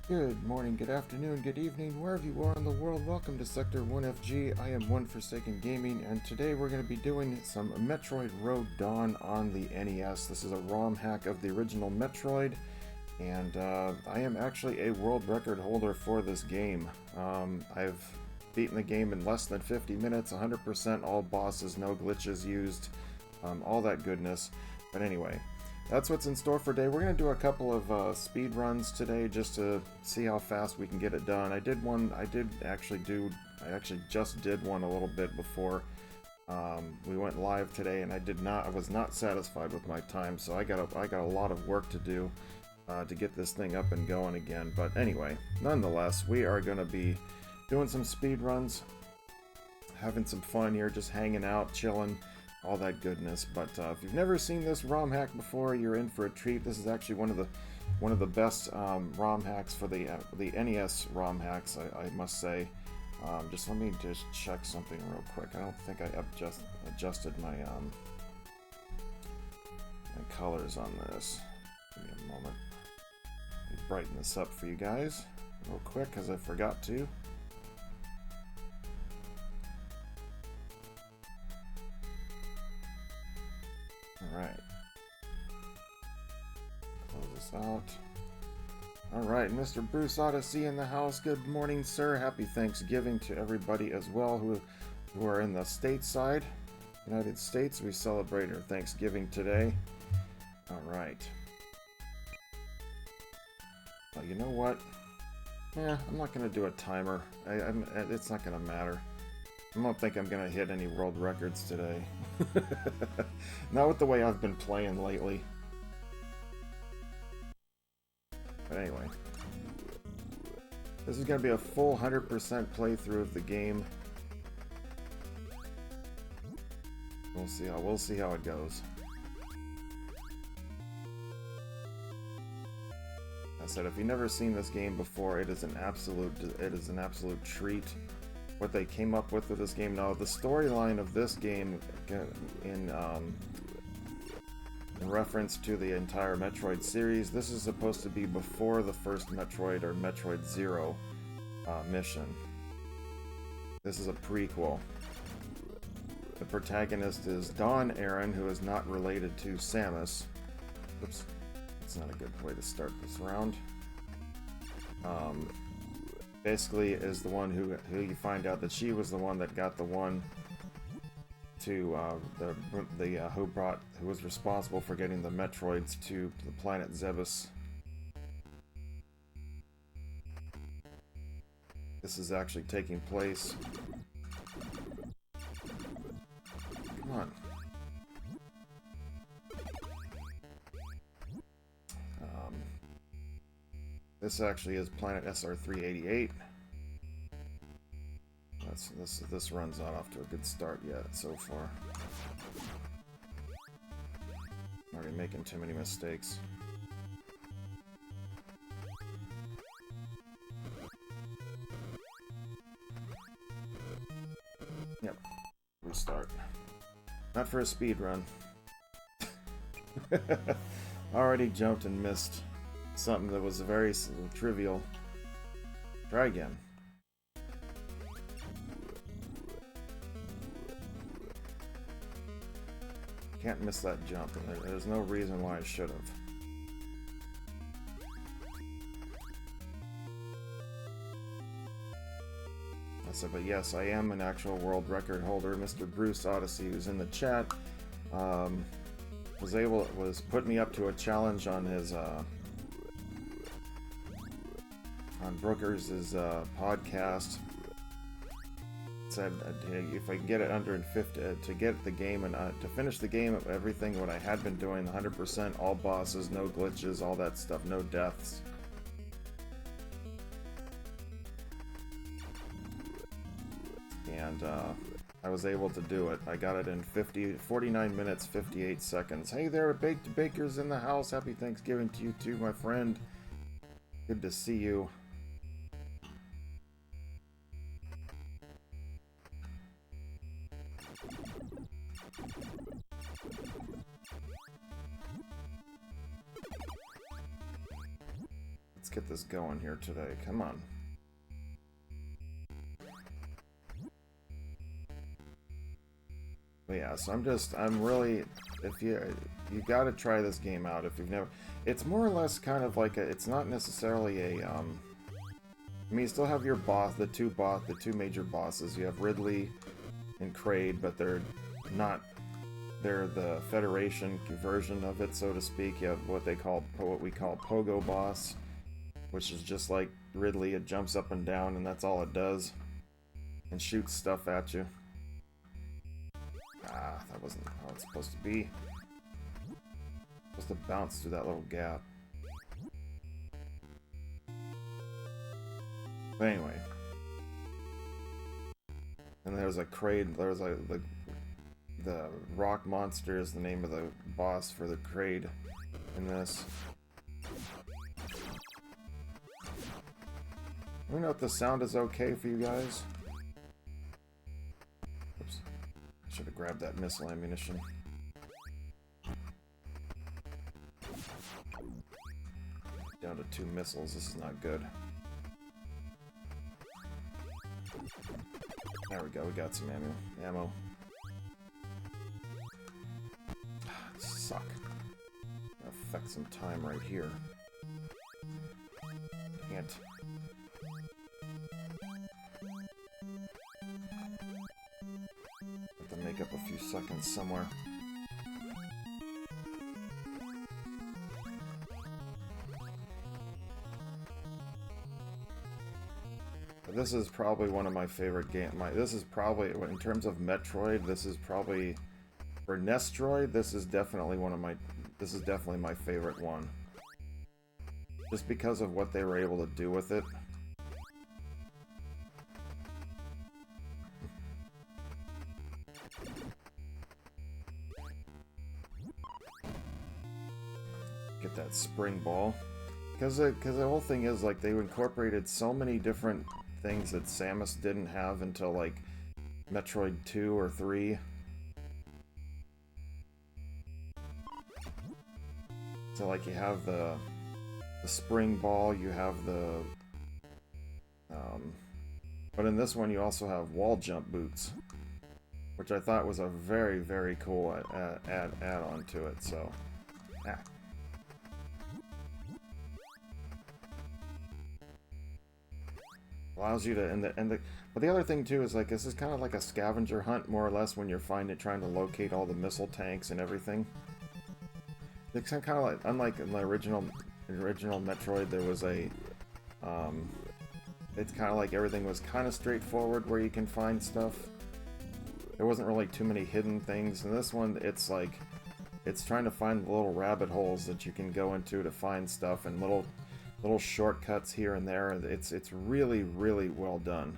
Good morning, good afternoon, good evening, wherever you are in the world. Welcome to Sector 1FG. I am One Forsaken Gaming, and today we're going to be doing some Metroid Road Dawn on the NES. This is a ROM hack of the original Metroid, and I am actually a world record holder for this game. I've beaten the game in less than 50 minutes, 100%, all bosses, no glitches used, all that goodness. But anyway, that's what's in store for today. We're going to do a couple of speed runs today just to see how fast we can get it done. I actually just did one a little bit before we went live today, and I was not satisfied with my time, so I got a lot of work to do to get this thing up and going again. But anyway, nonetheless, we are going to be doing some speed runs, having some fun here, just hanging out, chilling, all that goodness. But if you've never seen this ROM hack before, you're in for a treat. This is actually one of the best ROM hacks for the NES ROM hacks, I must say. Just let me check something real quick. I don't think I adjusted my colors on this. Give me a moment. Let me brighten this up for you guys real quick because I forgot to. Alright. Close this out. Alright, Mr. Bruce Odyssey in the house. Good morning, sir. Happy Thanksgiving to everybody as well who are in the stateside. United States, we celebrate our Thanksgiving today. Alright. Well, you know what? I'm not going to do a timer. It's not going to matter. I don't think I'm going to hit any world records today. Not with the way I've been playing lately. But anyway. This is going to be a full 100% playthrough of the game. We'll see how it goes. I said, if you've never seen this game before, it is an absolute treat. What they came up with this game. Now, the storyline of this game, in reference to the entire Metroid series, this is supposed to be before the first Metroid or Metroid Zero mission. This is a prequel. The protagonist is Dawn Aaron, who is not related to Samus. Oops, that's not a good way to start this round. Basically is the one who you find out that she was the one that got the one to who was responsible for getting the Metroids to the planet Zebes. This is actually taking place. Come on. This actually is planet SR388. This run's not off to a good start yet so far. I'm already making too many mistakes. Yep. Restart. Not for a speed run. Already jumped and missed something that was very trivial. Try again. Can't miss that jump, and there's no reason why I should have. I said, but yes, I am an actual world record holder. Mr. Bruce Odyssey, who's in the chat, was put me up to a challenge on his on Brooker's podcast. Said if I can get it under 50 to get the game and to finish the game of everything what I had been doing, 100%, all bosses, no glitches, all that stuff, no deaths. And I was able to do it. I got it in 49 minutes, 58 seconds. Hey there, Baked Baker's in the house. Happy Thanksgiving to you too, my friend. Good to see you. Let's get this going here today. Come on. But yeah, so I'm really, if you gotta try this game out if you've never. It's more or less kind of like it's not necessarily a, I mean, you still have your boss, the two major bosses. You have Ridley and Kraid, but they're not, they're the Federation version of it, so to speak. You have what we call Pogo Boss, which is just like Ridley. It jumps up and down, and that's all it does, and shoots stuff at you. Ah, that wasn't how it's supposed to be. Supposed to bounce through that little gap. But anyway. And there's a Kraid, there's a, the rock monster is the name of the boss for the Kraid in this. Let me know if the sound is okay for you guys. Oops. I should have grabbed that missile ammunition. Down to 2 missiles, this is not good. There we go, we got some ammo. Suck. Gotta affect some time right here. Can't. Have to make up a few seconds somewhere. This is probably one of my favorite games. This is probably, in terms of Metroid, this is probably, for Nestroid, this is definitely my favorite one. Just because of what they were able to do with it. Get that spring ball. Because the whole thing is, like, they incorporated so many different things that Samus didn't have until, like, Metroid 2 or 3. So, like, you have the spring ball, you have the... but in this one you also have wall jump boots, which I thought was a very, very cool add-on to it, so... Ah. Allows you to, but the other thing too is, like, this is kind of like a scavenger hunt, more or less, when you're trying to locate all the missile tanks and everything. It's kind of like, unlike in the original Metroid, there was a, it's kind of like everything was kind of straightforward where you can find stuff. There wasn't really too many hidden things. In this one, it's like, it's trying to find the little rabbit holes that you can go into to find stuff, and little shortcuts here and there. It's really, really well done.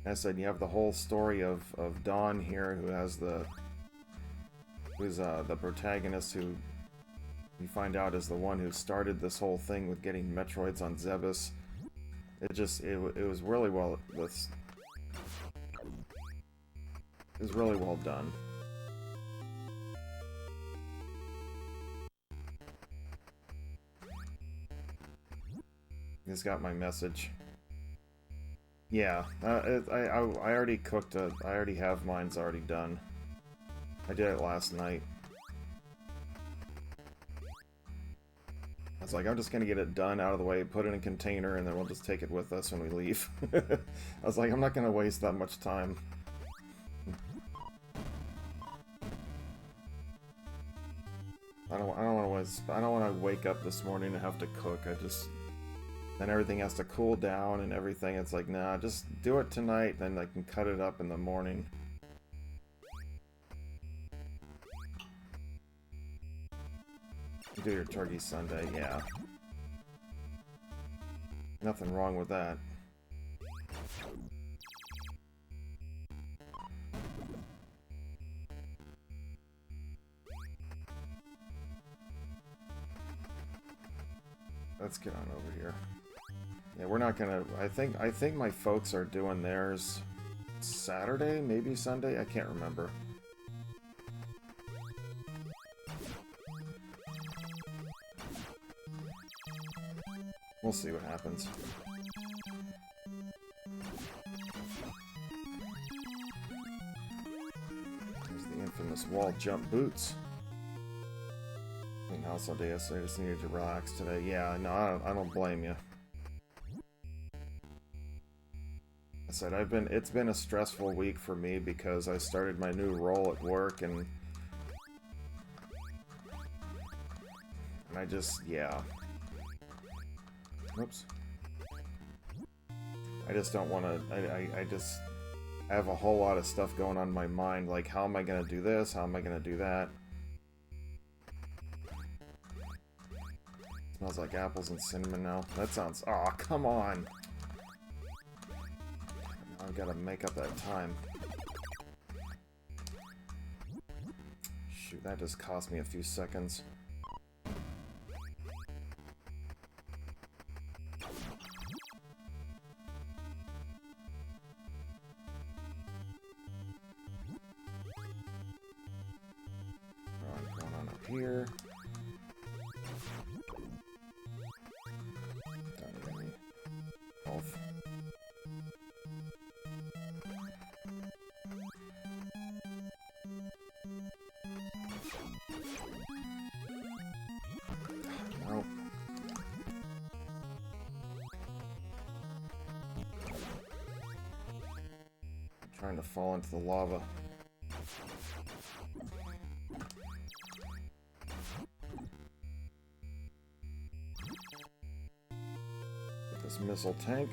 As I said, you have the whole story of Dawn here, who's the protagonist, who you find out is the one who started this whole thing with getting Metroids on Zebes. It was really well. It was really well done. He's got my message. Yeah, I already cooked it. I already have mine's already done. I did it last night. I was like, I'm just gonna get it done, out of the way, put it in a container, and then we'll just take it with us when we leave. I was like, I'm not gonna waste that much time. I don't want to wake up this morning and have to cook. Then everything has to cool down and everything. It's like, nah, just do it tonight, then I can cut it up in the morning. Do your turkey Sunday, yeah. Nothing wrong with that. Let's get on over here. Yeah, we're not gonna... I think my folks are doing theirs Saturday, maybe Sunday? I can't remember. We'll see what happens. There's the infamous wall jump boots. And also, I just needed to relax today. Yeah, no, I don't blame you. I said it's been a stressful week for me because I started my new role at work and I just, yeah. Whoops. I just don't want to, I just have a whole lot of stuff going on in my mind, like how am I going to do this, how am I going to do that? Smells like apples and cinnamon now. That sounds, oh, come on! Now I've got to make up that time. Shoot, that just cost me a few seconds. Going on up here. Don't need any health. Nope. I'm trying to fall into the lava. Get this missile tank.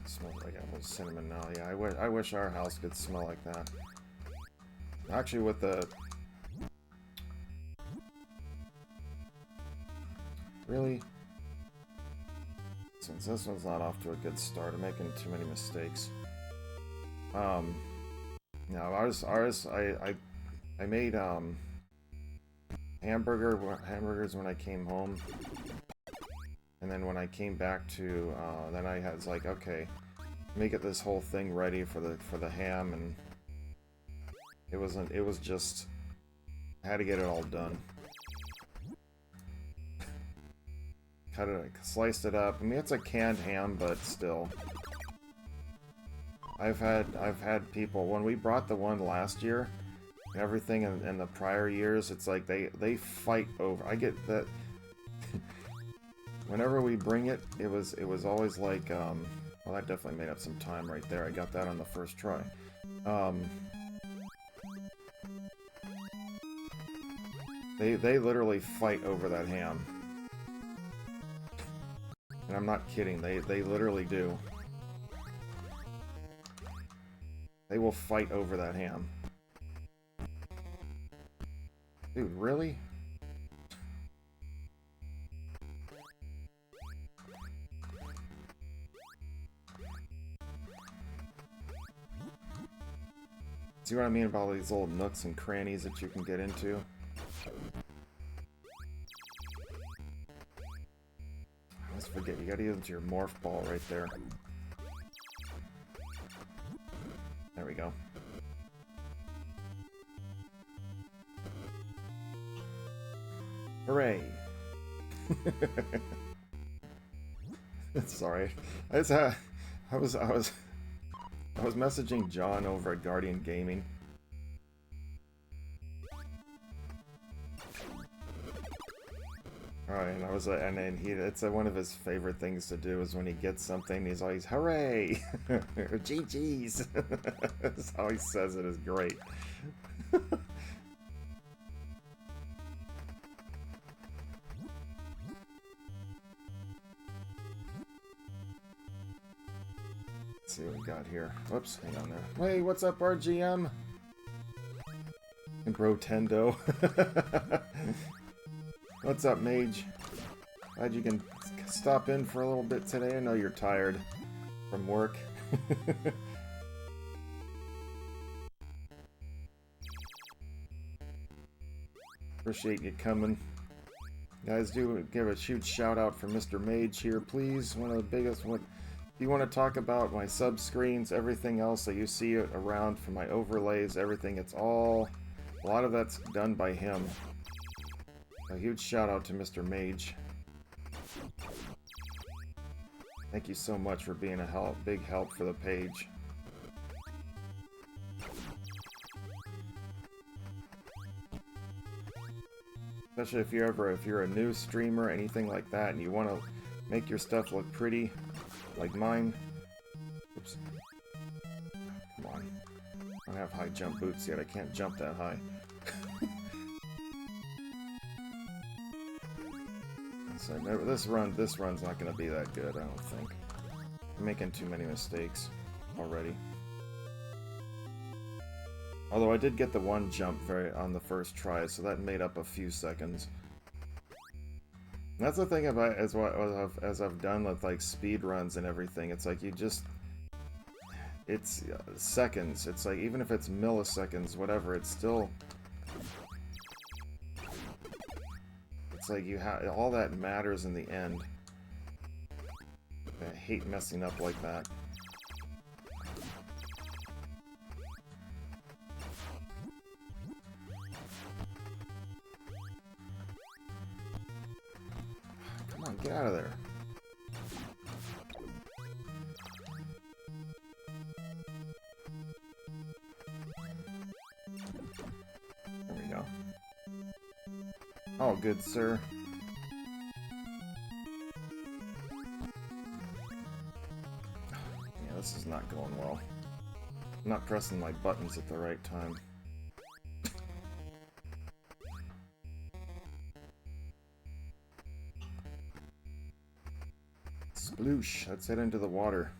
Smells like apple cinnamon now. Yeah, I wish our house could smell like that. Actually, with the... Really? Since this one's not off to a good start, I'm making too many mistakes. No, ours, I made, hamburgers when I came home. And then when I came back to, then I was like, okay, make it this whole thing ready for the ham, and it was just, I had to get it all done. Cut it, sliced it up. I mean, it's a canned ham, but still. I've had people, when we brought the one last year, and everything in the prior years, it's like they fight over, I get that. Whenever we bring it, it was always like, well, that definitely made up some time right there. I got that on the first try. They literally fight over that ham. And I'm not kidding, they literally do. They will fight over that ham. Dude, really? See what I mean about all these little nooks and crannies that you can get into? I always forget, you gotta use your morph ball right there. There we go. Hooray! Sorry. I was messaging John over at Guardian Gaming. Alright, and I was and then it's one of his favorite things to do is when he gets something, he's always, hooray! Or GG's! That's how he says it, is great. Let's see what we got here. Whoops, hang on there. Hey, what's up, RGM? And Brotendo. What's up, Mage? Glad you can stop in for a little bit today. I know you're tired from work. Appreciate you coming. Guys, do give a huge shout out for Mr. Mage here, please. One of the biggest. If you want to talk about my sub screens, everything else that you see around from my overlays, everything, it's all. A lot of that's done by him. A huge shout out to Mr. Mage. Thank you so much for being a big help for the page. Especially if you're a new streamer, anything like that, and you want to make your stuff look pretty, like mine. Oops. Come on. I don't have high jump boots yet. I can't jump that high. So this run's not going to be that good, I don't think. I'm making too many mistakes already. Although I did get the one jump on the first try, so that made up a few seconds. And that's the thing about as I've done with like speed runs and everything. It's like it's seconds. It's like even if it's milliseconds, whatever, it's still. It's like all that matters in the end. I hate messing up like that. Come on, get out of there. There we go. Oh, good sir. Yeah, this is not going well. I'm not pressing my buttons at the right time. Sploosh. Let's head into the water.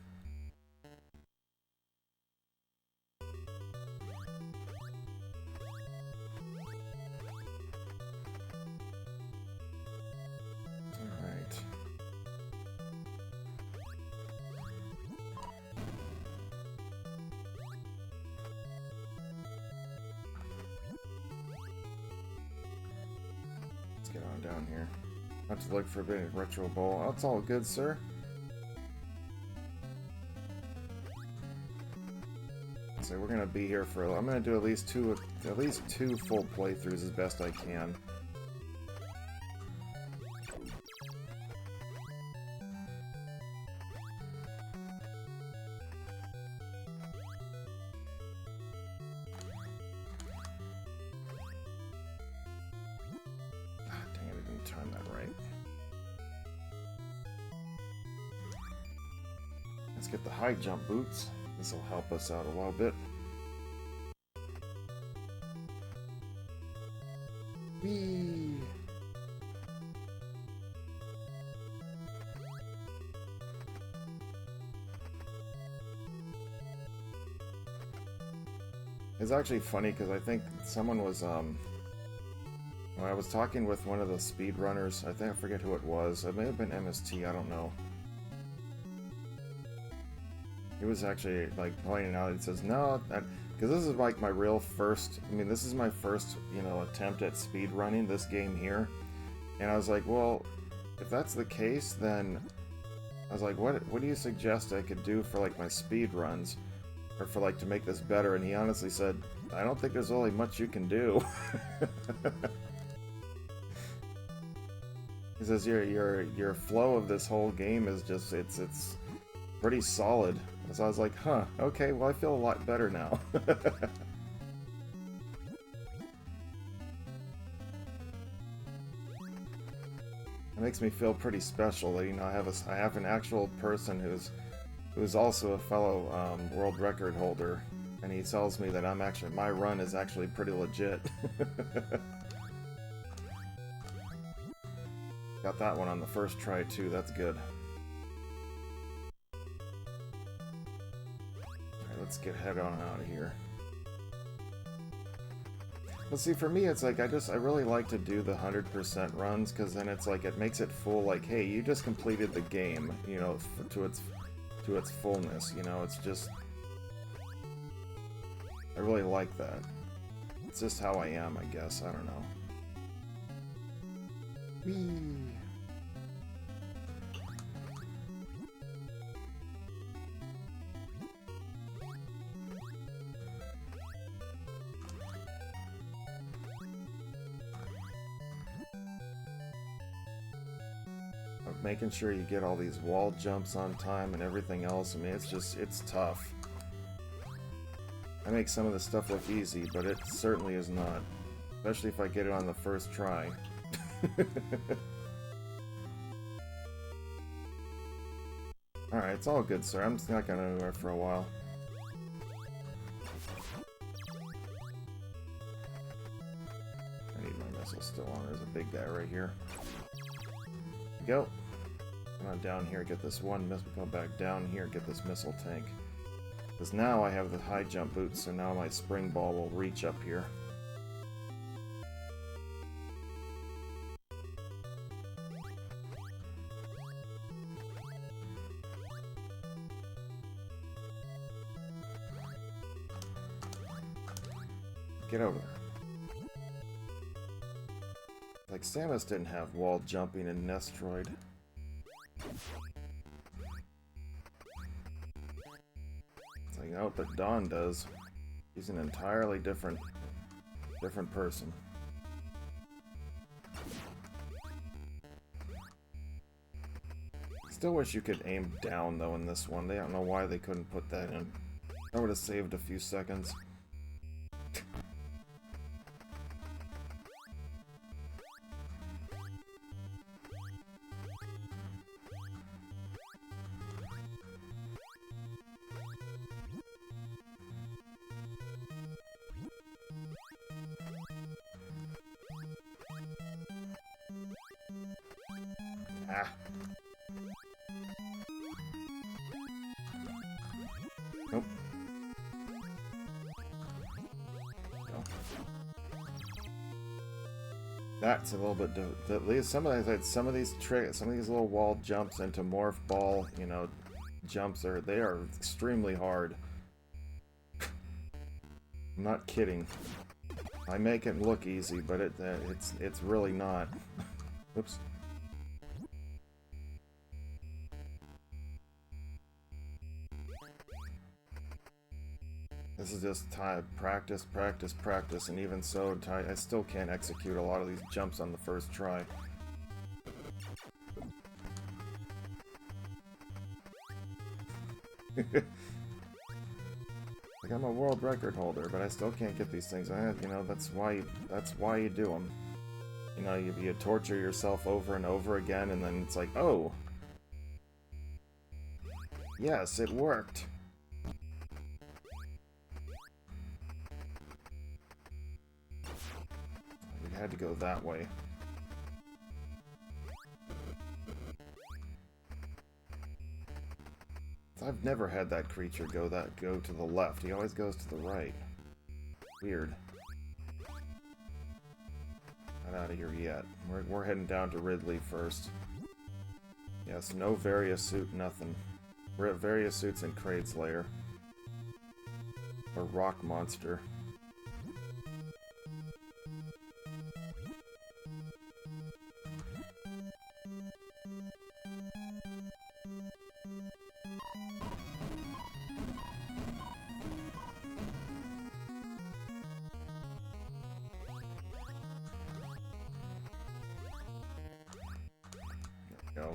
Get on down here. Not to look for a bit of retro bowl. That's all good, sir. So we're gonna be here for. I'm gonna do at least two full playthroughs as best I can. Time that right. Let's get the high jump boots. This will help us out a little bit. Whee! It's actually funny because I think someone was when I was talking with one of the speedrunners, I forget who it was. It may have been MST, I don't know. He was actually like pointing out. He says, "No, because this is like my real first. I mean, this is my first, attempt at speedrunning this game here." And I was like, "Well, if that's the case, then I was like, what do you suggest I could do for like my speed runs, or for like to make this better?" And he honestly said, "I don't think there's really much you can do." He says your flow of this whole game is just it's pretty solid. So I was like, huh, okay, well I feel a lot better now. It makes me feel pretty special that I have an actual person who's also a fellow world record holder, and he tells me that my run is actually pretty legit. Got that one on the first try too, that's good. Alright, let's head on out of here. But see, for me, it's like, I really like to do the 100% runs, because then it's like, it makes it full, like, hey, you just completed the game, to its fullness, it's just... I really like that. It's just how I am, I guess, I don't know. Whee! Making sure you get all these wall jumps on time and everything else. I mean, it's tough. I make some of this stuff look easy, but it certainly is not. Especially if I get it on the first try. Alright, it's all good, sir. I'm just not going anywhere for a while. I need my missile still on. There's a big guy right here. Go. Come on down here, get this one missile. Go back down here, get this missile tank. Because now I have the high jump boots, so now my spring ball will reach up here. Get over there. Like, Samus didn't have wall jumping in Metroid. It's like, oh, but Dawn does. He's an entirely different person. Still wish you could aim down, though, in this one. I don't know why they couldn't put that in. That would have saved a few seconds. Ah. Nope. No. That's a little bit. At least some of these tricks, some of these little wall jumps into morph ball, you know, jumps are extremely hard. I'm not kidding. I make it look easy, but it's really not. Oops. This is just time, practice, and even so, I still can't execute a lot of these jumps on the first try. Like, I'm a world record holder, but I still can't get these things. You know, that's why you do them. You know, you torture yourself over and over again, and then it's like, oh, yes, it worked. Had to go that way. I've never had that creature go to the left. He always goes to the right. Weird. Not out of here yet. We're heading down to Ridley first. Yes, no Various suit, nothing. We're at Various suits in Kraid's lair. Or Rock Monster.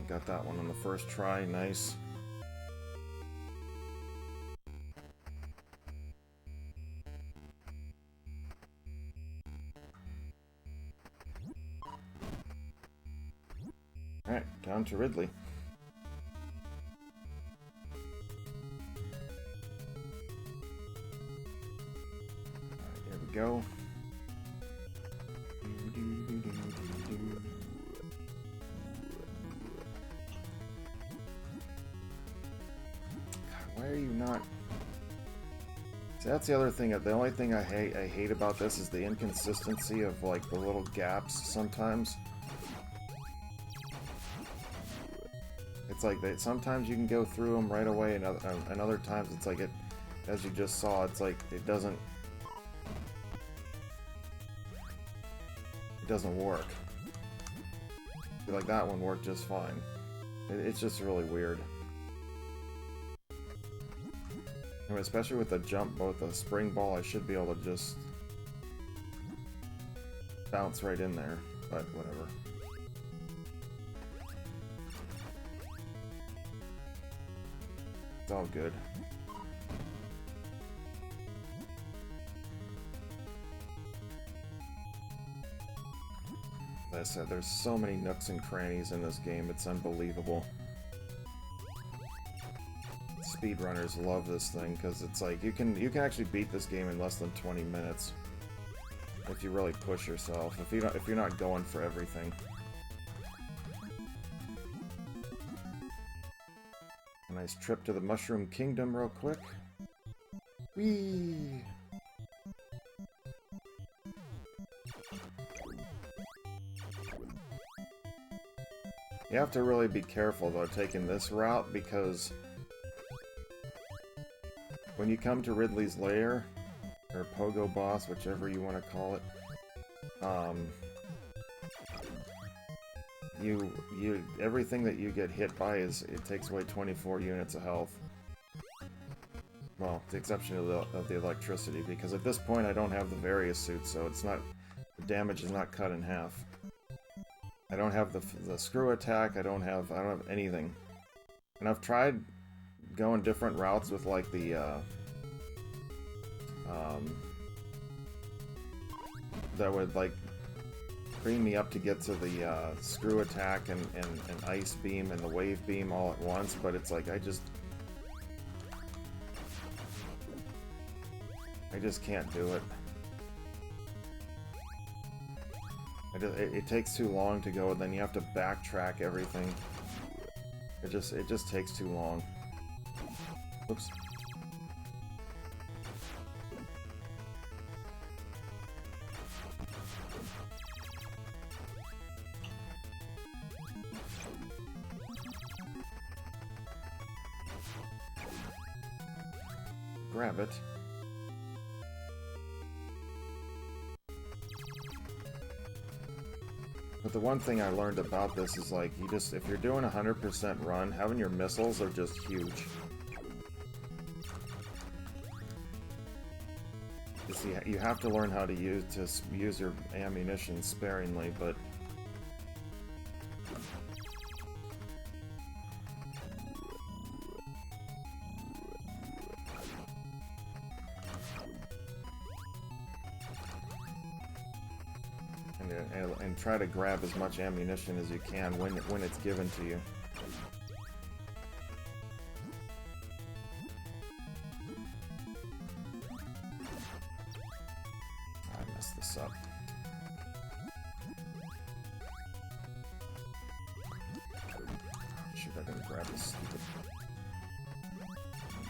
Got that one on the first try, nice. Alright, down to Ridley. Alright, here we go. Why are you not? See, that's the other thing. The only thing I hate about this is the inconsistency of, like, the little gaps sometimes. It's like sometimes you can go through them right away, and other times it's like as you just saw, it's like it doesn't work. Like, that one worked just fine. It's just really weird. I mean, especially with the jump, both the spring ball, I should be able to just bounce right in there, but whatever. It's all good. As I said, there's so many nooks and crannies in this game, it's unbelievable. Speedrunners love this thing because it's like you can actually beat this game in less than 20 minutes if you really push yourself. If you're not going for everything. A nice trip to the Mushroom Kingdom real quick. Whee! You have to really be careful though taking this route because when you come to Ridley's Lair, or Pogo Boss, whichever you want to call it, everything that you get hit by it takes away 24 units of health. Well, with the exception of the electricity, because at this point I don't have the various suits, so it's not, the damage is not cut in half. I don't have the screw attack. I don't have anything, and I've tried going different routes with like the that would like bring me up to get to the screw attack and ice beam and the wave beam all at once, but it's like I just can't do it. It takes too long to go, and then you have to backtrack everything. It just takes too long. Oops. Grab it. But the one thing I learned about this is like, if you're doing 100% run, having your missiles are just huge. You see, you have to learn how to use your ammunition sparingly, but and try to grab as much ammunition as you can when it's given to you. I messed this up. Shoot, I didn't grab this stupid...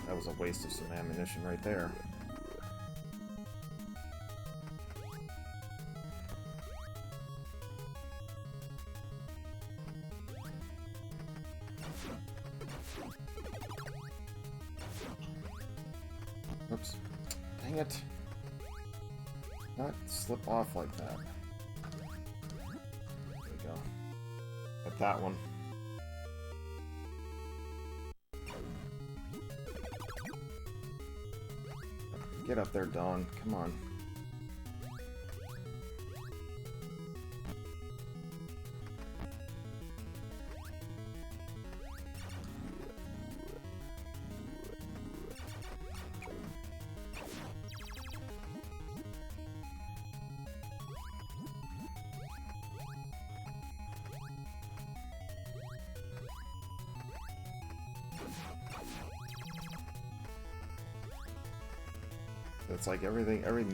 That was a waste of some ammunition right there. Oops. Dang it. Not slip off like that. There we go. At that one. Get up there, Dawn. Come on. It's like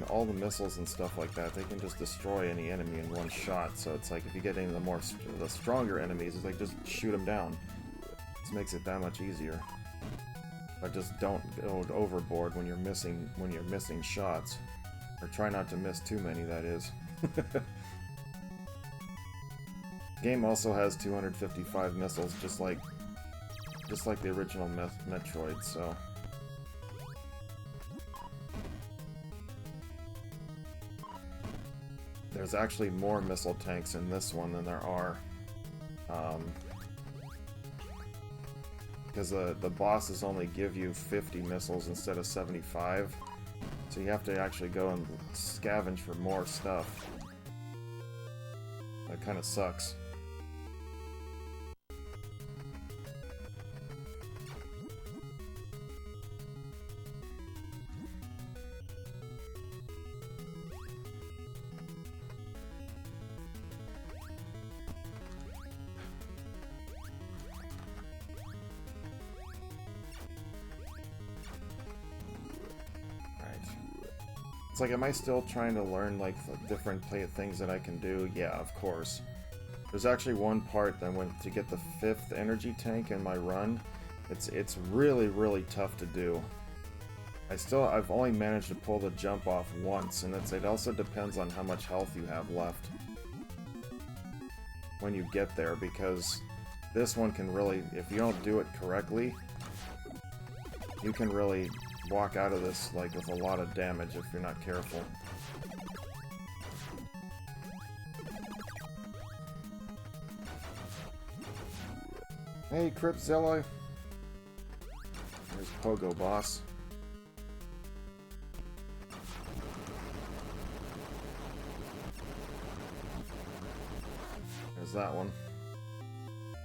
all the missiles and stuff like that, they can just destroy any enemy in one shot. So it's like if you get any of the stronger enemies, it's like just shoot them down. This makes it that much easier. But just don't go overboard when you're missing shots, or try not to miss too many. That is. Game also has 255 missiles, just like the original Metroid. So. There's actually more missile tanks in this one than there are Because the bosses only give you 50 missiles instead of 75. So you have to actually go and scavenge for more stuff. That kind of sucks. It's like, am I still trying to learn, like, the different things that I can do? Yeah, of course. There's actually one part that went to get the 5th energy tank in my run. It's really, really tough to do. I've only managed to pull the jump off once, and it also depends on how much health you have left when you get there, because this one can really, if you don't do it correctly, you can really walk out of this like with a lot of damage if you're not careful. Hey, Cryptzilla! There's Pogo Boss. There's that one.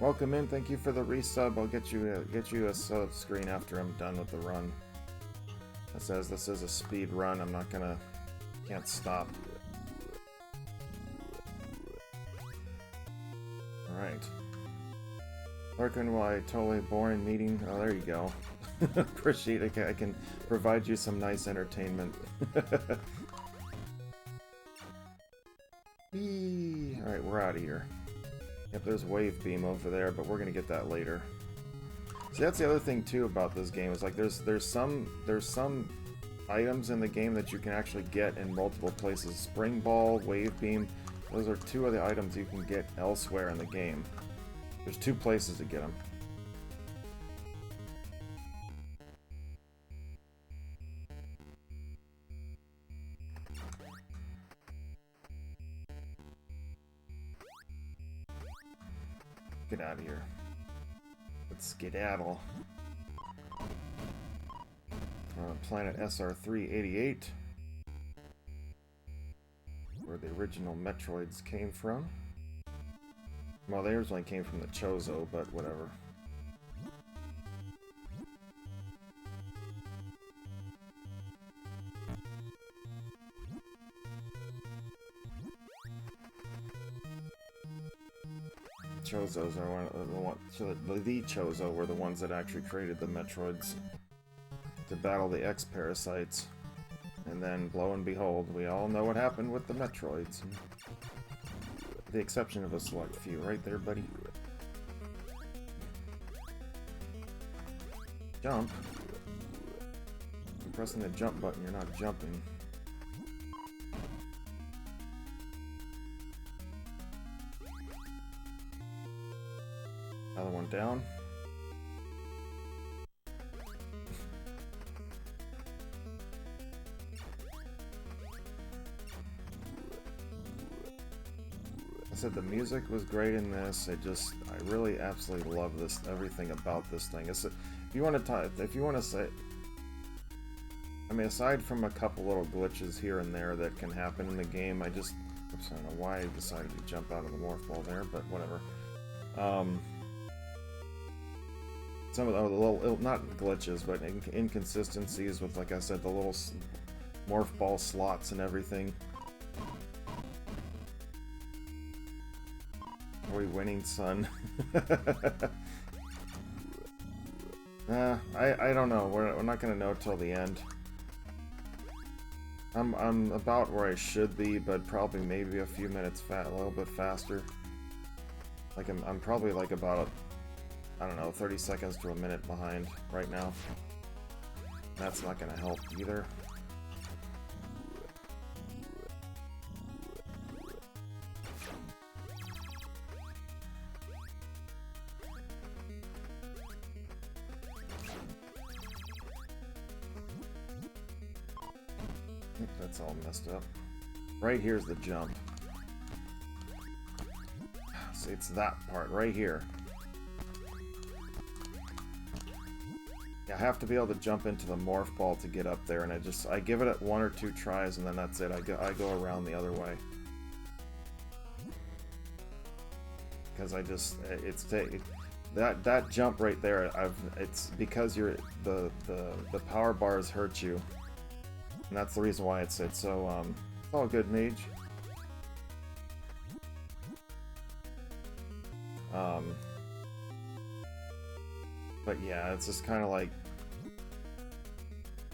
Welcome in, thank you for the resub. I'll get you a sub screen after I'm done with the run. It says this is a speed run. Can't stop. Alright. Lurking while a totally boring meeting. Oh, there you go. Appreciate it. I can provide you some nice entertainment. Alright, we're out of here. Yep, there's Wave Beam over there, but we're gonna get that later. See, that's the other thing too about this game, is like there's some items in the game that you can actually get in multiple places. Spring Ball, Wave Beam, those are 2 of the items you can get elsewhere in the game. There's 2 places to get them. Get out of here. Let's skedaddle. Planet SR388, where the original Metroids came from. Well, they originally came from the Chozo, but whatever. Chozos are one of the ones. So the Chozo were the ones that actually created the Metroids to battle the X-Parasites. And then, lo and behold, we all know what happened with the Metroids. With the exception of a select few. Right there, buddy. Jump. You're pressing the jump button, you're not jumping. Another one down. I said the music was great in this. I really absolutely love this, everything about this thing. If you want to say, I mean, aside from a couple little glitches here and there that can happen in the game, I don't know why I decided to jump out of the morph ball there, but whatever. Some of the little, not glitches, but inconsistencies with, like I said, the little morph ball slots and everything. Are we winning, son? I don't know. We're not gonna know till the end. I'm about where I should be, but probably maybe a few minutes a little bit faster. Like I'm probably like about I don't know, 30 seconds to a minute behind right now. That's not gonna help either. That's all messed up. Right here's the jump. It's that part right here. I have to be able to jump into the morph ball to get up there, and I give it 1 or 2 tries, and then that's it. I go around the other way. Because that jump right there, it's because the power bars hurt you, and that's the reason why it's so it's all good, Mage. But yeah, it's just kind of like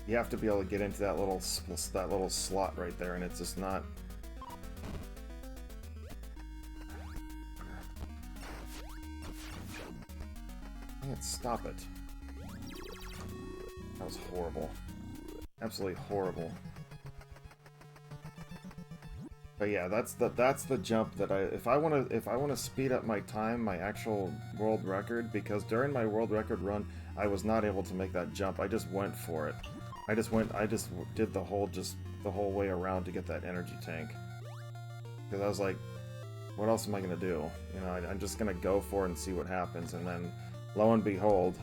you have to be able to get into that little slot right there, and it's just not. Can't stop it. That was horrible. Absolutely horrible. But yeah, that's the jump that if I want to speed up my time, my actual world record, because during my world record run, I was not able to make that jump. I just went for it. I just did the whole way around to get that energy tank. Because I was like, what else am I gonna do? You know, I'm just gonna go for it and see what happens, and then lo and behold,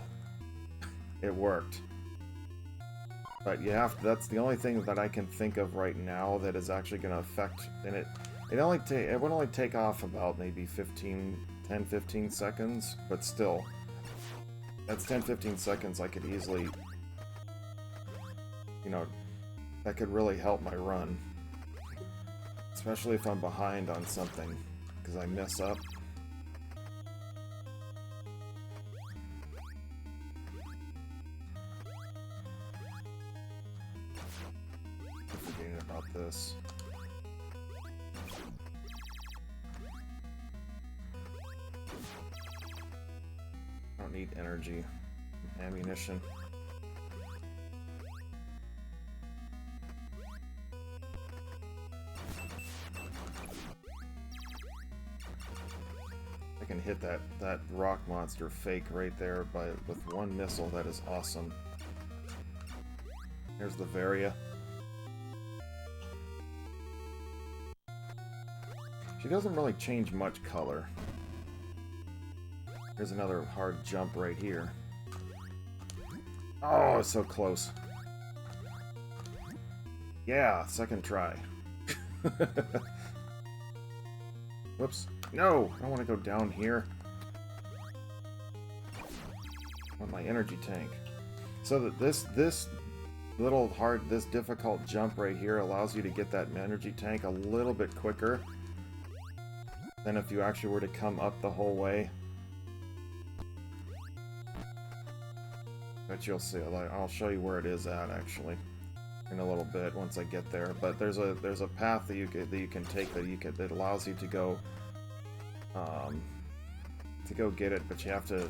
it worked. But that's the only thing that I can think of right now that is actually going to affect, and it would only take off about maybe 10-15 seconds, but still, that's 10-15 seconds I could easily, you know, that could really help my run. Especially if I'm behind on something, because I mess up. This. I don't need energy. Ammunition. I can hit that rock monster fake right there with 1 missile. That is awesome. There's the Varia. She doesn't really change much color. There's another hard jump right here. Oh, so close. Yeah, second try. Whoops. No! I don't want to go down here. I want my energy tank. So that this difficult jump right here allows you to get that energy tank a little bit quicker than if you actually were to come up the whole way. But you'll see. I'll show you where it is at actually in a little bit once I get there. But there's a path that you can take that allows you to go get it, but you have to.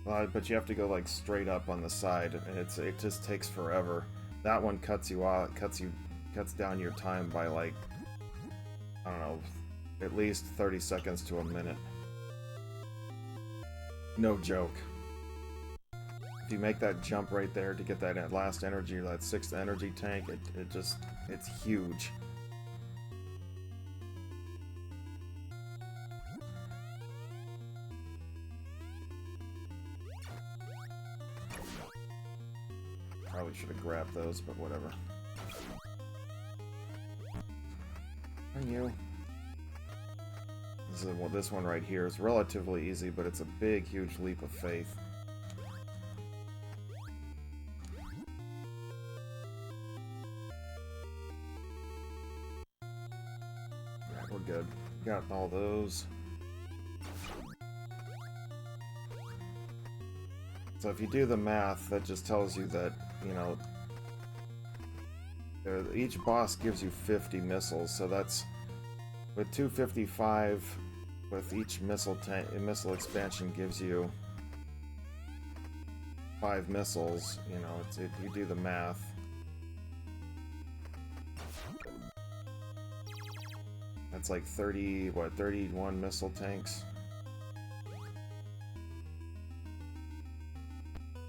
But you have to go like straight up on the side, and it just takes forever. That one cuts down your time by like, I don't know, at least 30 seconds to a minute. No joke. If you make that jump right there to get that last energy, that 6th energy tank, it's huge. Probably should have grabbed those, but whatever. And you. This one right here is relatively easy, but it's a big, huge leap of faith. Alright, we're good. Got all those. So if you do the math, that just tells you that, you know, each boss gives you 50 missiles, so that's with 255, with each missile expansion gives you 5 missiles, you know, you do the math. That's like 31 missile tanks.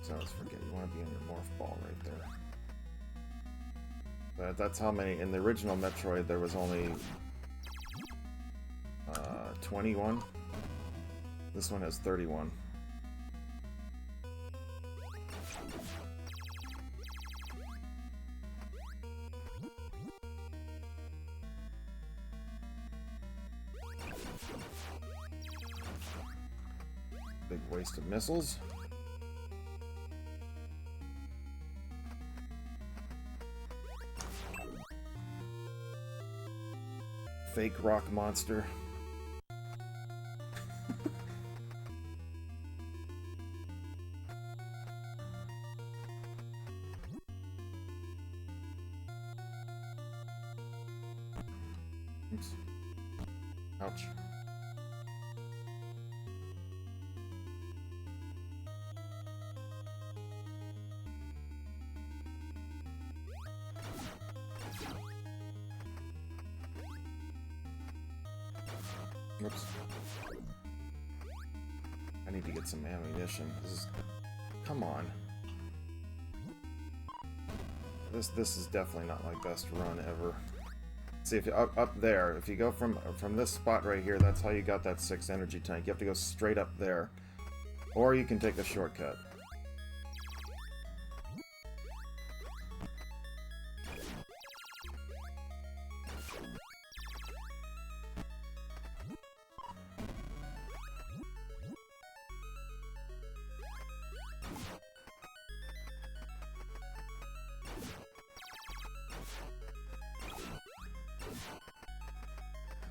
So let's forget, you want to be in your morph ball right there. But that's how many, in the original Metroid there was only 21. This one has 31. Big waste of missiles. Fake rock monster. Oops. Ouch. Oops. I need to get some ammunition. This is... Come on. This is definitely not my best run ever. See, if you up there, if you go from this spot right here, that's how you got that 6 energy tank. You have to go straight up there, or you can take the shortcut.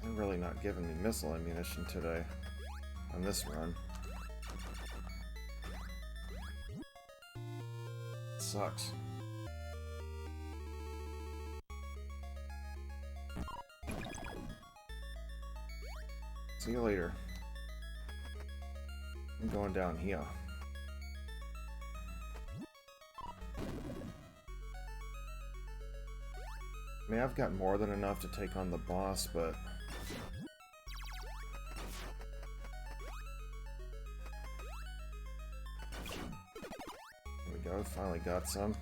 They're really not giving me missile ammunition today on this run. Sucks. See you later. I'm going down here. I mean, I've got more than enough to take on the boss, but... There we go, finally got some.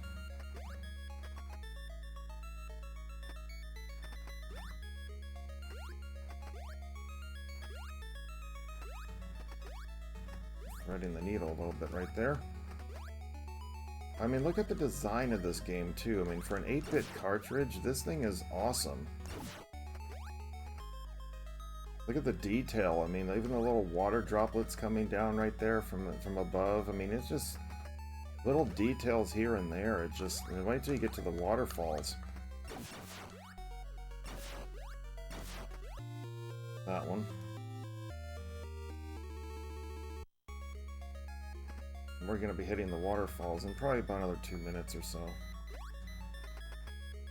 Threading the needle a little bit right there. I mean, look at the design of this game, too. I mean, for an 8-bit cartridge, this thing is awesome. Look at the detail. I mean, even the little water droplets coming down right there from above. I mean, it's just little details here and there. It just... wait till you get to the waterfalls. That one. We're going to be hitting the waterfalls in probably about another 2 minutes or so.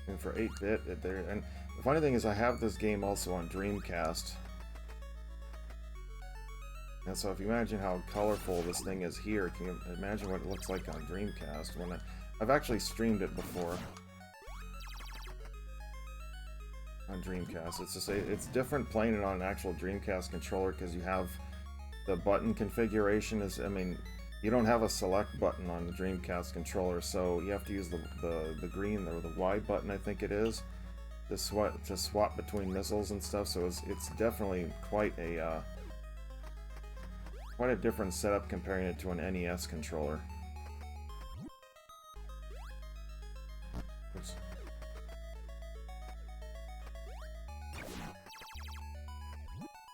And for 8-bit, there. And the funny thing is, I have this game also on Dreamcast. And so if you imagine how colorful this thing is here, can you imagine what it looks like on Dreamcast? I've actually streamed it before on Dreamcast. It's just it's different playing it on an actual Dreamcast controller because you have the button configuration is, I mean, you don't have a select button on the Dreamcast controller, so you have to use the green or the Y button, I think it is, to swap between missiles and stuff. So it's definitely quite a different setup comparing it to an NES controller. Oops.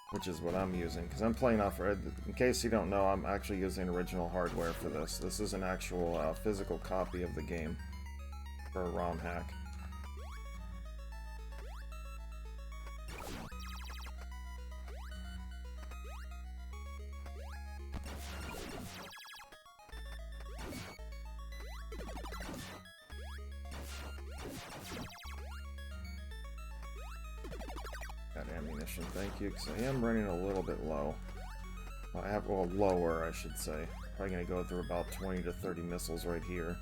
Which is what I'm using, because I'm playing off... In case you don't know, I'm actually using original hardware for this. This is an actual physical copy of the game for a ROM hack. Ammunition, thank you, because I am running a little bit low. I have, well, lower, I should say. Probably gonna go through about 20 to 30 missiles right here.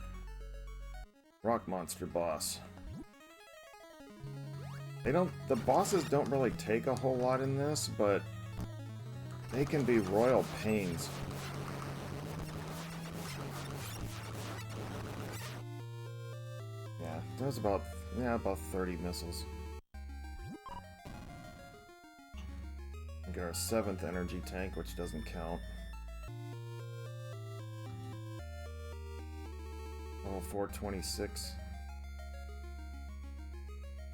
Rock monster boss. The bosses don't really take a whole lot in this, but they can be royal pains. Yeah, there's about 30 missiles. get our 7th energy tank, which doesn't count. Level 426.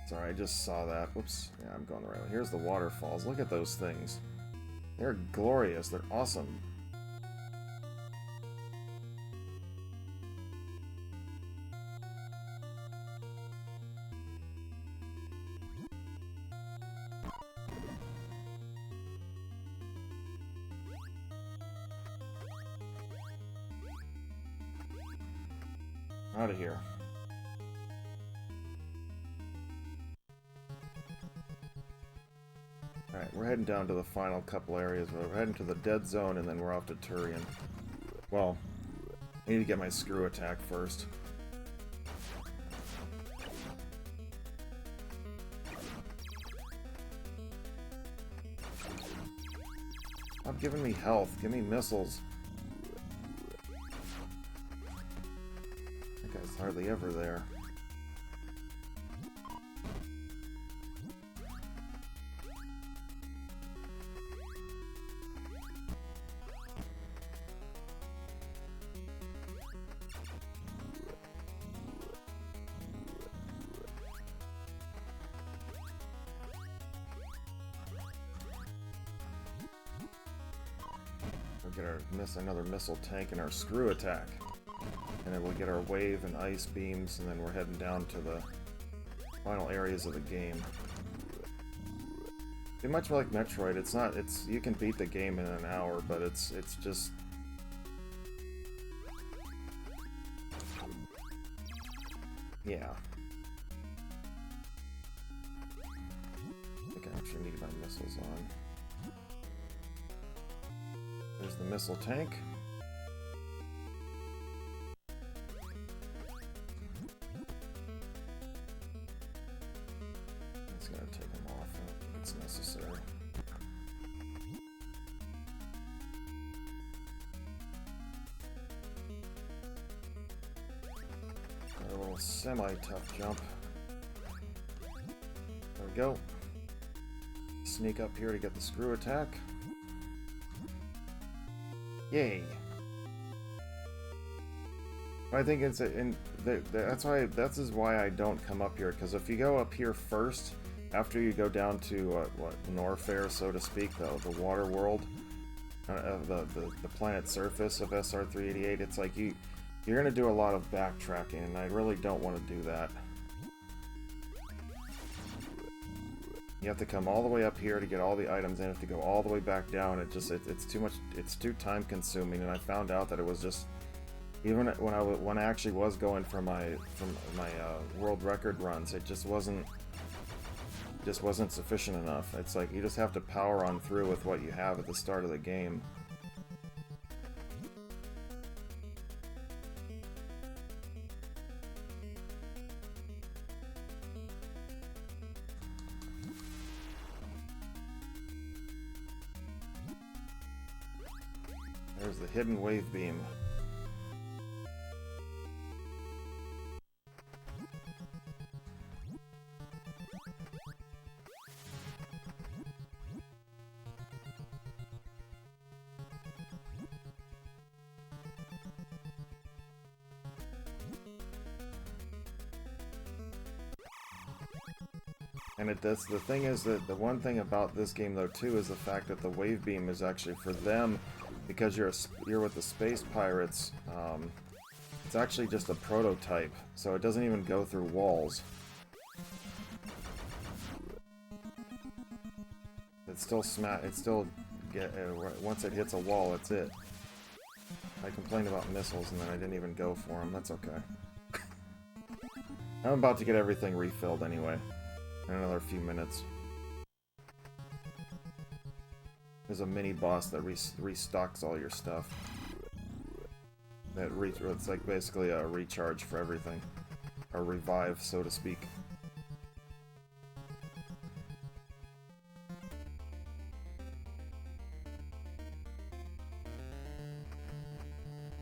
Sorry, I just saw that. Whoops. Yeah, I'm going the right way. Here's the waterfalls. Look at those things. They're glorious. They're awesome. Out of here. Alright, we're heading down to the final couple areas. We're heading to the dead zone, and then we're off to Turian. Well, I need to get my screw attack first. Stop giving me health. Give me missiles. That guy's hardly ever there. We'll get another missile tank and our screw attack. And then we'll get our wave and ice beams, and then we're heading down to the final areas of the game. Pretty much like Metroid, you can beat the game in an hour, but it's just... yeah. I think I actually need my missiles on. There's the missile tank. It's gonna take them off. I don't think it's necessary. Got a little semi-tough jump. There we go. Sneak up here to get the screw attack. Yay! I think it's that's why I don't come up here, because if you go up here first, after you go down to Norfair, so to speak, the water world, the planet surface of SR388, it's like you're gonna do a lot of backtracking, and I really don't want to do that. You have to come all the way up here to get all the items, and have to go all the way back down. It's too much. It's too time consuming, and I found out that it was just, even when I actually was going for my world record runs, it just wasn't sufficient enough. It's like you just have to power on through with what you have at the start of the game. There's the hidden wave beam. And the thing is that the one thing about this game though too is the fact that the wave beam is actually for them, because you're with the space pirates. It's actually just a prototype, so it doesn't even go through walls. Once it hits a wall, that's it. I complained about missiles and then I didn't even go for them. That's okay. I'm about to get everything refilled anyway. In another few minutes. There's a mini boss that restocks all your stuff. It's like basically a recharge for everything. A revive, so to speak.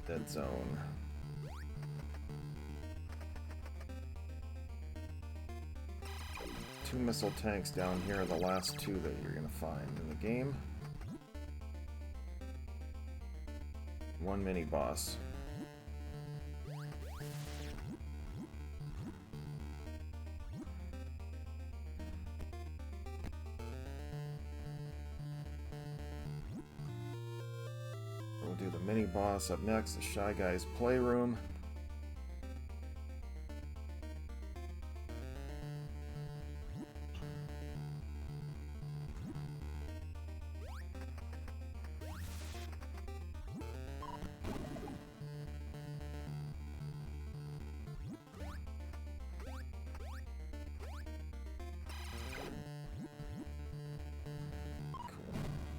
Dead zone. Two missile tanks down here are the last two that you're gonna find in the game. one mini boss. We'll do the mini boss up next, the Shy Guy's Playroom.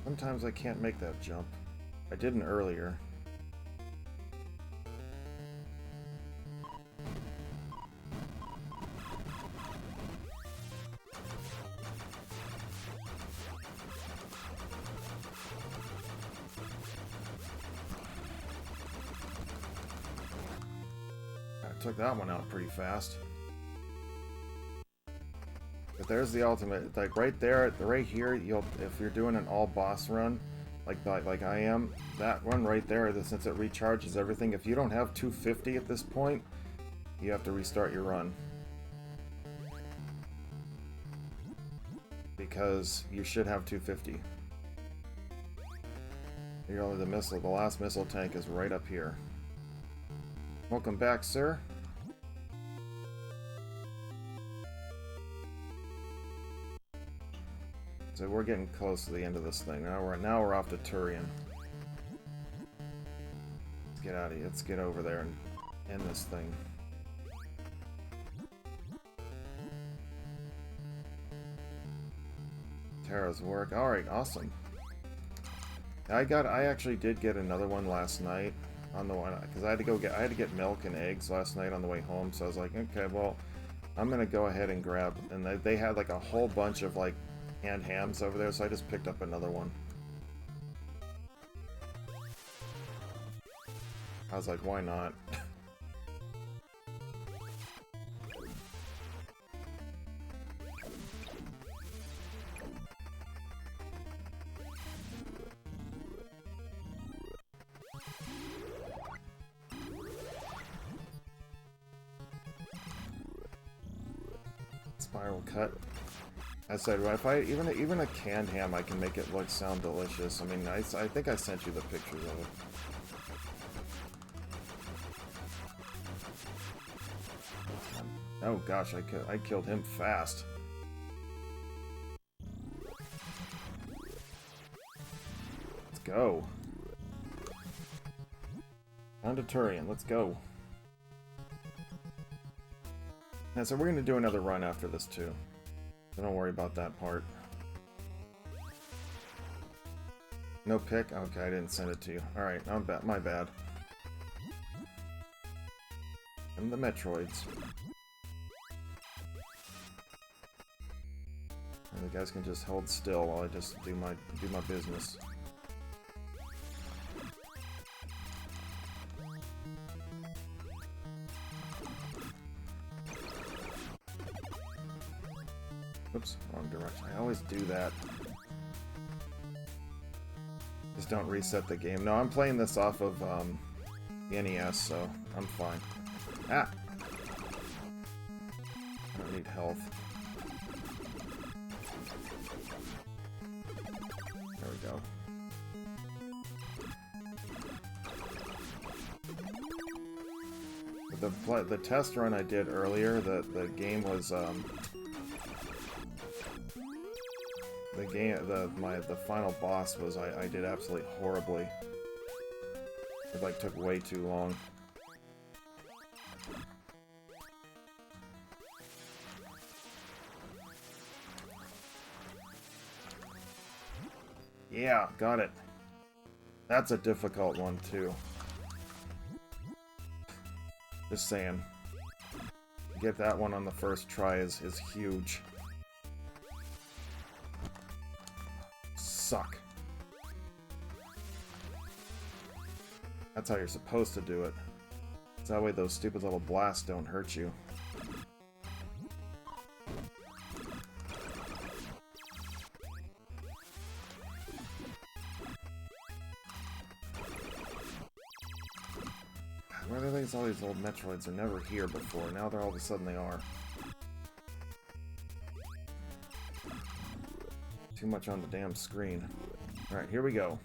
Sometimes I can't make that jump. I didn't earlier. I took that one out pretty fast. But there's the ultimate, like right there, right here. If you're doing an all boss run, like I am, that one right there, since it recharges everything. If you don't have 250 at this point, you have to restart your run because you should have 250. The last missile tank is right up here. Welcome back, sir. So we're getting close to the end of this thing. Now we're off to Turian. Let's get out of here. Let's get over there and end this thing. Tara's work. Alright, awesome. I actually did get another one last night on the one because I had to get milk and eggs last night on the way home, so I was like, okay, well, I'm gonna go ahead and grab, and they had like a whole bunch of like canned hams over there, so I just picked up another one. I was like, why not? Spiral cut. I said, well, if even a canned ham, I can make it sound delicious. I mean, I think I sent you the pictures of it. Oh gosh, I killed him fast. Let's go. On to Turian, let's go. And so we're gonna do another run after this too. So don't worry about that part. No pick? Okay, I didn't send it to you. Alright, my bad. And the Metroids. And the guys can just hold still while I just do my business. Oops, wrong direction. I always do that. Just don't reset the game. No, I'm playing this off of the NES, so I'm fine. Ah! I don't need health. There we go. The test run I did earlier, the game was the final boss was I did absolutely horribly. It took way too long. Yeah, got it. That's a difficult one too. Just saying. Get that one on the first try is huge. Suck. That's how you're supposed to do it. So that way those stupid little blasts don't hurt you. these old Metroids are never here before. Now they're all of a sudden they are. Too much on the damn screen. Alright, here we go.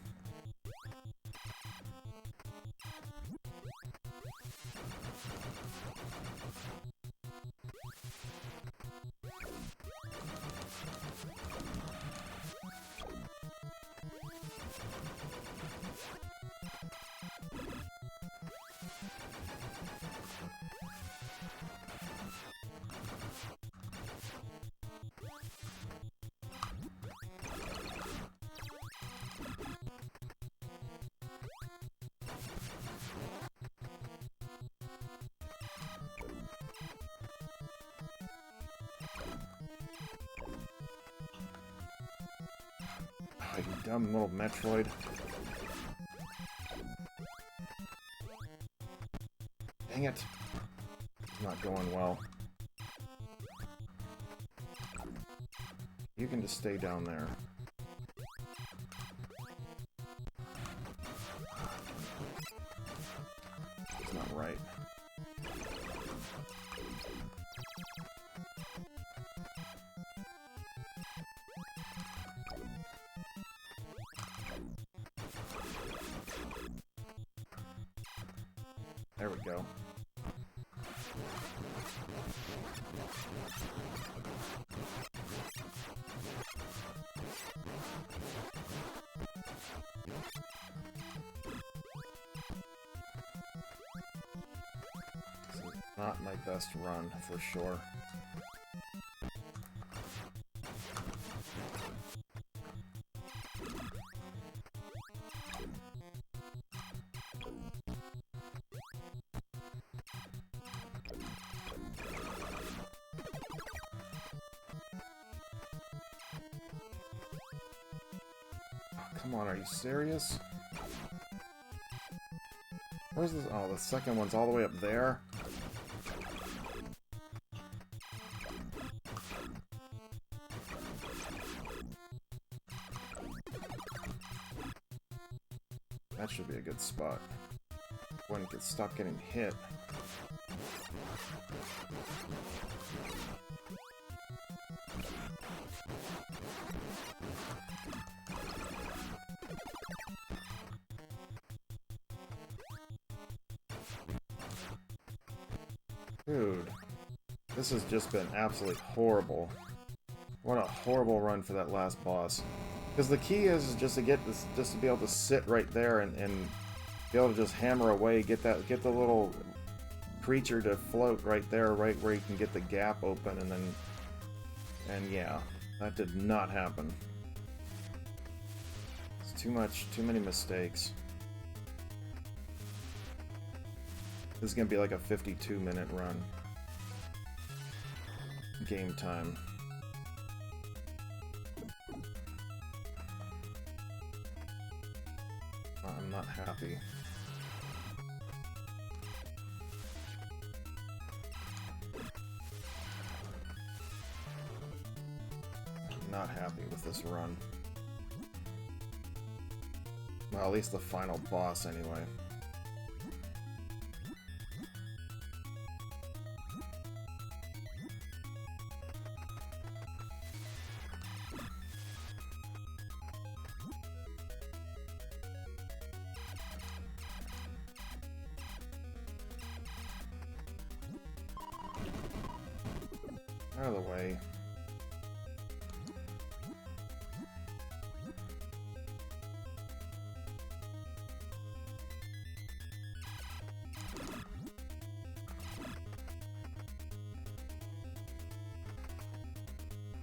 You dumb little Metroid. Dang it. It's not going well. You can just stay down there. It's not right. There we go. This is not my best run, for sure. Come on, are you serious? Where's this? Oh, the second one's all the way up there? That should be a good spot. When it gets stop getting hit. Dude, this has just been absolutely horrible. What a horrible run for that last boss. Because the key is just to get this, just to be able to sit right there and be able to just hammer away, get the little creature to float right there, right where you can get the gap open, and yeah, that did not happen. It's too many mistakes. This is gonna be like a 52-minute run. Game time. I'm not happy. I'm not happy with this run. Well, at least the final boss, anyway. Out of the way.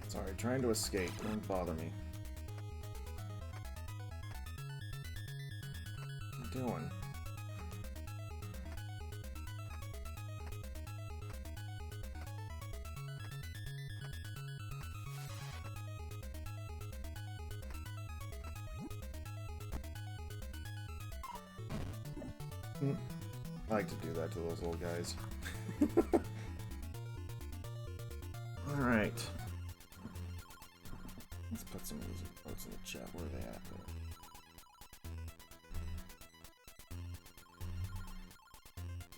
Sorry, trying to escape. Don't bother me. What are you doing? I like to do that to those little guys. Alright. Let's put some music notes in the chat. Where are they at?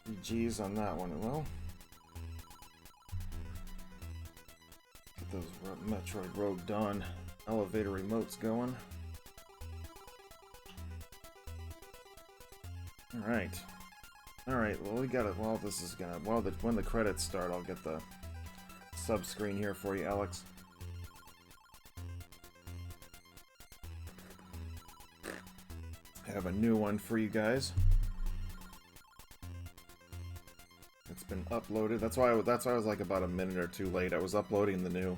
GG's on that one. Well, get those Metroid Road Dawn elevator remotes going. Alright. Alright, well we got it. Well, this is gonna... Well, when the credits start, I'll get the sub-screen here for you, Alex. I have a new one for you guys. It's been uploaded. That's why I was like about a minute or two late. I was uploading the new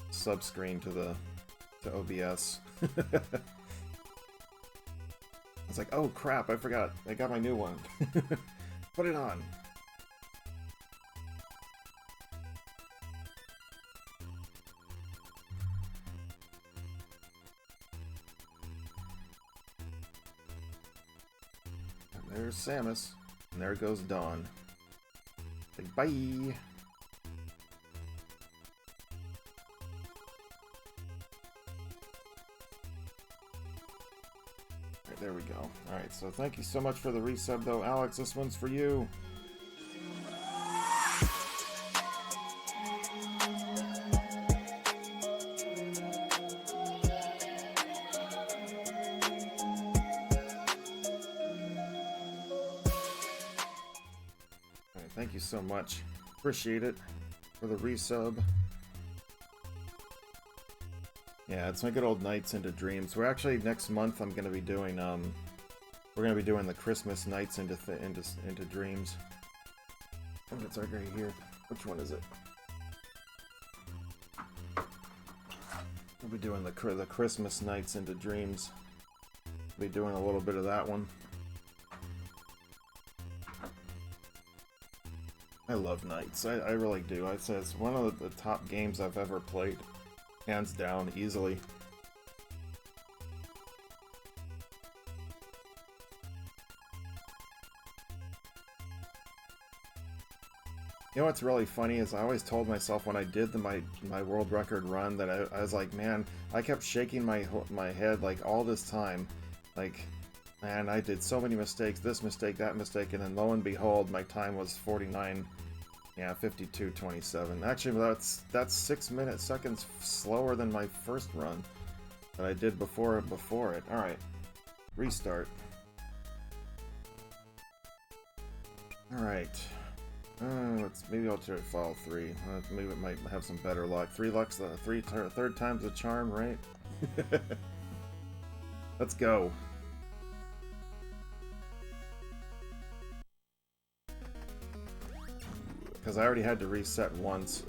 sub-screen to OBS. It's like, oh crap, I forgot. I got my new one. Put it on. And there's Samus. And there goes Dawn. Like, bye! There we go. Alright, so thank you so much for the resub, though. Alex, this one's for you. Alright, thank you so much. Appreciate it for the resub. Yeah, it's my good old Nights into Dreams. We're actually, next month I'm gonna be doing, we're gonna be doing the Christmas Nights into Dreams. And it's right here. Which one is it? We'll be doing the Christmas Nights into Dreams. We'll be doing a little bit of that one. I love Nights. I really do. I'd say it's one of the top games I've ever played. Hands down, easily. You know what's really funny is I always told myself when I did my world record run that I was like, man, I kept shaking my head like all this time. Like, man, I did so many mistakes, this mistake, that mistake, and then lo and behold, my time was 49... Yeah, 52:27. Actually, that's 6 seconds slower than my first run that I did before it. All right, restart. All right. Maybe I'll try file 3. Maybe it might have some better luck. 3 lucks, third time's the charm, right? Let's go. Because I already had to reset once.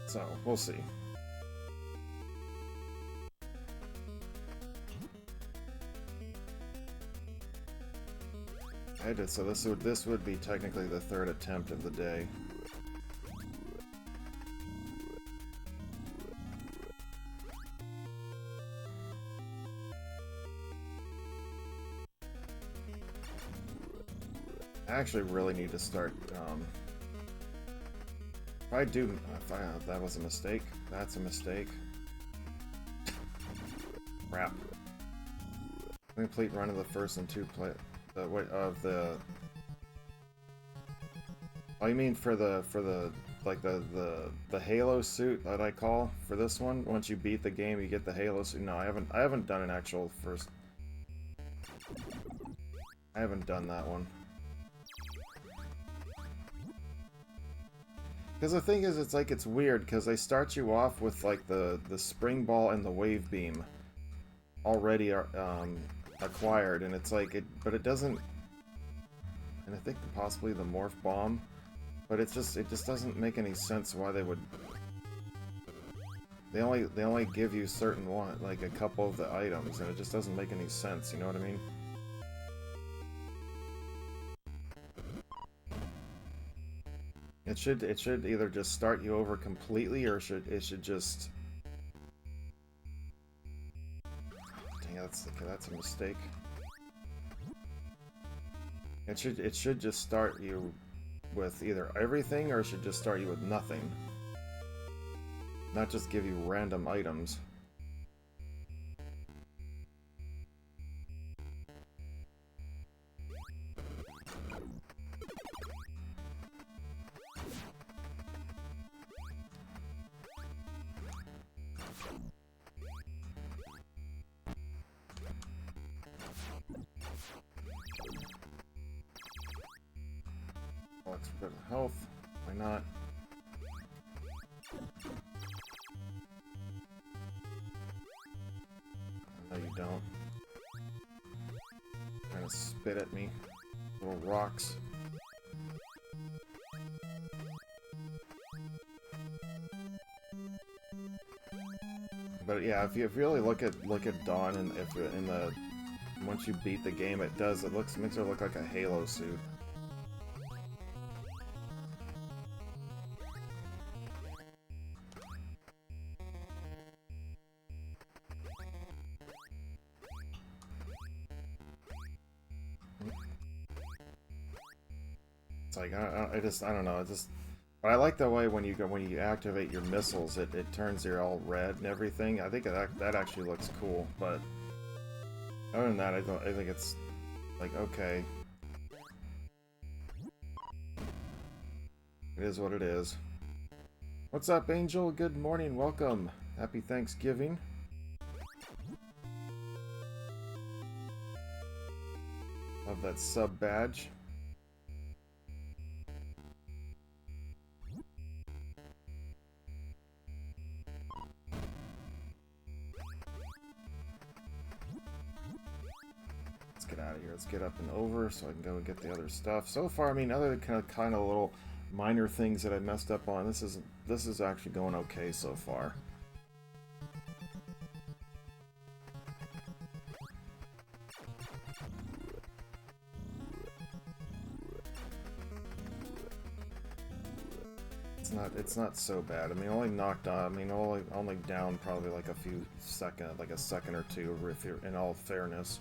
So, we'll see. I did, so this would be technically the third attempt of the day. I actually really need to start, that was a mistake. That's a mistake. Crap. Complete run of the first and two oh, you mean for the Halo suit that I call for this one? Once you beat the game, you get the Halo suit. No, I haven't done an actual first. I haven't done that one. Because the thing is, it's weird, because they start you off with, like, the spring ball and the wave beam already acquired, and it's like, but it doesn't, and I think possibly the morph bomb, but it just doesn't make any sense why they would, they only give you certain like a couple of the items, and it just doesn't make any sense, you know what I mean? It should either just start you over completely, or it should just... Dang, that's a mistake. It should just start you with either everything, or it should just start you with nothing. not just give you random items. Let's get health. Why not? No, you don't. Trying to spit at me. Little rocks. But yeah, if you really look at Dawn, and if in the once you beat the game, it makes her look like a Halo suit. It's like I don't know. But I like the way when you activate your missiles, it turns your all red and everything. I think that actually looks cool. But other than that, I think it's like okay. It is what it is. What's up, Angel? Good morning. Welcome. Happy Thanksgiving. Love that sub badge. Let's get out of here. Let's get up and over so I can go and get the other stuff. So far, I mean, other than kind of little minor things that I messed up on, this is actually going okay so far. It's not so bad. I mean, only knocked on. I mean, only down probably like a second or two, if you're in all fairness.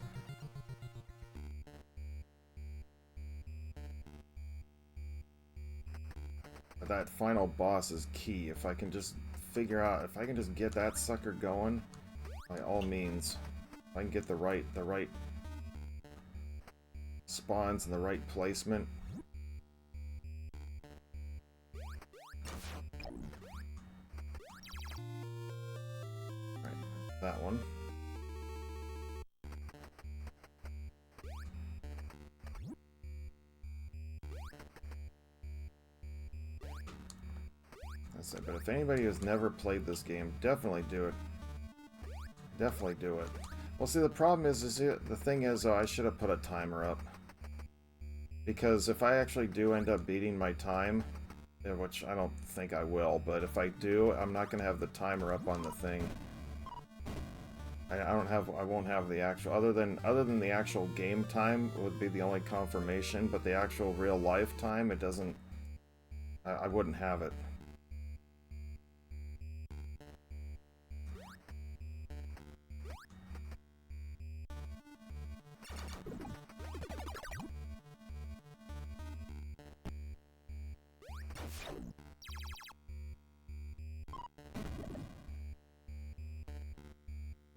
But that final boss is key. If I can just get that sucker going, by all means, if I can get the right spawns and the right placement. That one. That's it. But if anybody has never played this game, definitely do it. Definitely do it. Well, see, the problem is the thing is, I should have put a timer up. Because if I actually do end up beating my time, which I don't think I will, but if I do, I'm not going to have the timer up on the thing. I won't have the actual, other than the actual game time would be the only confirmation, but the actual real life time, it doesn't, I wouldn't have it.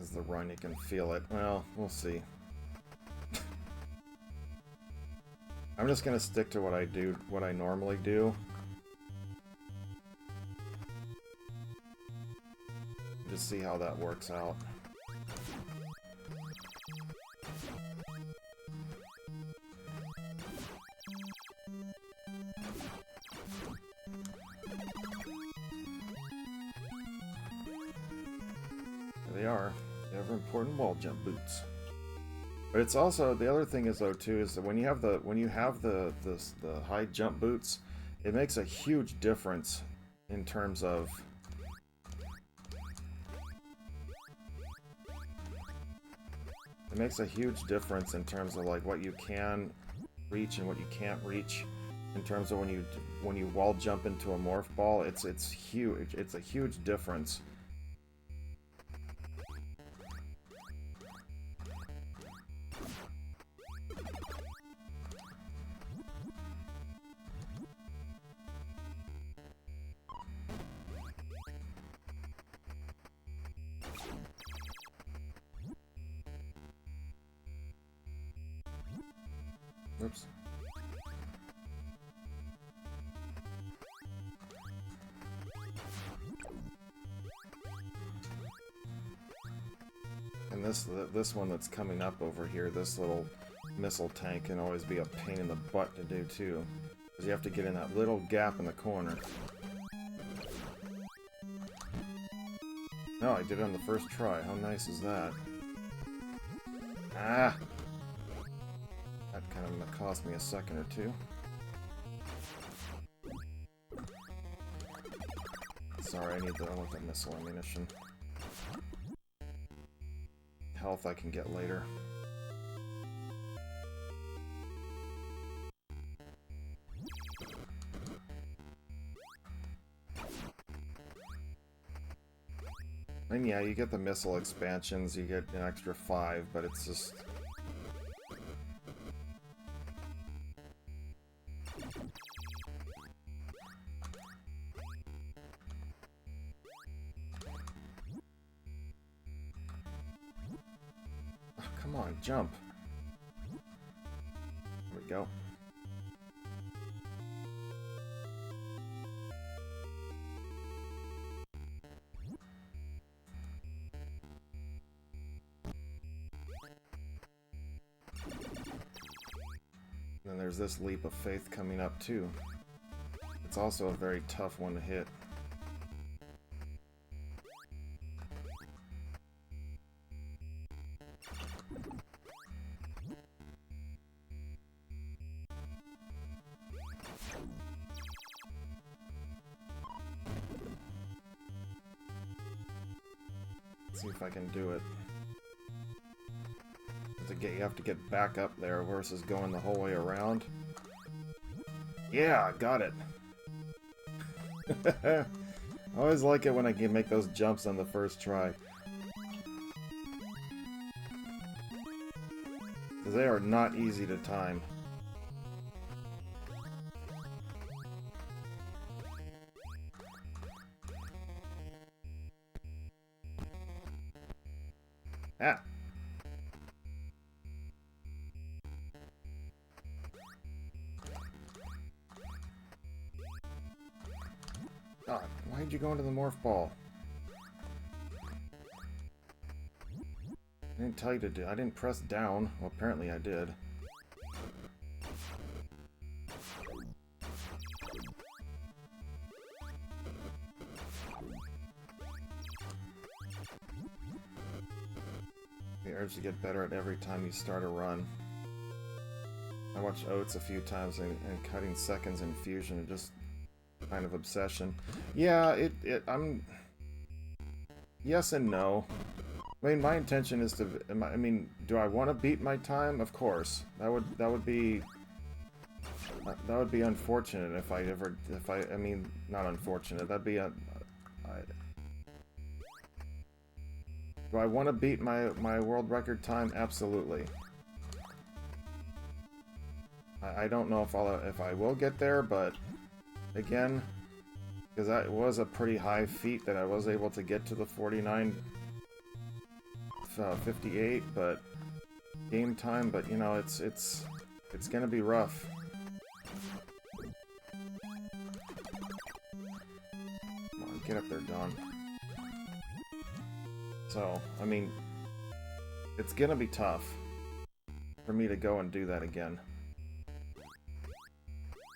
As the run, you can feel it. Well, we'll see. I'm just gonna stick to what I normally do. Just see how that works out. There they are. The ever important wall jump boots. But it's also, the other thing is though too, is that when you have the high jump boots, it makes a huge difference in terms of like what you can reach and what you can't reach in terms of when you wall jump into a morph ball. It's huge. It's a huge difference. Oops. And this one that's coming up over here, this little missile tank, can always be a pain in the butt to do too. Because you have to get in that little gap in the corner. No, I did it on the first try. How nice is that? Ah! That kind of cost me a second or two. Sorry, I need the one with the missile ammunition. Health I can get later. And yeah, you get the missile expansions, you get an extra 5, but it's just... Oh, come on, jump. There we go. And there's this leap of faith coming up too. It's also a very tough one to hit. Let's see if I can do it. You have to get back up there versus going the whole way around. Yeah, got it. I always like it when I can make those jumps on the first try. Because they are not easy to time. Ah! God, why'd you go into the morph ball? I didn't tell you to do. I didn't press down. Well, apparently I did. The urge to get better at every time you start a run. I watched Oats a few times and cutting seconds in Fusion and just kind of obsession. Yeah, I'm... Yes and no. I mean, my intention is to... I mean, do I want to beat my time? Of course. That would be... That would be unfortunate if I ever... I mean, not unfortunate. That'd be a... Do I want to beat my world record time? Absolutely. I don't know if I will get there, but... Again, because that was a pretty high feat that I was able to get to the 49.58, but game time. But you know, it's gonna be rough. Come on, get up there, Dawn. So, I mean, it's gonna be tough for me to go and do that again.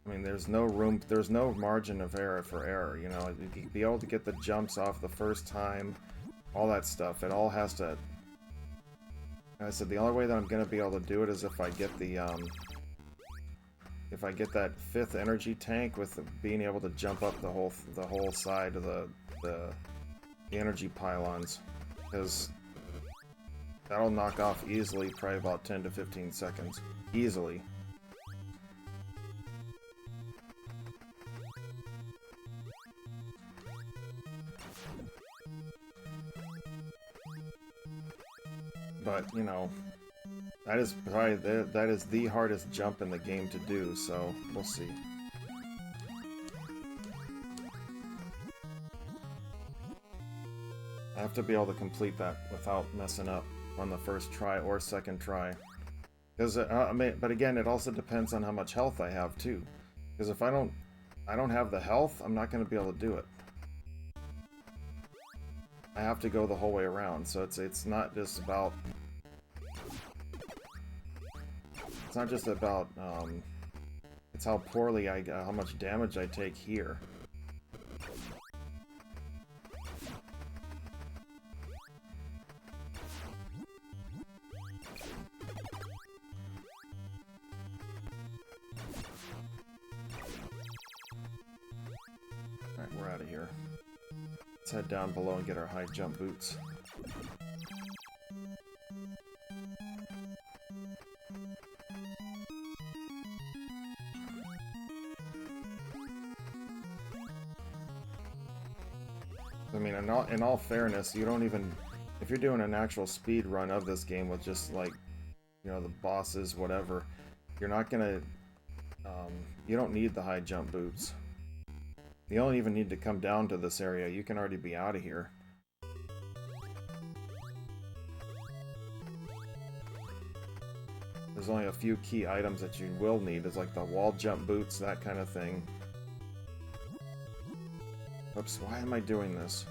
I mean, there's no room, there's no margin of error for error, you know, you be able to get the jumps off the first time, all that stuff, it all has to... I said, the only way that I'm going to be able to do it is if I get the, if I get that 5th energy tank with being able to jump up the whole side of the energy pylons, because that'll knock off easily, probably about 10 to 15 seconds, easily. But, you know, that is probably that is the hardest jump in the game to do, so we'll see. I have to be able to complete that without messing up on the first try or second try. Because I mean, but again, it also depends on how much health I have too. Because if I don't have the health, I'm not going to be able to do it. I have to go the whole way around, so it's not just about it's how poorly how much damage I take here. Alright, we're out of here. Let's head down below and get our high jump boots. I mean, in all fairness, you don't even... If you're doing an actual speed run of this game with just, like, you know, the bosses, whatever, you're not gonna... you don't need the high jump boots. You don't even need to come down to this area. You can already be out of here. There's only a few key items that you will need. It's like the wall jump boots, that kind of thing. Oops, why am I doing this?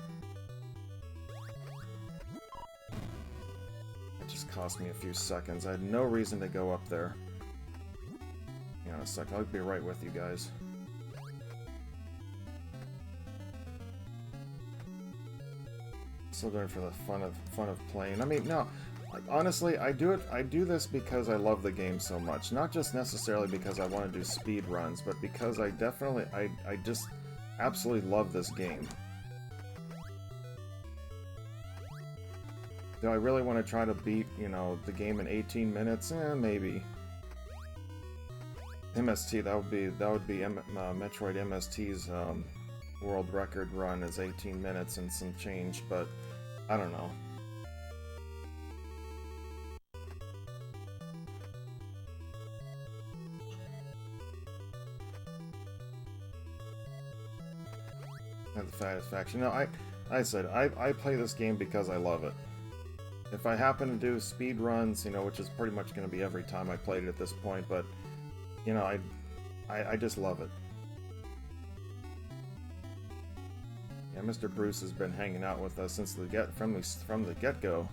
It just cost me a few seconds. I had no reason to go up there. Hang on a sec, I'll be right with you guys. Still doing it for the fun of playing. I mean, no, honestly, I do this because I love the game so much. Not just necessarily because I want to do speed runs, but because I just absolutely love this game. Do I really want to try to beat, you know, the game in 18 minutes? Maybe. MST, that would be Metroid MST's world record run is 18 minutes and some change, but I don't know. Have the satisfaction. No, I said I play this game because I love it. If I happen to do speed runs, you know, which is pretty much going to be every time I played it at this point, but you know, I just love it. Yeah, Mr. Bruce has been hanging out with us since from the get-go.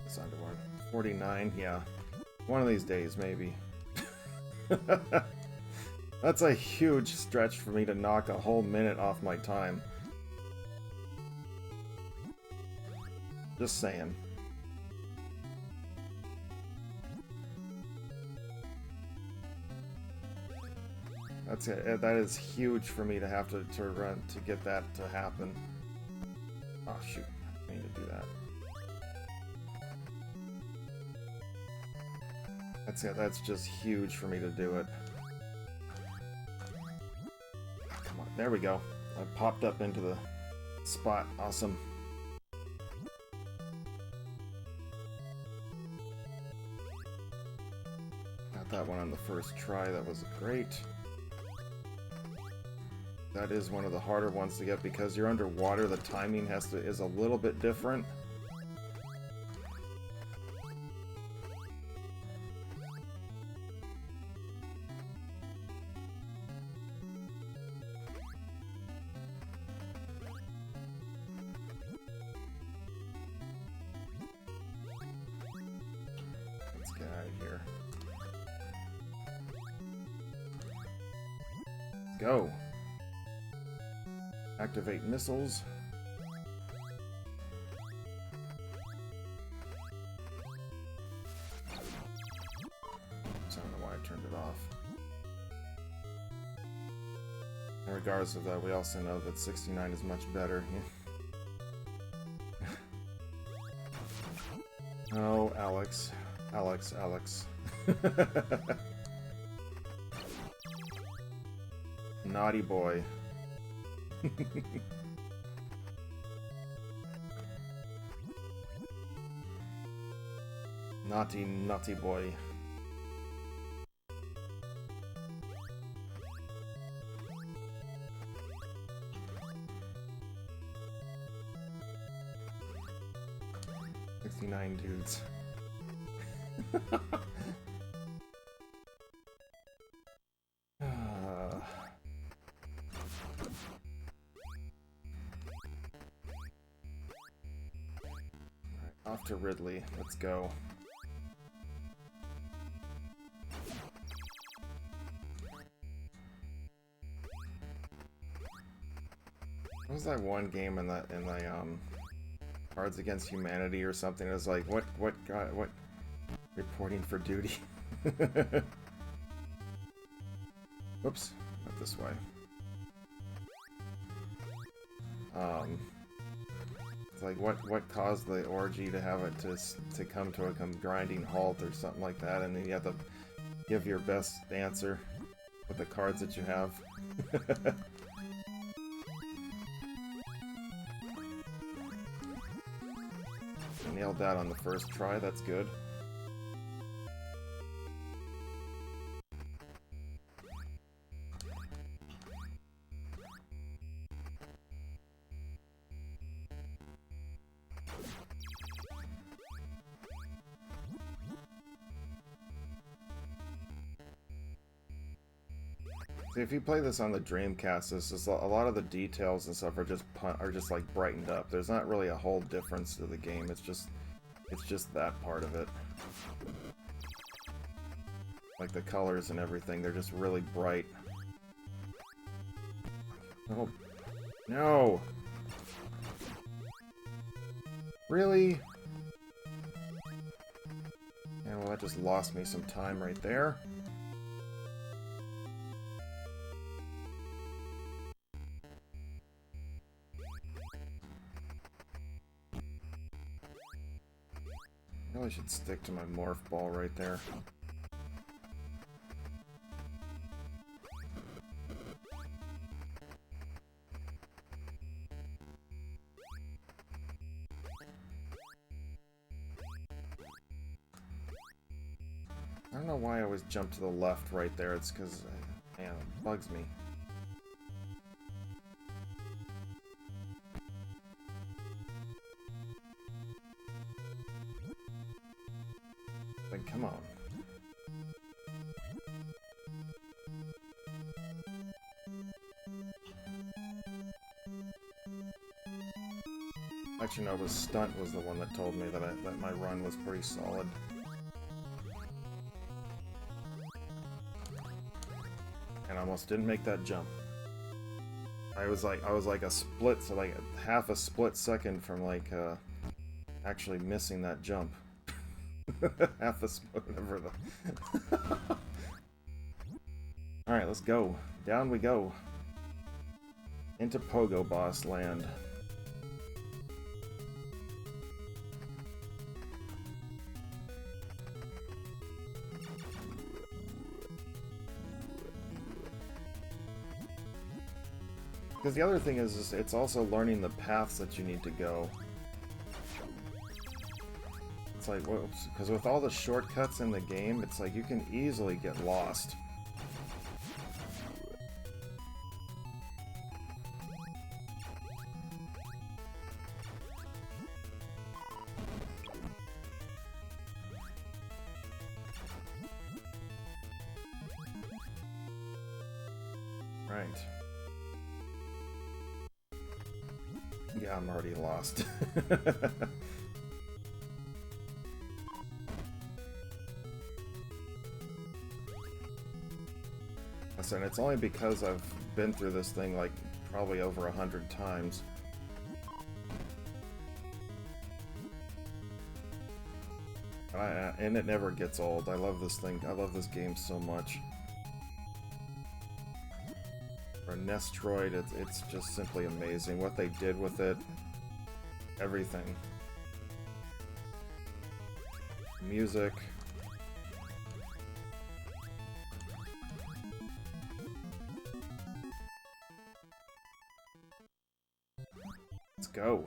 It's under 49, yeah. One of these days, maybe. That's a huge stretch for me to knock a whole minute off my time. Just saying. That's it. That is huge for me to have to run to get that to happen. Oh shoot! I need to do that. That's it. That's just huge for me to do it. Come on, there we go. I popped up into the spot. Awesome. That one on the first try. That was great. That is one of the harder ones to get because you're underwater. The timing is a little bit different. Let's get out of here. Go. Activate missiles. I don't know why I turned it off. And regardless of that, we also know that 69 is much better. Oh, Alex. Alex. Naughty boy. Naughty boy. 69 dudes. Off to Ridley. Let's go. What was that one game in the Cards Against Humanity or something? It was like what reporting for duty. Oops, not this way. It's like what caused the orgy to have it to come to a grinding halt or something like that, and then you have to give your best answer with the cards that you have. I nailed that on the first try, that's good. See, if you play this on the Dreamcast, this is a lot of the details and stuff are just like brightened up. There's not really a whole difference to the game. It's just that part of it. Like the colors and everything, they're just really bright. Oh no! Really? Yeah, well, that just lost me some time right there. I should stick to my morph ball right there. I don't know why I always jump to the left right there. It's because, man, it bugs me. Like, come on. Actually, no, it was Stunt was the one that told me that my run was pretty solid. And I almost didn't make that jump. I was like a split, so like half a split second from like actually missing that jump. Half a split, whatever the. Alright, let's go. Down we go. Into Pogo Boss Land. Because the other thing is it's also learning the paths that you need to go. It's like, because with all the shortcuts in the game, it's like you can easily get lost. Right. Yeah, I'm already lost. And it's only because I've been through this thing like probably over 100 times. And it never gets old. I love this thing. I love this game so much. For Metroid, it's just simply amazing what they did with it. Everything. Music. Let's go.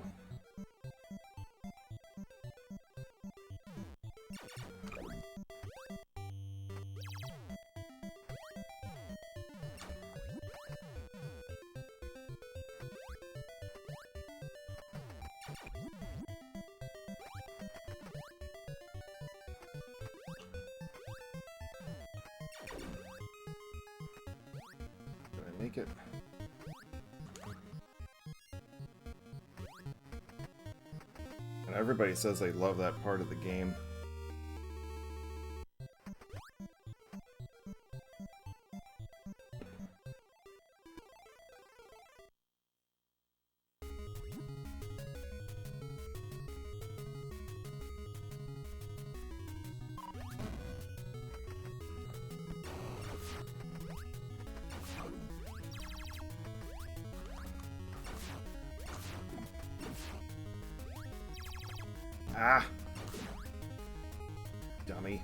Make it. And everybody says they love that part of the game. Ah! Dummy.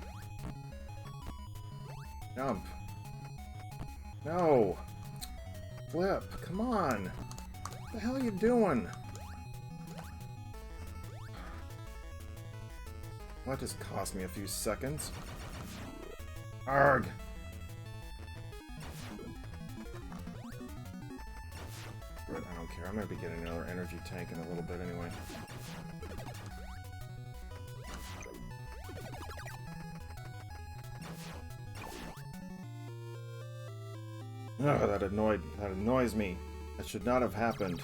Jump. No! Flip, come on! What the hell are you doing? Well, that just cost me a few seconds. Arg! I don't care, I'm gonna be getting another energy tank in a little bit anyway. Ugh, that annoys me. That should not have happened.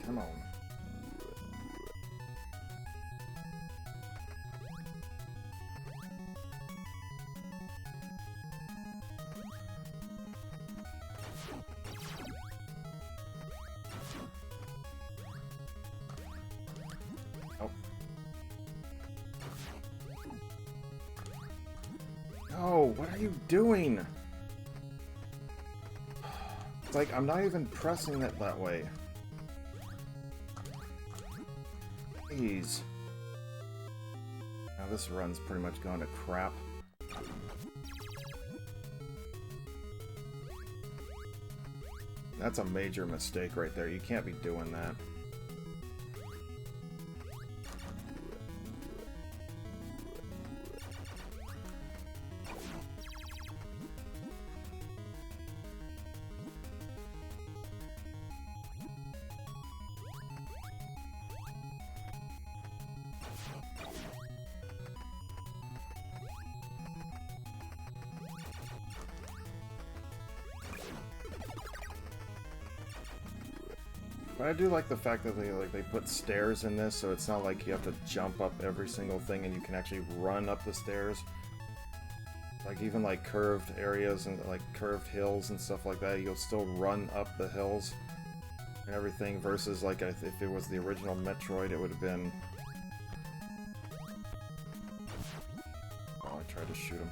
Come on. Oh. No, what are you doing? It's like I'm not even pressing it that way. Jeez. Now this run's pretty much gone to crap. That's a major mistake right there. You can't be doing that. But I do like the fact that they put stairs in this, so it's not like you have to jump up every single thing and you can actually run up the stairs. Like even like curved areas and like curved hills and stuff like that, you'll still run up the hills and everything, versus like if it was the original Metroid, it would have been... Oh, I tried to shoot him.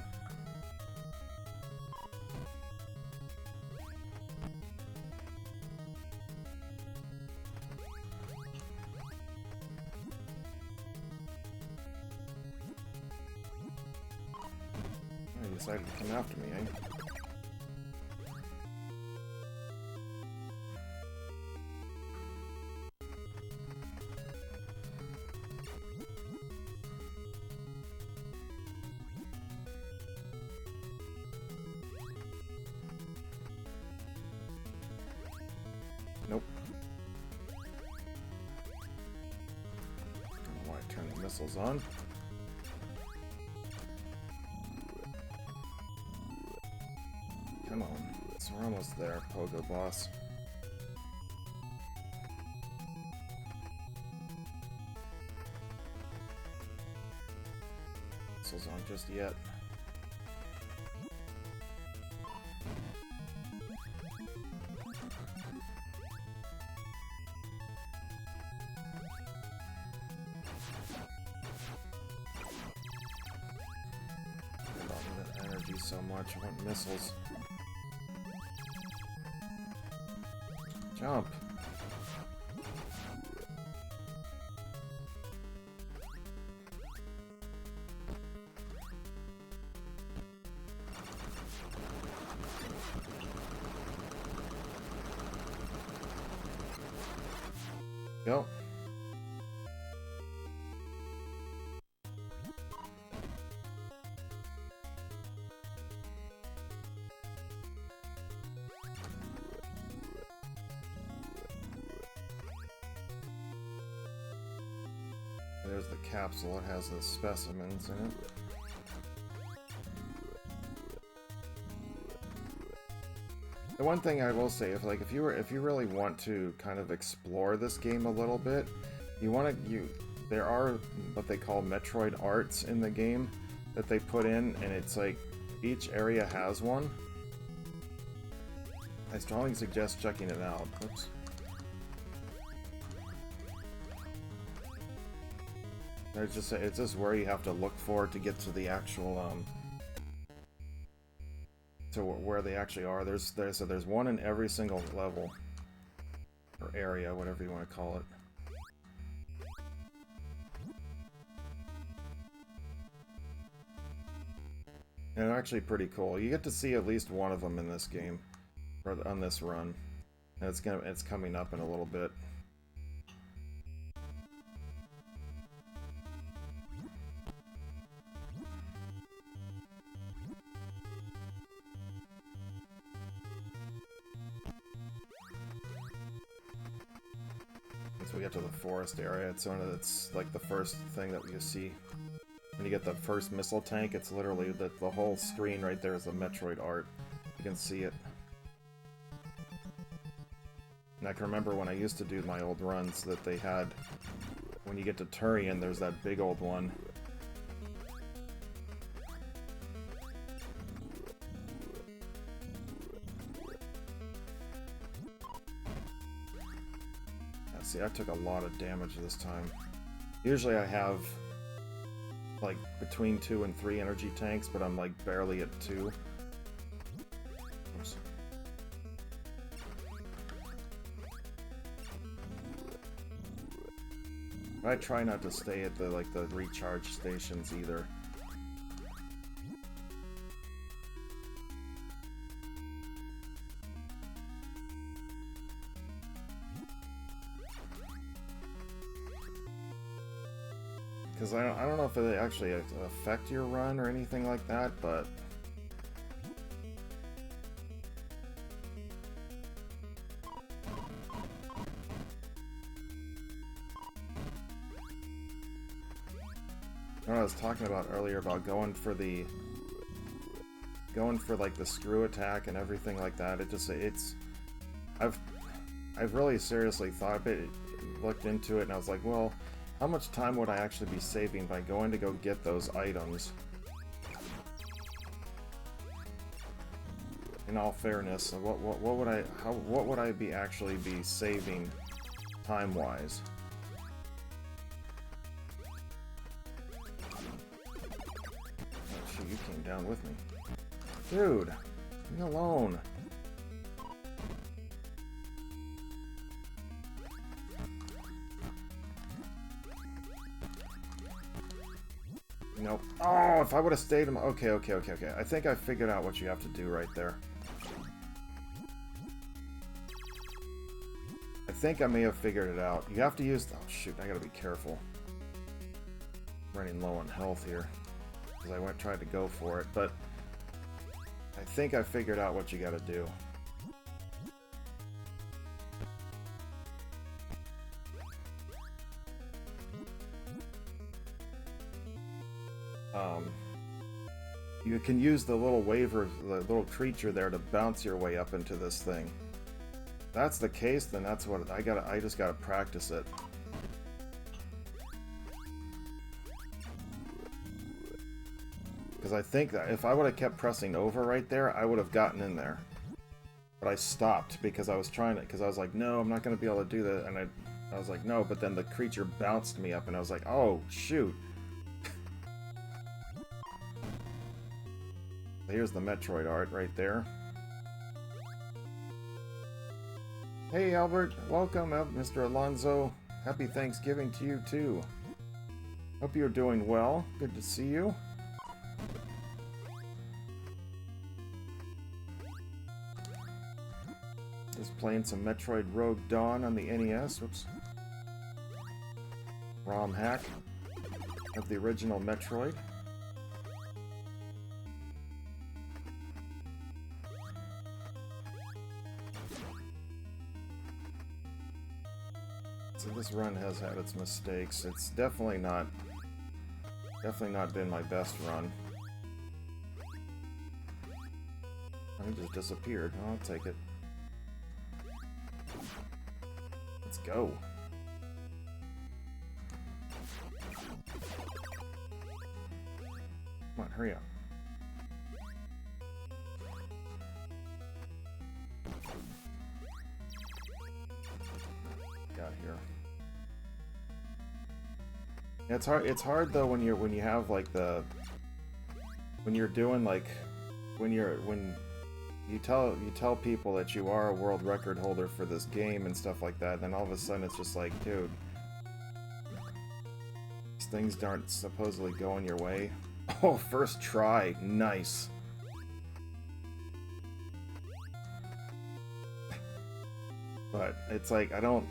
He decided to come after me, eh? Nope. I don't know why I turned the missiles on. Come on. So we're almost there, Pogo Boss. Missiles aren't just yet. I don't want energy so much, I want missiles. Jump. Go. There's the capsule. It has the specimens in it. The one thing I will say, if you really want to kind of explore this game a little bit, there are what they call Metroid arts in the game that they put in, and it's like each area has one. I strongly suggest checking it out. Oops. It's just where you have to look for to get to the actual to where they actually are. There's one in every single level or area, whatever you want to call it. And they're actually pretty cool. You get to see at least one of them in this game, or on this run, and it's coming up in a little bit. We get to the forest area. It's like the first thing that you see when you get the first missile tank. It's literally the whole screen right there is the Metroid art. You can see it. And I can remember when I used to do my old runs that they had, when you get to Turian, there's that big old one. See, I took a lot of damage this time. Usually I have like between 2 and 3 energy tanks, but I'm like barely at 2. Oops. I try not to stay at the recharge stations either. Because I don't know if they actually affect your run or anything like that, but... I was talking about earlier about going for like the screw attack and everything like that. I've really seriously thought of it, looked into it, and I was like, well, how much time would I actually be saving by going to go get those items? In all fairness, what would I be actually saving time-wise? Oh shoot, you came down with me. Dude, leave me alone. Nope. Oh, if I would have stayed... Okay. I think I figured out what you have to do right there. I think I may have figured it out. You have to use... Oh, shoot. I gotta be careful. I'm running low on health here. Because I tried to go for it, but... I think I figured out what you gotta do. You can use the little waver, the little creature there to bounce your way up into this thing. If that's the case, then that's what I just gotta practice it. Because I think that if I would have kept pressing over right there, I would have gotten in there. But I stopped because I was trying to, because I was like, no, I'm not gonna be able to do that, and I was like, no, but then the creature bounced me up, and I was like, oh, shoot. Here's the Metroid art right there. Hey Albert, welcome Mr. Alonzo. Happy Thanksgiving to you too. Hope you're doing well. Good to see you. Just playing some Metroid Rogue Dawn on the NES. Whoops. ROM hack of the original Metroid. So this run has had its mistakes. It's definitely not been my best run. It just disappeared. I'll take it. Let's go. Come on, hurry up. Got here. Yeah, it's hard though when you have like when you're doing like when you tell people that you are a world record holder for this game and stuff like that, then all of a sudden it's just like, dude, these things aren't supposedly going your way. Oh, first try, nice. But it's like I don't.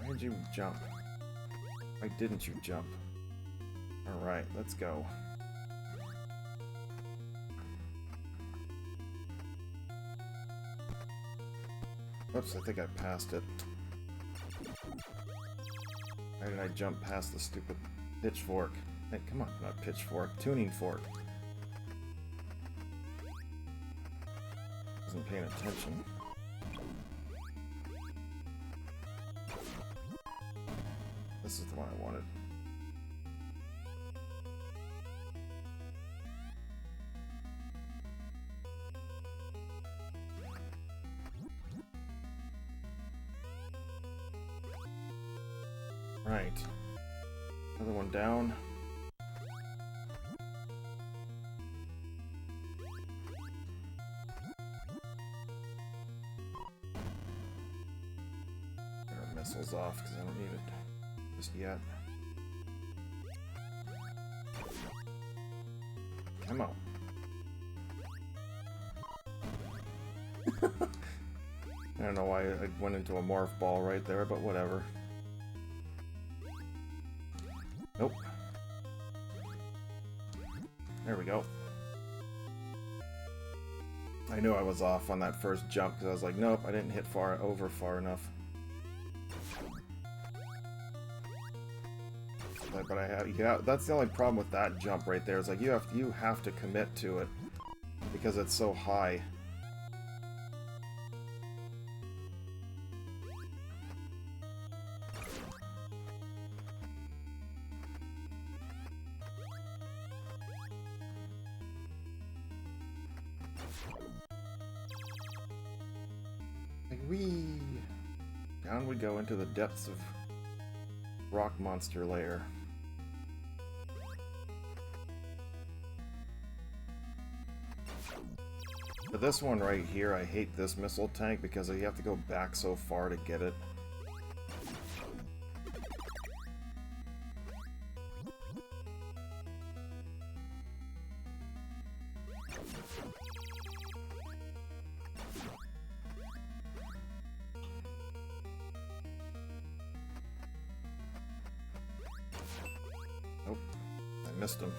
Why did you jump? Why didn't you jump? Alright, let's go. Oops, I think I passed it. Why did I jump past the stupid pitchfork? Hey, come on, not pitchfork, tuning fork. Wasn't paying attention. This is the one I wanted. Right. Another one down. Get our missiles off because I don't need it just yet. Come on. I don't know why I went into a morph ball right there, but whatever. Nope. There we go. I knew I was off on that first jump because I was like, nope, I didn't hit far enough. But I have, yeah, that's the only problem with that jump right there. Is like you have to commit to it because it's so high. Whee! Down we go into the depths of Rock Monster Lair. But this one right here, I hate this missile tank because you have to go back so far to get it. Nope, I missed him.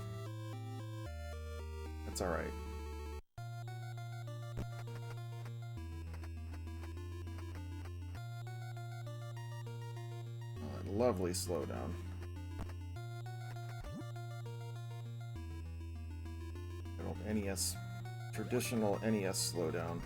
That's alright. Lovely slowdown. Good old NES, traditional NES slowdown.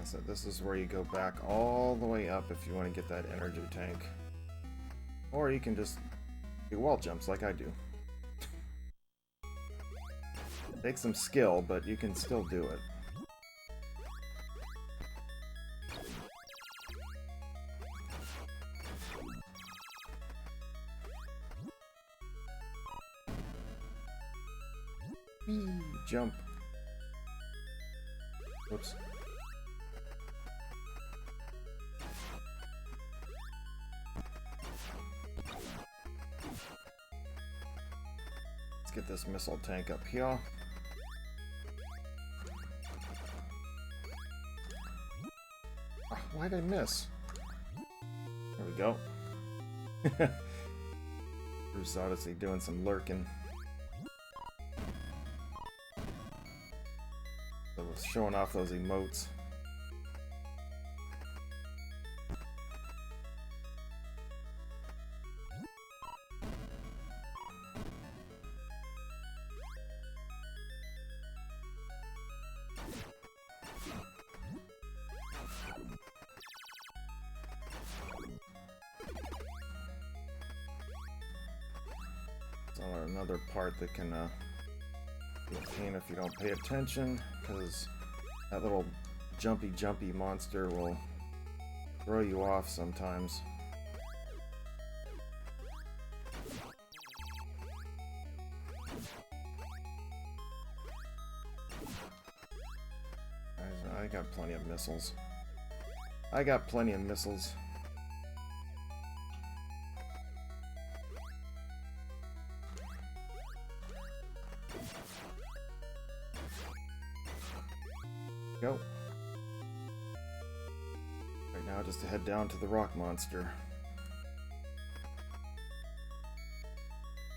So this is where you go back all the way up if you want to get that energy tank. Or you can just do wall jumps like I do. Takes some skill, but you can still do it. Whee! Jump. Whoops. Let's get this missile tank up here. Oh, why'd I miss? There we go. Bruce Odyssey doing some lurking. So showing off those emotes. Another part that can be a pain if you don't pay attention, because that little jumpy monster will throw you off sometimes. I got plenty of missiles. I got plenty of missiles. Go. Right now, just to head down to the rock monster.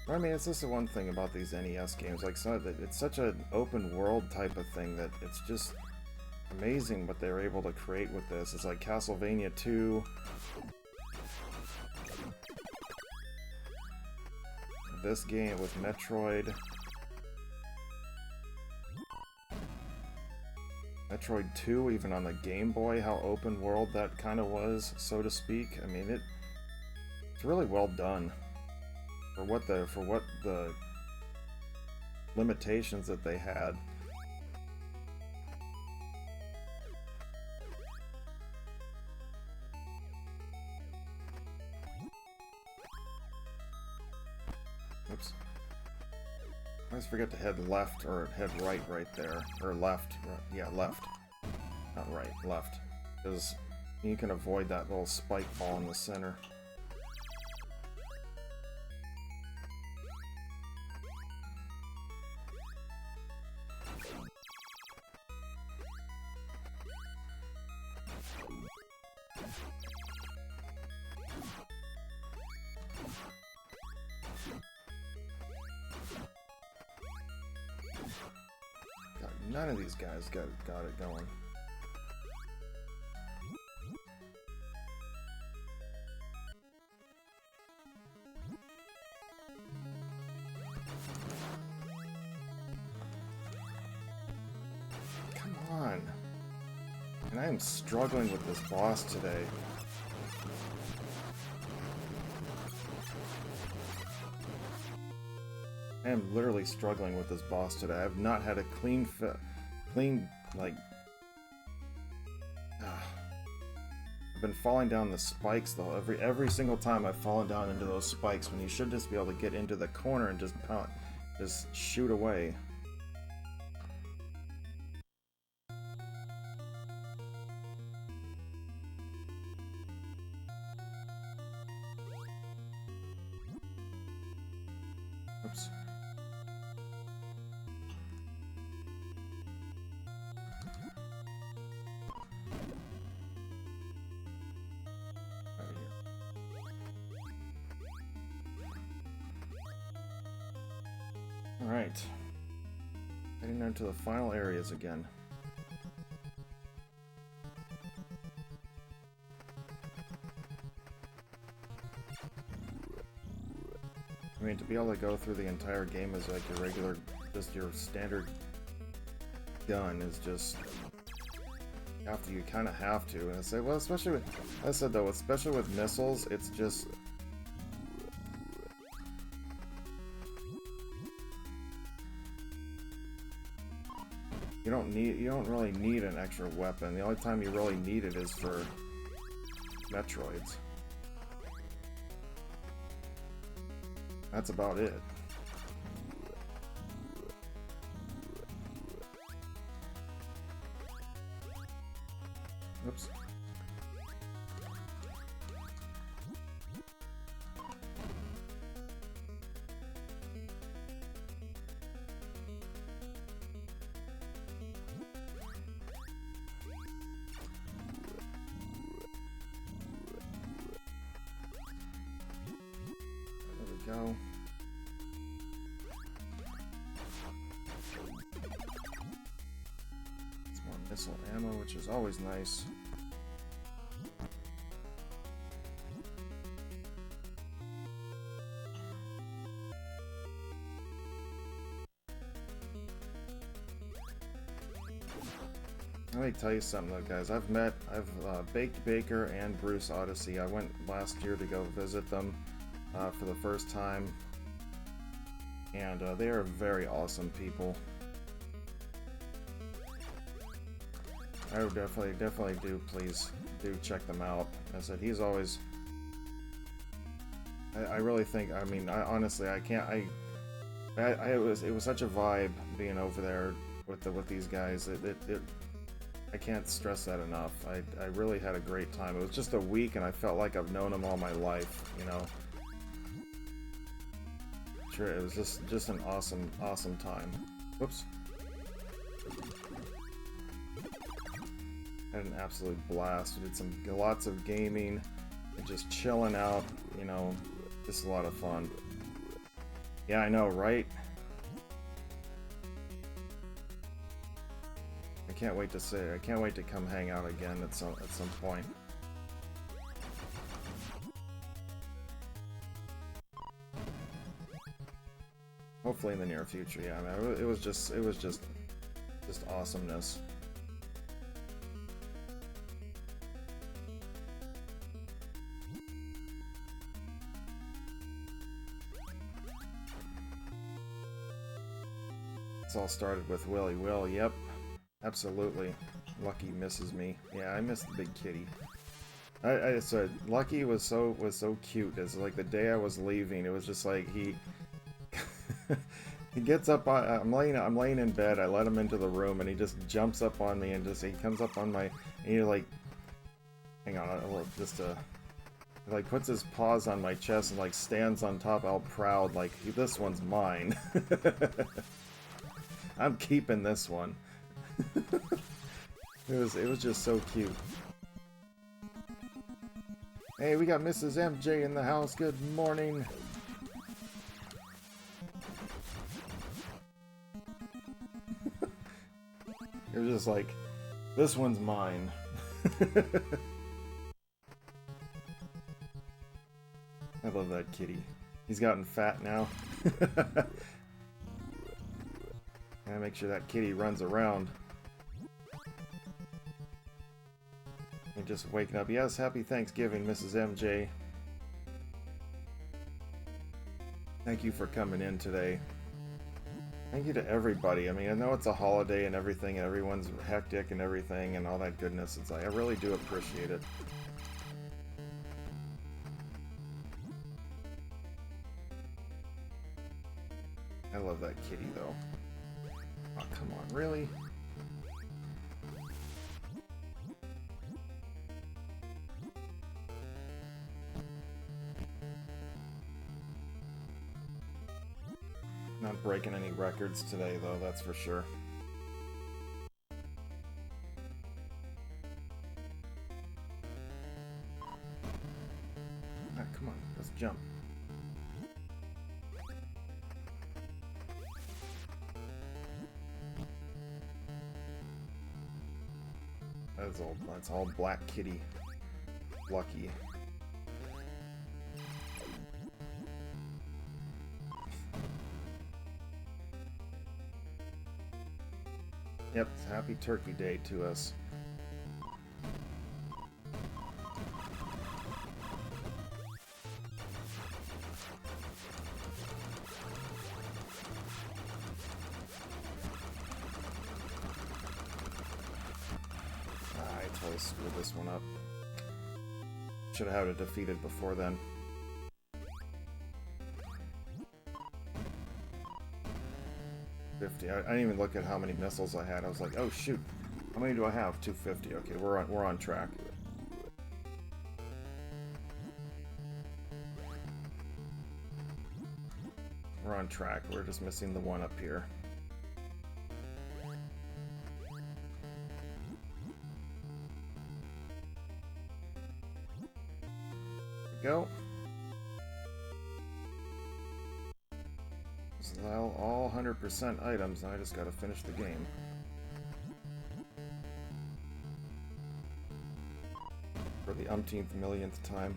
I mean, it's just the one thing about these NES games, like, so that it's such an open world type of thing that it's just amazing what they're able to create with this. It's like Castlevania 2. This game with Metroid. Metroid 2, even on the Game Boy, how open world that kind of was, so to speak. I mean, it's really well done for what the limitations that they had. Oops. I always forget to head left or head right there. Or left. Yeah, left. Not right, left. Because you can avoid that little spike ball in the center. None of these guys got it going. Come on. And I am struggling with this boss today. I am literally struggling with this boss today. I have not had a clean, like... I've been falling down the spikes, though. Every single time I've fallen down into those spikes, when you should just be able to get into the corner and just shoot away. Oops. Alright. Heading down to the final areas again. I mean, to be able to go through the entire game as like your regular, just your standard gun is just You kind of have to. And I say, well, especially with, I said though, especially with missiles, it's just. You don't really need an extra weapon. The only time you really need it is for Metroids. That's about it. Oops. There we go. It's more missile ammo, which is always nice. Let me tell you something though, guys. I've Baked Baker and Bruce Odyssey. I went last year to go visit them for the first time, and they are very awesome people. I would definitely please do check them out. As I said, he's always. I really think. I mean, honestly, I can't. It was such a vibe being over there with these guys. I can't stress that enough. I really had a great time. It was just a week, and I felt like I've known them all my life, you know. Sure, it was just an awesome time. Whoops. Had an absolute blast. We did lots of gaming, and just chilling out, you know, just a lot of fun. Yeah, I know, right? I can't wait to come hang out again at some point. Hopefully in the near future. Yeah, I mean, it was just awesomeness. It's all started with Willy Will. Yep. Absolutely. Lucky misses me. Yeah, I missed the big kitty. I said Lucky was so cute. It's like the day I was leaving, it was just like he he gets up on I'm laying in bed, I let him into the room and he just jumps up on me and he comes up on my and he like hang on, he like puts his paws on my chest and like stands on top all proud like this one's mine. I'm keeping this one. It was just so cute. Hey, we got Mrs. MJ in the house. Good morning. It was just like, this one's mine. I love that kitty. He's gotten fat now. Gotta make sure that kitty runs around. And just waking up. Yes, happy Thanksgiving, Mrs. MJ. Thank you for coming in today. Thank you to everybody. I mean, I know it's a holiday and everything, and everyone's hectic and everything, and all that goodness. It's like, I really do appreciate it. I love that kitty, though. Oh, come on, really? Not breaking any records today, though, that's for sure. Ah, come on, let's jump. That's all Black Kitty. Lucky. Yep, happy Turkey Day to us. totally screwed this one up. Should have had it defeated before then. 50. I didn't even look at how many missiles I had. I was like, oh shoot, how many do I have? 250. Okay, we're on track. We're on track. We're just missing the one up here. There we go. Well, all 100% items, and I just gotta finish the game. For the umpteenth millionth time.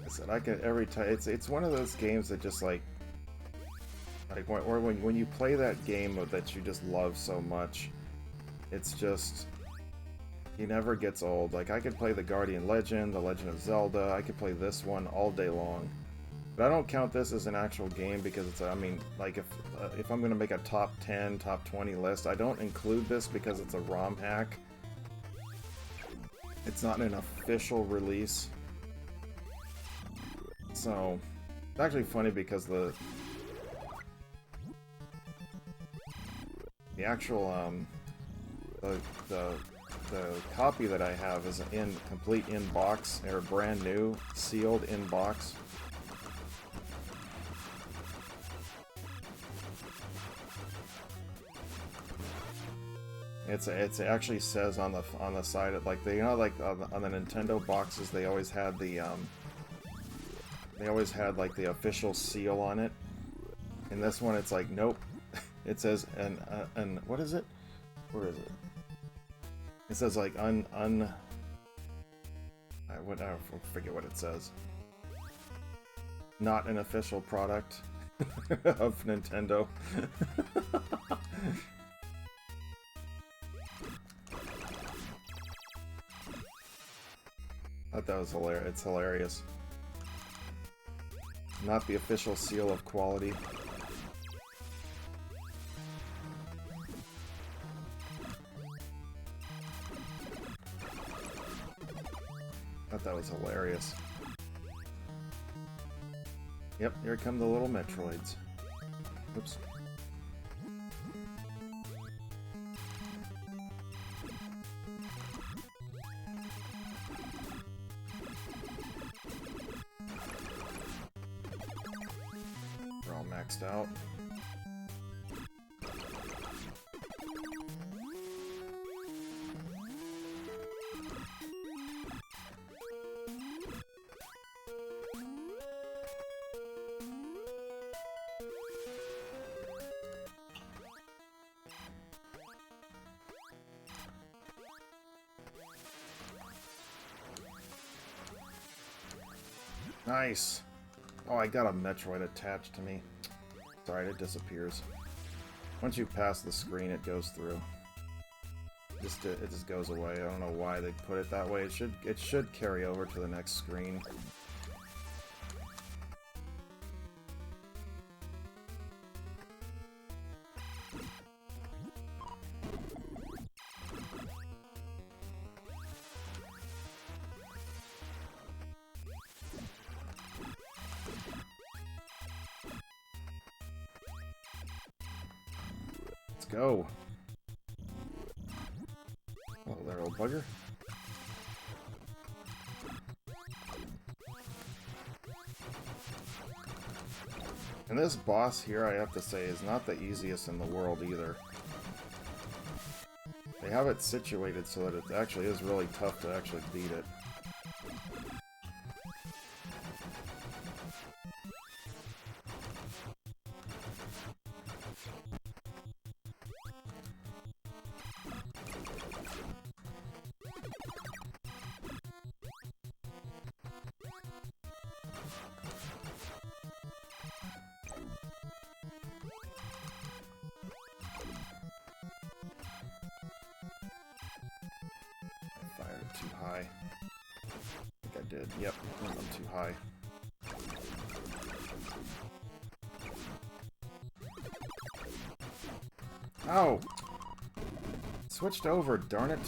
I said I could every time. It's one of those games that just like when you play that game that you just love so much, it's just. He never gets old. Like, I could play the Guardian Legend, the Legend of Zelda, I could play this one all day long. But I don't count this as an actual game because it's, I mean, like, if I'm going to make a top 10, top 20 list, I don't include this because it's a ROM hack. It's not an official release. So, it's actually funny because the actual, the copy that I have is complete in box, or brand new, sealed in box. It actually says on the side of, like, like on the Nintendo boxes they always had like the official seal on it. In this one it's like, nope. It says and what is it? Where is it? It says like I forget what it says. Not an official product of Nintendo. I thought that was hilarious. It's hilarious. Not the official seal of quality. I thought that was hilarious. Yep, here come the little Metroids. Oops. We're all maxed out. Nice! Oh, I got a Metroid attached to me. Sorry, it disappears. Once you pass the screen, it goes through. It just goes away. I don't know why they put it that way. It should carry over to the next screen. Go. Oh, there, old bugger. And this boss here, I have to say, is not the easiest in the world either. They have it situated so that it actually is really tough to actually beat it. Too high. I think I did. Yep, I'm too high. Oh! Switched over, darn it.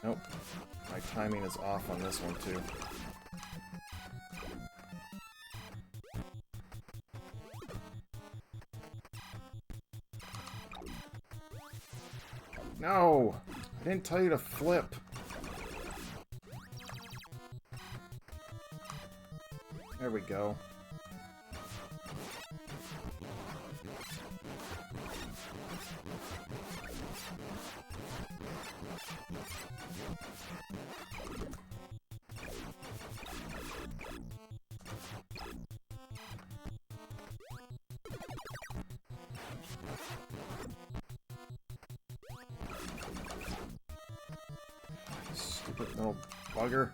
Nope. My timing is off on this one, too. No! I didn't tell you to flip. There we go. Stupid little bugger.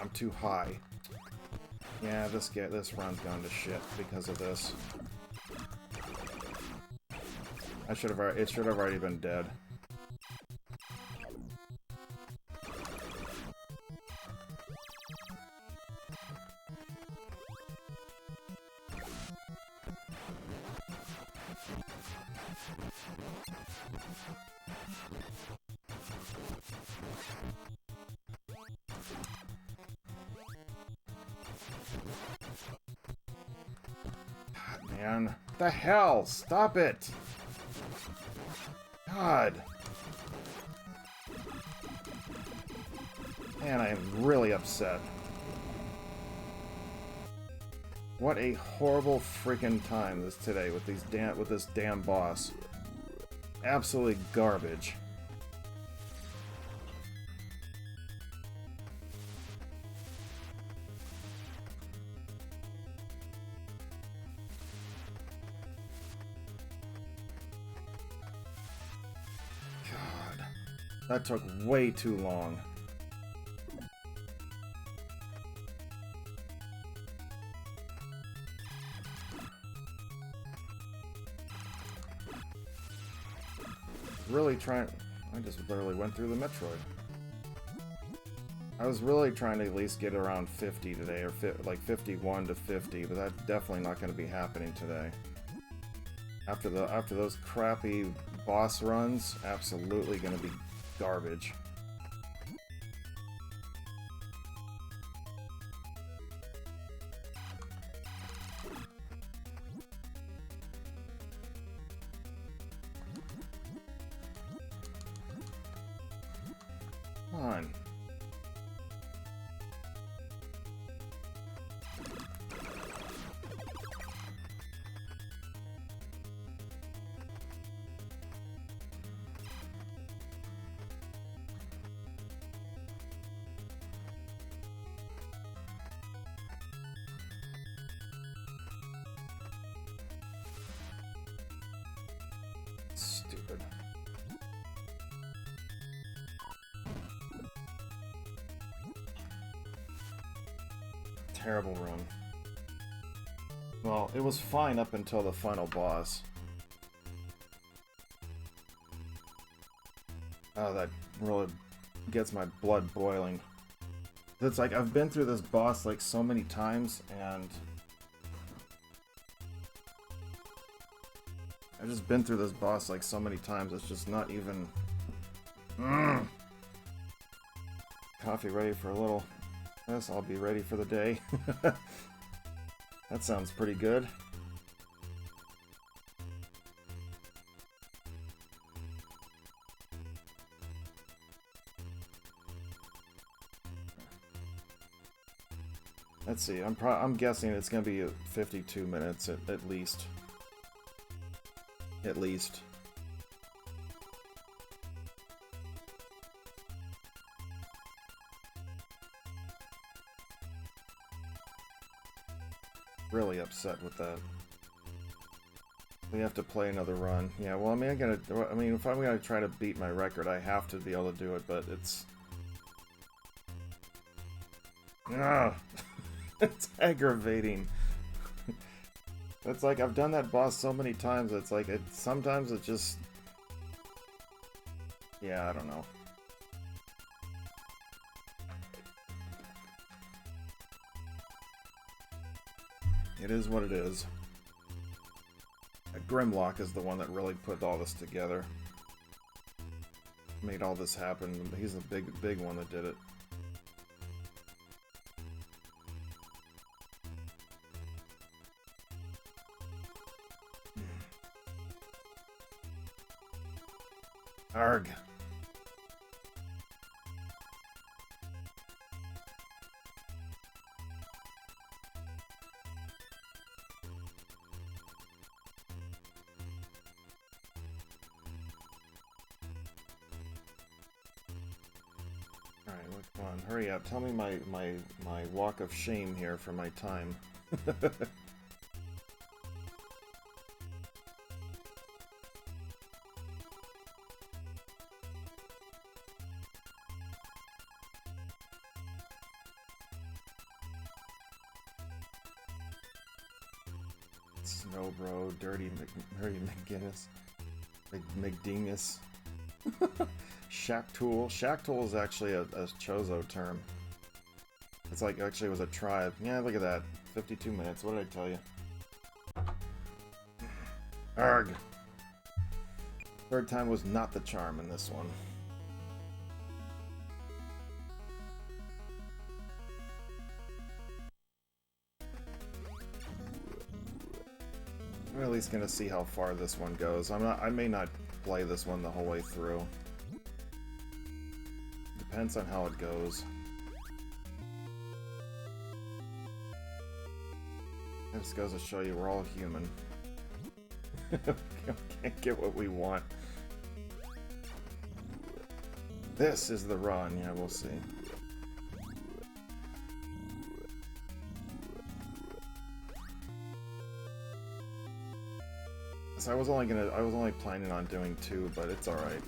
I'm too high. Yeah, this run's gone to shit because of this. It should have already been dead. Man, what the hell? Stop it! God! Man, I am really upset. What a horrible freaking time this today with this damn boss. Absolutely garbage. That took way too long. Really trying... I just literally went through the Metroid. I was really trying to at least get around 50 today, or like 51 to 50, but that's definitely not going to be happening today. After those crappy boss runs, absolutely going to be garbage. Come on. Stupid. Terrible run. Well, it was fine up until the final boss. Oh, that really gets my blood boiling. It's like, I've been through this boss like so many times, and I've just been through this boss like so many times, it's just not even... Coffee ready for a little... Yes, I'll be ready for the day. That sounds pretty good. Let's see, I'm guessing it's gonna be 52 minutes at least. At least. Really upset with that. We have to play another run. Yeah, well, I mean, if I'm gonna try to beat my record, I have to be able to do it, but it's... Ugh. It's aggravating. It's like I've done that boss so many times, it's like sometimes it just... Yeah, I don't know. It is what it is. Grimlock is the one that really put all this together. Made all this happen. He's the big one that did it. Arg. Alright, come on, hurry up. Tell me my walk of shame here for my time. Snow Bro, Dirty McGinnis, McDingus. Shack Tool. Shack Tool is actually a Chozo term. It's like, actually it was a tribe. Yeah, look at that. 52 minutes. What did I tell you? Arg! Third time was not the charm in this one. I'm at least gonna see how far this one goes. I may not play this one the whole way through. Depends on how it goes. It just goes to show you we're all human. Can't get what we want. This is the run. Yeah, we'll see. So I was only planning on doing 2, but it's alright.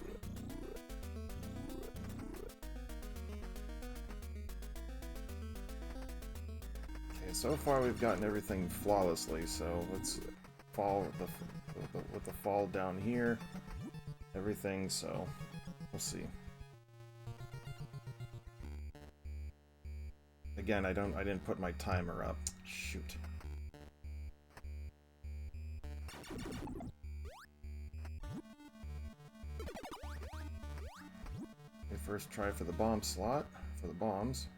Okay, so far we've gotten everything flawlessly, so let's fall with the fall down here. Everything, so we'll see. Again, I didn't put my timer up. Shoot. First try for the bomb slot, for the bombs.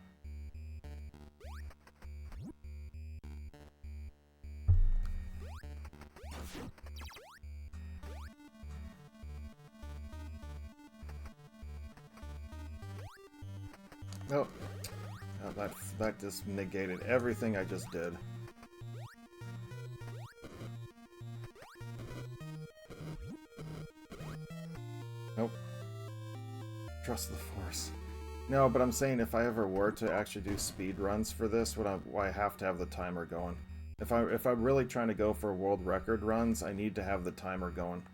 Oh, that just negated everything I just did. Nope. Trust the Force. No, but I'm saying if I ever were to actually do speed runs for this, I have to have the timer going. If I'm really trying to go for world record runs, I need to have the timer going.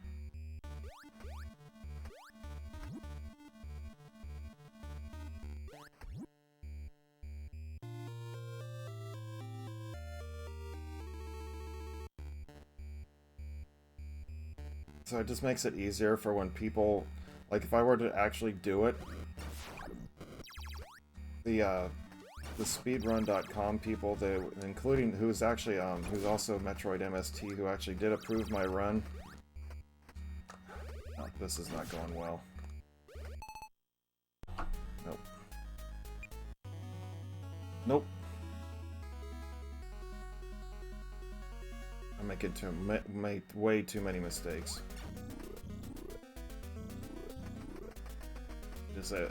So it just makes it easier for when people, like if I were to actually do it, the speedrun.com people, including who's actually who's also Metroid MST, who actually did approve my run. Oh, this is not going well. Nope. Nope. I'm making way too many mistakes.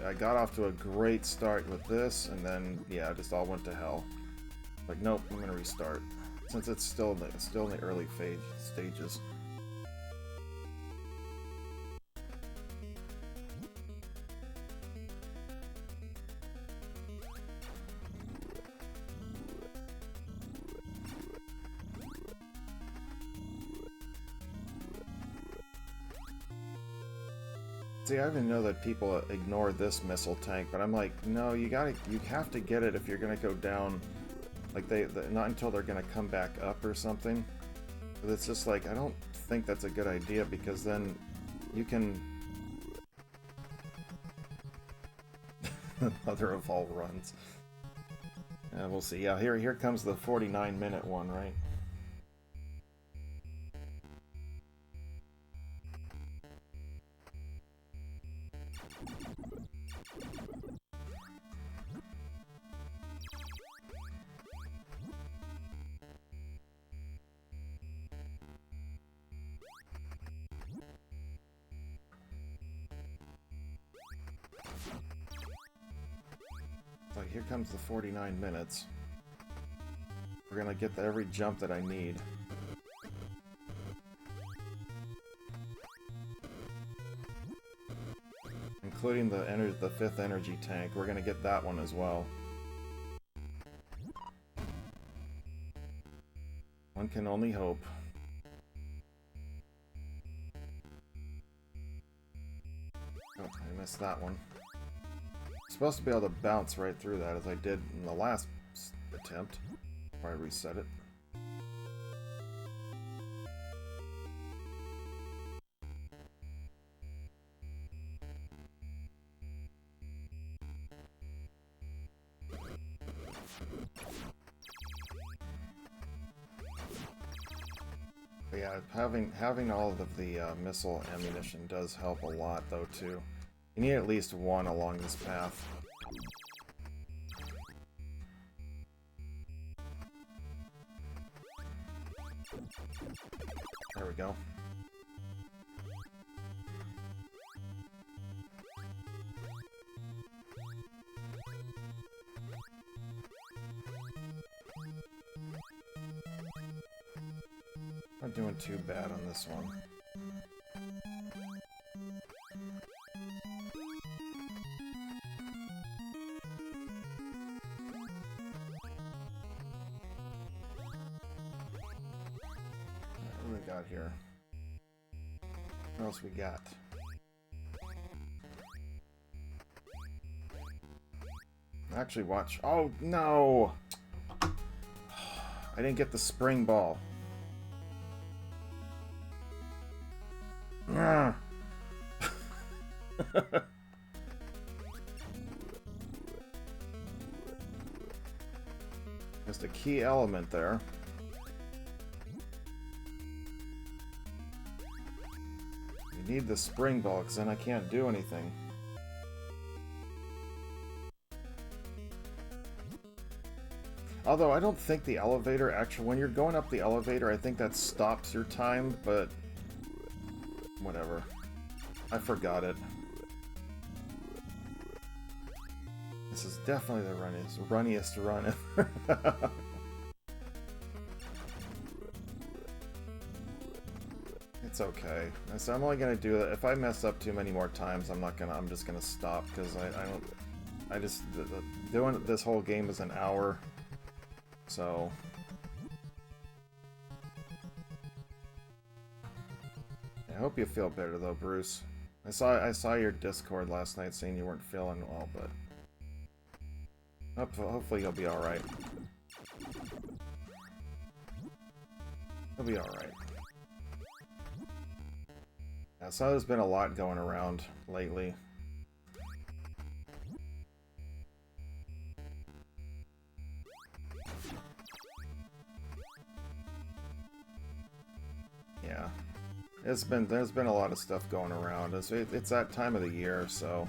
I got off to a great start with this, and then, yeah, it just all went to hell. Like, nope, I'm gonna restart. Since it's still in the early stages. See, I even know that people ignore this missile tank, but I'm like, no, you have to get it if you're gonna go down. Like not until they're gonna come back up or something. But it's just like, I don't think that's a good idea, because then you can... Another of all runs. We'll see. Yeah, here comes the 49-minute one, right? Like, here comes the 49 minutes. We're gonna get every jump that I need. Including the fifth energy tank. We're gonna get that one as well. One can only hope. Oh, I missed that one. I'm supposed to be able to bounce right through that, as I did in the last attempt, before I reset it. But yeah, having all of the missile ammunition does help a lot, though, too. You need at least one along this path. There we go. Not doing too bad on this one. What do we got here? What else we got? Actually, watch. Oh, no! I didn't get the spring ball. Just a key element there. You need the spring ball, because then I can't do anything. Although I don't think the elevator actually, when you're going up the elevator, I think that stops your time, but whatever. I forgot it. This is definitely the runniest run ever. It's okay. So I'm only gonna do it. If I mess up too many more times, I'm just gonna stop, because doing this whole game is an hour. So I hope you feel better though, Bruce. I saw your Discord last night saying you weren't feeling well, but hopefully you'll be alright. You'll be alright. Yeah, so there's been a lot going around lately. Yeah. There's been a lot of stuff going around. It's that time of the year, so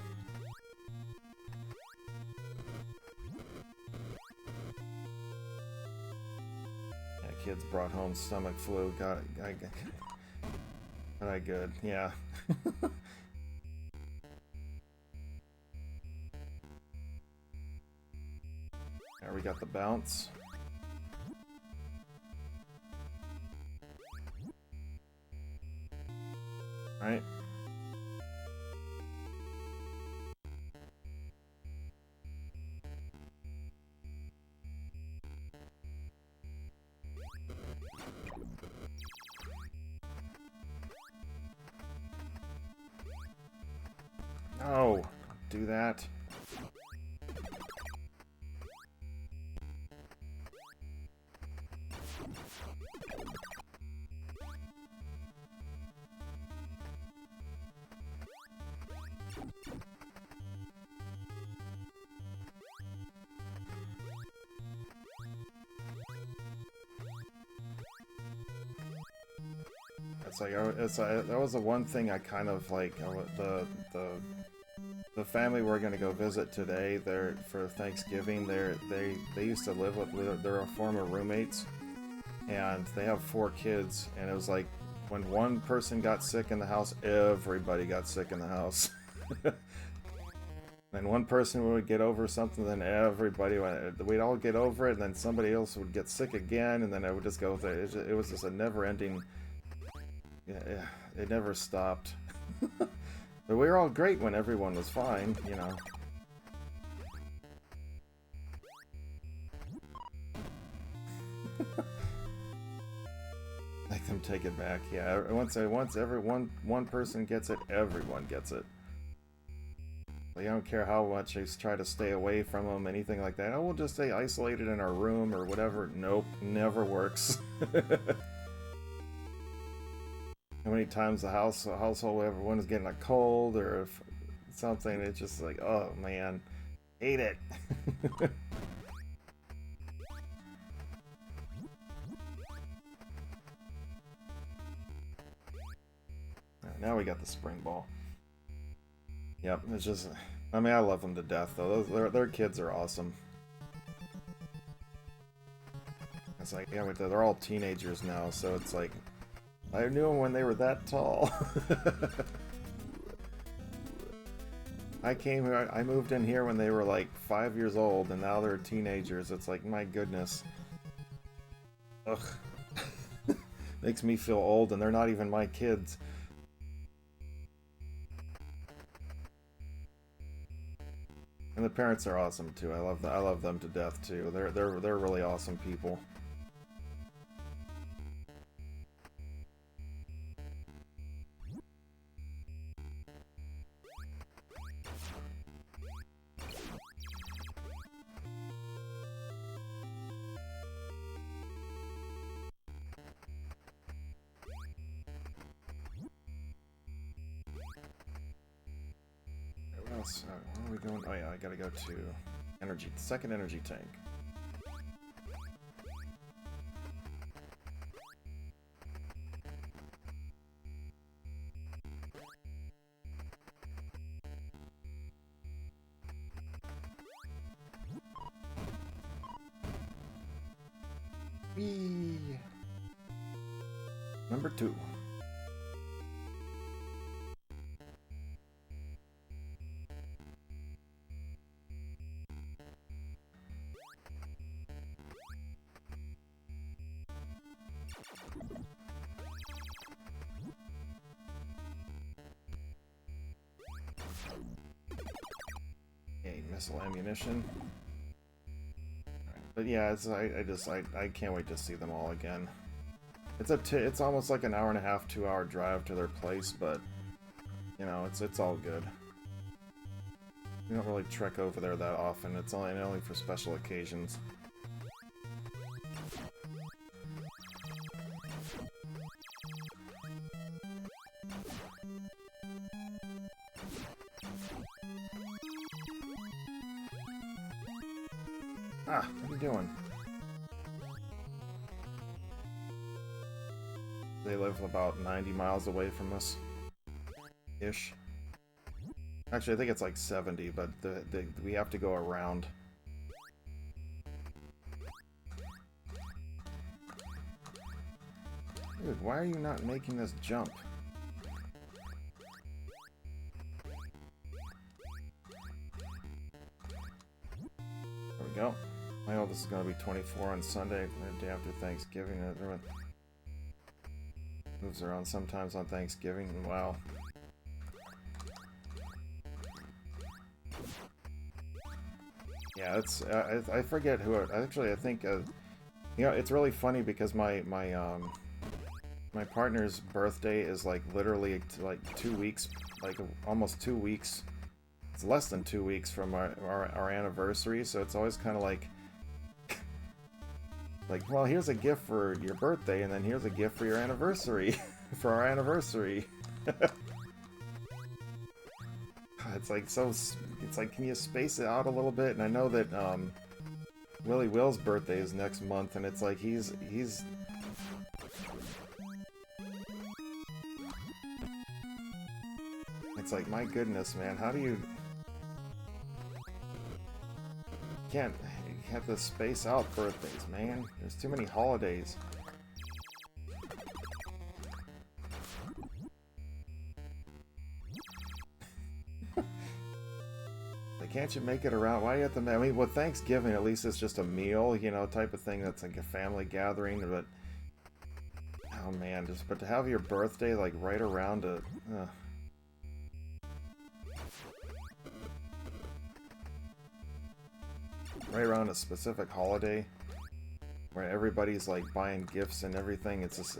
yeah, kids brought home stomach flu. Got it. Alright, good. Yeah. There we got the bounce. Right. Oh, do that. It's like that was the one thing I kind of like. The family we're gonna go visit today, they're for Thanksgiving. They used to live with their former roommates, and they have 4 kids. And it was like when one person got sick in the house, everybody got sick in the house. And one person would get over something, then we'd all get over it, and then somebody else would get sick again, and then it would just go there. It was just a never-ending. Yeah, it never stopped. But we were all great when everyone was fine, you know. Make them take it back. Yeah, once one person gets it, everyone gets it. Like, I don't care how much I try to stay away from them, anything like that. Oh, we'll just stay isolated in our room or whatever. Nope, never works. How many times the household, everyone is getting a cold or something, it's just like, oh man, hate it. Now we got the spring ball. Yep, it's just, I mean, I love them to death though. Their kids are awesome. It's like, yeah, they're all teenagers now, so it's like, I knew them when they were that tall. I came here, I moved in here when they were like 5 years old, and now they're teenagers. It's like, my goodness. Ugh. Makes me feel old, and they're not even my kids. And the parents are awesome too. I love them to death too. They're really awesome people. Where are we going? Oh yeah, I gotta go to second energy tank. Whee! Number 2. Missile ammunition. Right. But yeah, I can't wait to see them all again. It's almost like an hour and a half, 2-hour drive to their place, but you know, it's all good. We don't really trek over there that often. It's only for special occasions. Ah, what are you doing? They live about 90 miles away from us. Ish. Actually, I think it's like 70, but we have to go around. Dude, why are you not making this jump? There we go. My oldest is going to be 24 on Sunday, the day after Thanksgiving. Everyone moves around sometimes on Thanksgiving. Wow. Yeah, it's I forget who it, actually I think you know, it's really funny because my partner's birthday is like literally like 2 weeks, like almost 2 weeks. It's less than 2 weeks from our anniversary, so it's always kind of like, well, here's a gift for your birthday, and then here's a gift for your anniversary, for our anniversary. It's like it's like, can you space it out a little bit? And I know that Willie Will's birthday is next month, and it's like he's It's like, my goodness, man, how do you... You have to space out birthdays, man. There's too many holidays. Like, can't you make it around? Why do you have to... I mean, with Thanksgiving, at least it's just a meal, you know, type of thing that's like a family gathering, but... Oh, man, but to have your birthday, like, right around a... right around a specific holiday where everybody's like buying gifts and everything, it's just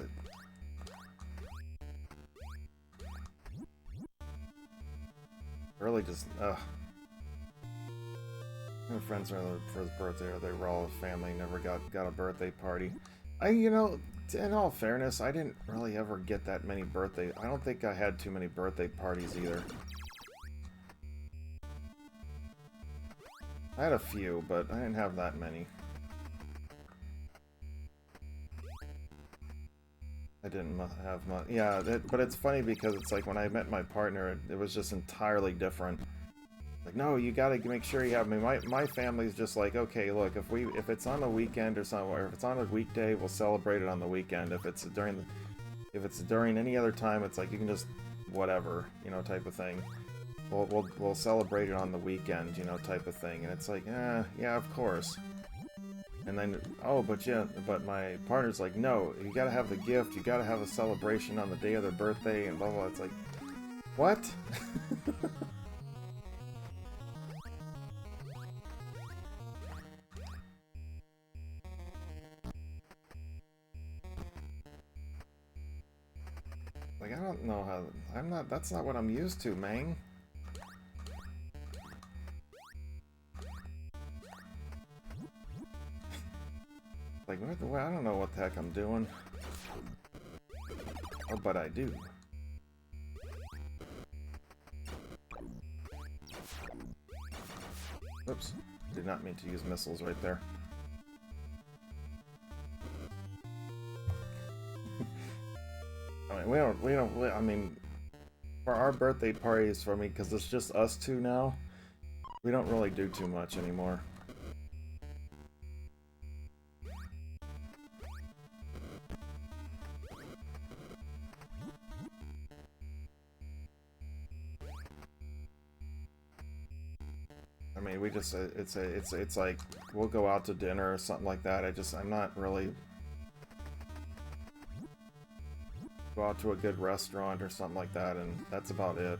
really just my friends are for his birthday, or they were all a family, never got a birthday party. You know, in all fairness, I didn't really ever get that many birthday. I don't think I had too many birthday parties either. I had a few, but I didn't have that many. I didn't have much. Yeah, but it's funny because it's like when I met my partner, it was just entirely different. Like, no, you gotta make sure you have me. My family's just like, okay, look, if it's on a weekend or something, or if it's on a weekday, we'll celebrate it on the weekend. If it's during any other time, it's like you can just whatever, you know, type of thing. We'll celebrate it on the weekend, you know, type of thing. And it's like, yeah, of course. And then, oh, but my partner's like, no, you gotta have the gift, you gotta have a celebration on the day of their birthday, and blah, blah, blah. It's like, what? Like, I don't know how, that's not what I'm used to, man. Like, I don't know what the heck I'm doing. Oh, but I do. Oops. Did not mean to use missiles right there. I mean, I mean, for our birthday parties, for me, because it's just us two now, we don't really do too much anymore. I mean, we just, it's like, we'll go out to dinner or something like that. I'm not really... Go out to a good restaurant or something like that, and that's about it.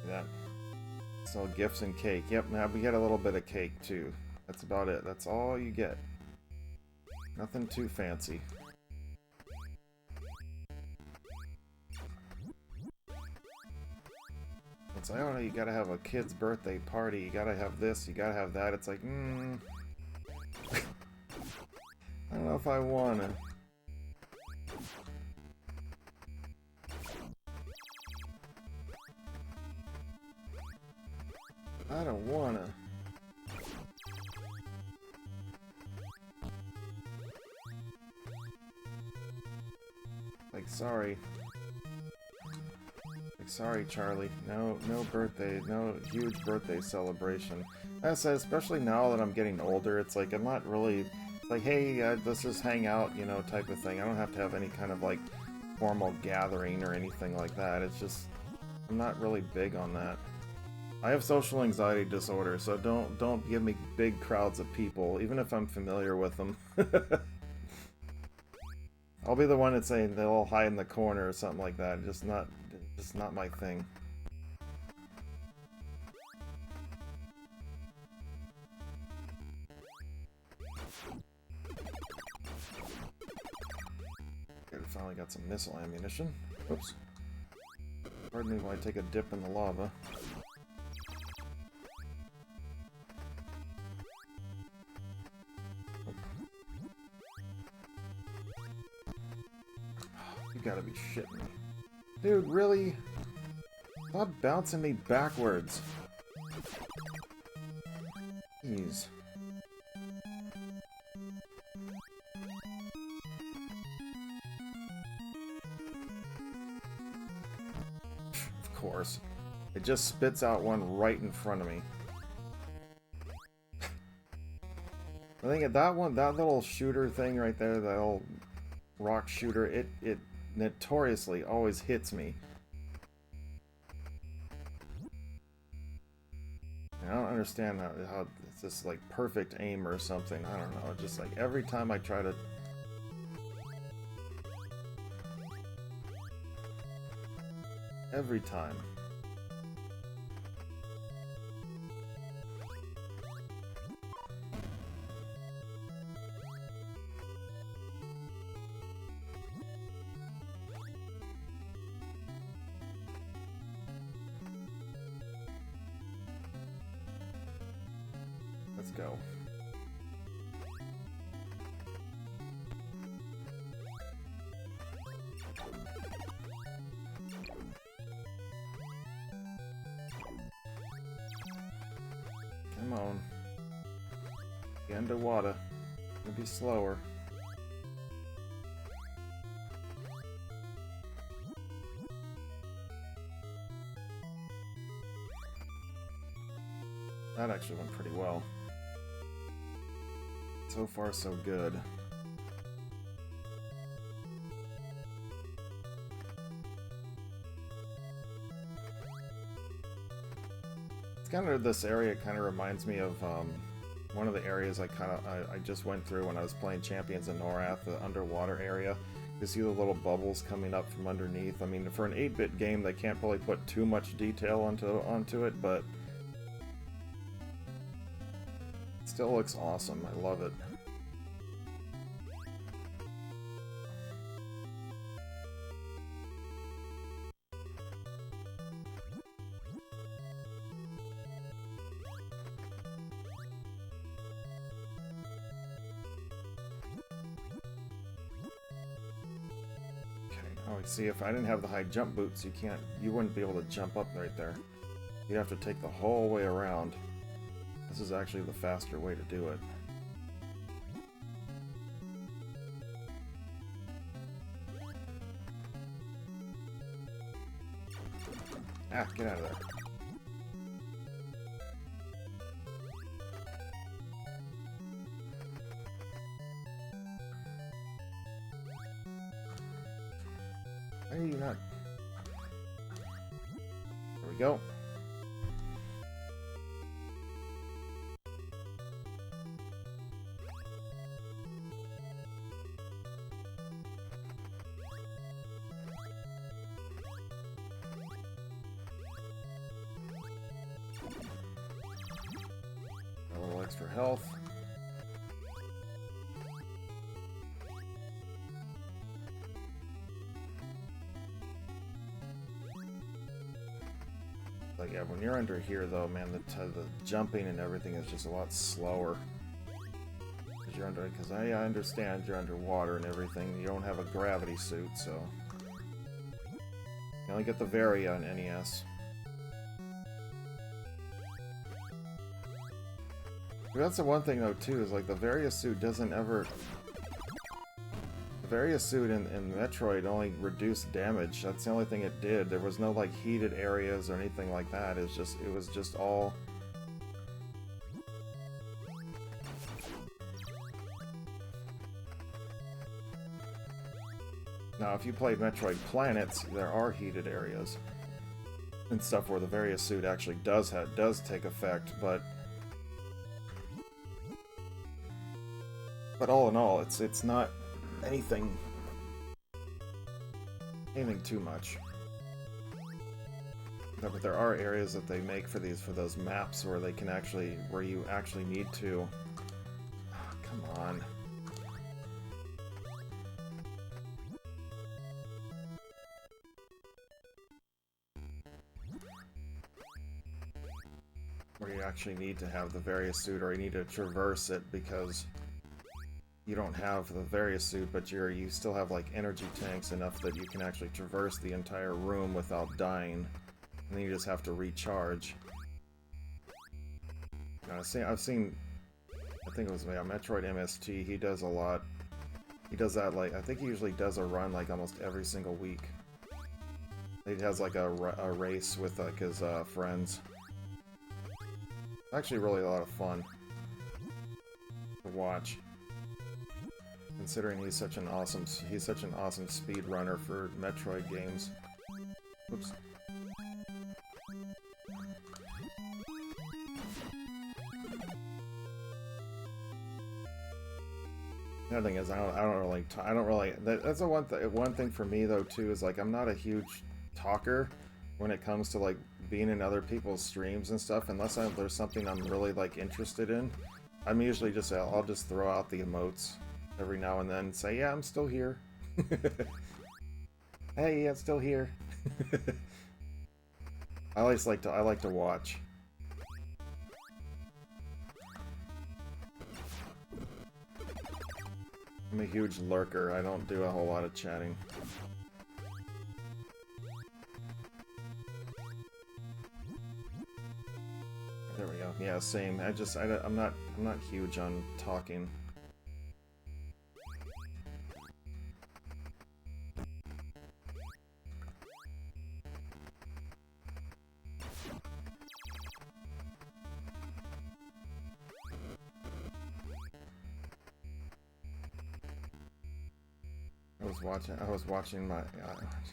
Yeah. So gifts and cake. Yep, now we get a little bit of cake too. That's about it. That's all you get. Nothing too fancy. It's like, oh no, you gotta have a kid's birthday party, you gotta have this, you gotta have that. It's like, I don't know if I wanna. I don't wanna. Like, sorry. Sorry, Charlie. No birthday, no huge birthday celebration. As I said, especially now that I'm getting older, it's like I'm not really... It's like, hey, let's just hang out, you know, type of thing. I don't have to have any kind of, like, formal gathering or anything like that. It's just... I'm not really big on that. I have social anxiety disorder, so don't give me big crowds of people, even if I'm familiar with them. I'll be the one that's saying they'll all hide in the corner or something like that. Just not my thing. Okay, we finally got some missile ammunition. Oops. Pardon me while I take a dip in the lava. You gotta be shitting me. Dude, really? Stop bouncing me backwards. Jeez. Of course. It just spits out one right in front of me. I think that one, that little shooter thing right there, that old rock shooter, it notoriously always hits me. I don't understand how it's just like perfect aim or something. I don't know. Just like every time I try to... Every time. Let's go. Come on. Get underwater. It'll be slower. That actually went pretty well. So far, so good. It's kind of, this area kind of reminds me of one of the areas I just went through when I was playing Champions in Norath, the underwater area. You see the little bubbles coming up from underneath. I mean, for an 8-bit game, they can't really put too much detail onto it, but still looks awesome. I love it. Okay, oh, see, if I didn't have the high jump boots, you wouldn't be able to jump up right there. You'd have to take the whole way around. This is actually the faster way to do it. Ah, get out of there. Why are you not? There we go. A little extra health. Like, yeah, when you're under here, though, man, the jumping and everything is just a lot slower. Because you're under, because I understand you're underwater and everything. You don't have a gravity suit, so you only get the Varia on NES. That's the one thing, though, too, is like the Varia suit doesn't ever... The Varia suit in Metroid only reduced damage. That's the only thing it did. There was no, like, heated areas or anything like that. It was just all... Now, if you played Metroid Planets, there are heated areas and stuff where the Varia suit actually does take effect, but all in all, it's not anything too much. No, but there are areas that they make for those maps where you actually need to. Oh, come on. Where you actually need to have the Varia suit, or you need to traverse it because you don't have the Varia suit, but you still have like energy tanks enough that you can actually traverse the entire room without dying. and then you just have to recharge. I've seen, I think it was Metroid MST, he does a lot. He does that, like, I think he usually does a run, like, almost every single week. He has, like, a race with, like, his, friends. Actually really a lot of fun to watch. Considering he's such an awesome speedrunner for Metroid games. Oops. The other thing is, I don't really. That's the one thing for me though too is like I'm not a huge talker when it comes to like being in other people's streams and stuff. Unless there's something I'm really like interested in, I'm usually just I'll just throw out the emotes every now and then and say, yeah, I'm still here. Hey, I'm still here. I like to watch. I'm a huge lurker. I don't do a whole lot of chatting. There we go. Yeah, same. I'm not huge on talking.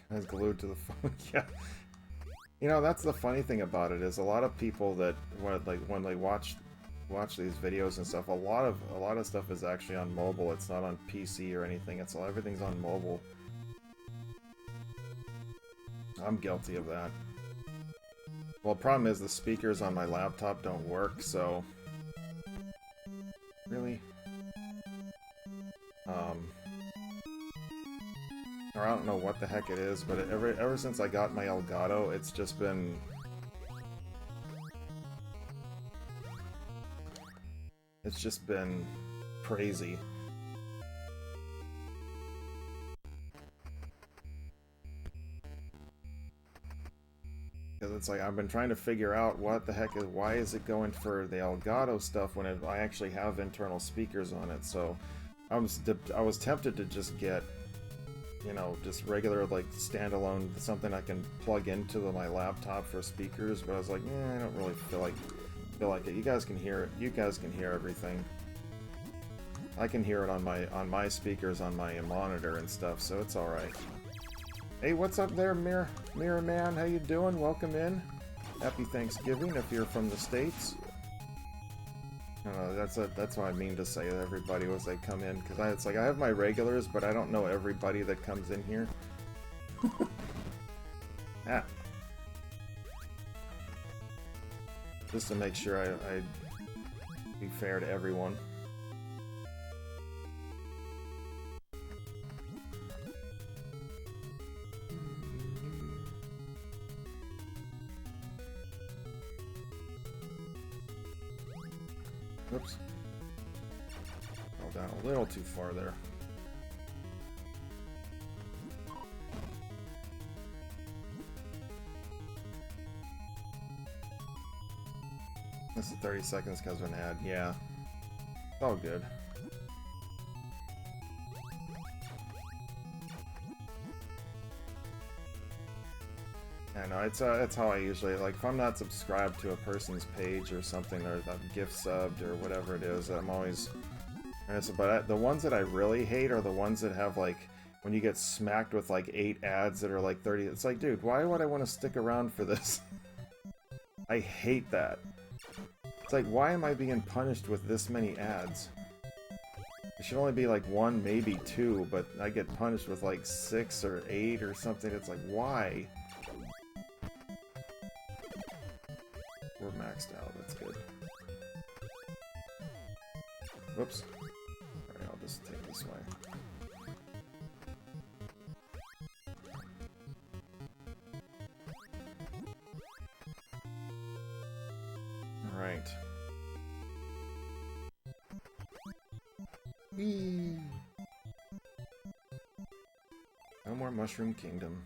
I was glued to the phone. Yeah. You know, that's the funny thing about it is a lot of people that when they watch these videos and stuff, a lot of stuff is actually on mobile. It's not on PC or anything. Everything's on mobile. I'm guilty of that. Well, the problem is the speakers on my laptop don't work, so really or I don't know what the heck it is, but ever since I got my Elgato, it's just been crazy. Because it's like I've been trying to figure out what the heck why is it going for the Elgato stuff when I actually have internal speakers on it. So I was tempted to just get, you know, just regular like standalone something I can plug into my laptop for speakers, but I was like, I don't really feel like it. You guys can hear it. You guys can hear everything. I can hear it on my speakers on my monitor and stuff, so it's all right. Hey, what's up there, Mirror Man? How you doing? Welcome in. Happy Thanksgiving if you're from the States. That's what I mean to say to everybody as they come in, because it's like I have my regulars, but I don't know everybody that comes in here. Ah. Just to make sure I be fair to everyone. Oops. Fell down a little too far there. This is 30 seconds because of an ad. Yeah. It's all good. I know, it's how I usually, like, if I'm not subscribed to a person's page or something, or I'm gift subbed or whatever it is, I'm always... But the ones that I really hate are the ones that have, like, when you get smacked with, like, 8 ads that are, like, 30... It's like, dude, why would I want to stick around for this? I hate that. It's like, why am I being punished with this many ads? It should only be, like, 1, maybe 2, but I get punished with, like, 6 or 8 or something. It's like, why? We're maxed out, that's good. Whoops. Alright, I'll just take this way. Alright. Whee! No more Mushroom Kingdom.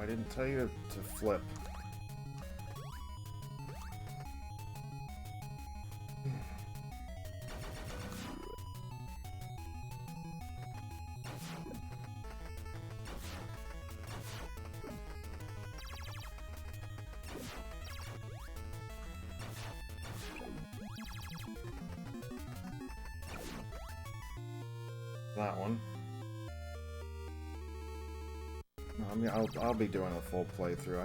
I didn't tell you to flip. That one. I mean, I'll be doing a full playthrough.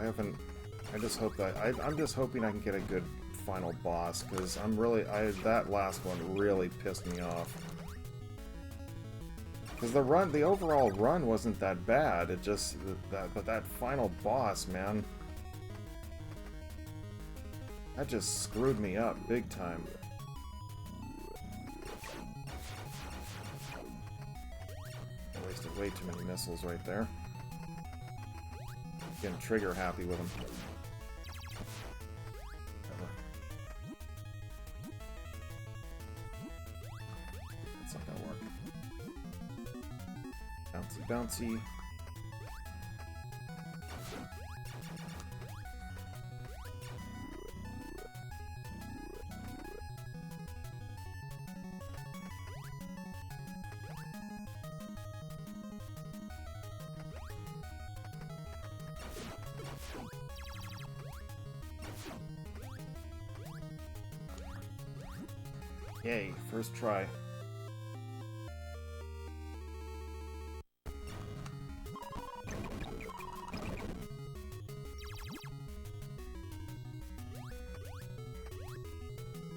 I just hope that I'm just hoping I can get a good final boss, because that last one really pissed me off. Because the overall run wasn't that bad. It just but that final boss, man, that just screwed me up big time. I wasted way too many missiles right there. Getting trigger happy with them. Whatever. That's not gonna work. Bouncy, bouncy. Yay, first try.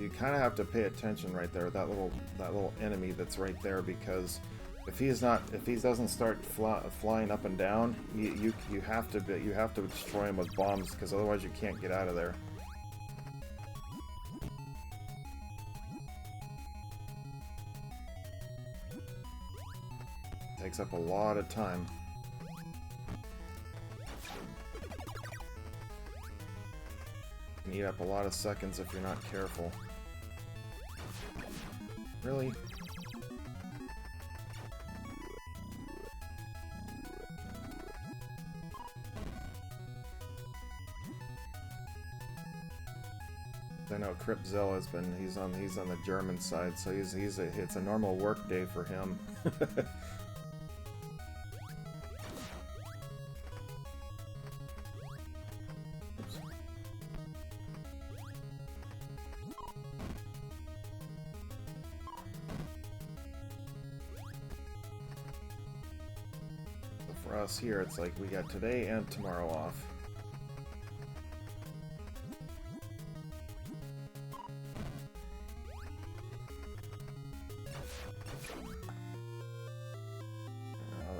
You kind of have to pay attention right there, that little enemy that's right there, because if he doesn't start flying up and down, you have to destroy him with bombs, because otherwise you can't get out of there. Takes up a lot of time. Can eat up a lot of seconds if you're not careful. Really? I know Cripzilla he's on the German side, so it's a normal work day for him. For us here, it's like we got today and tomorrow off.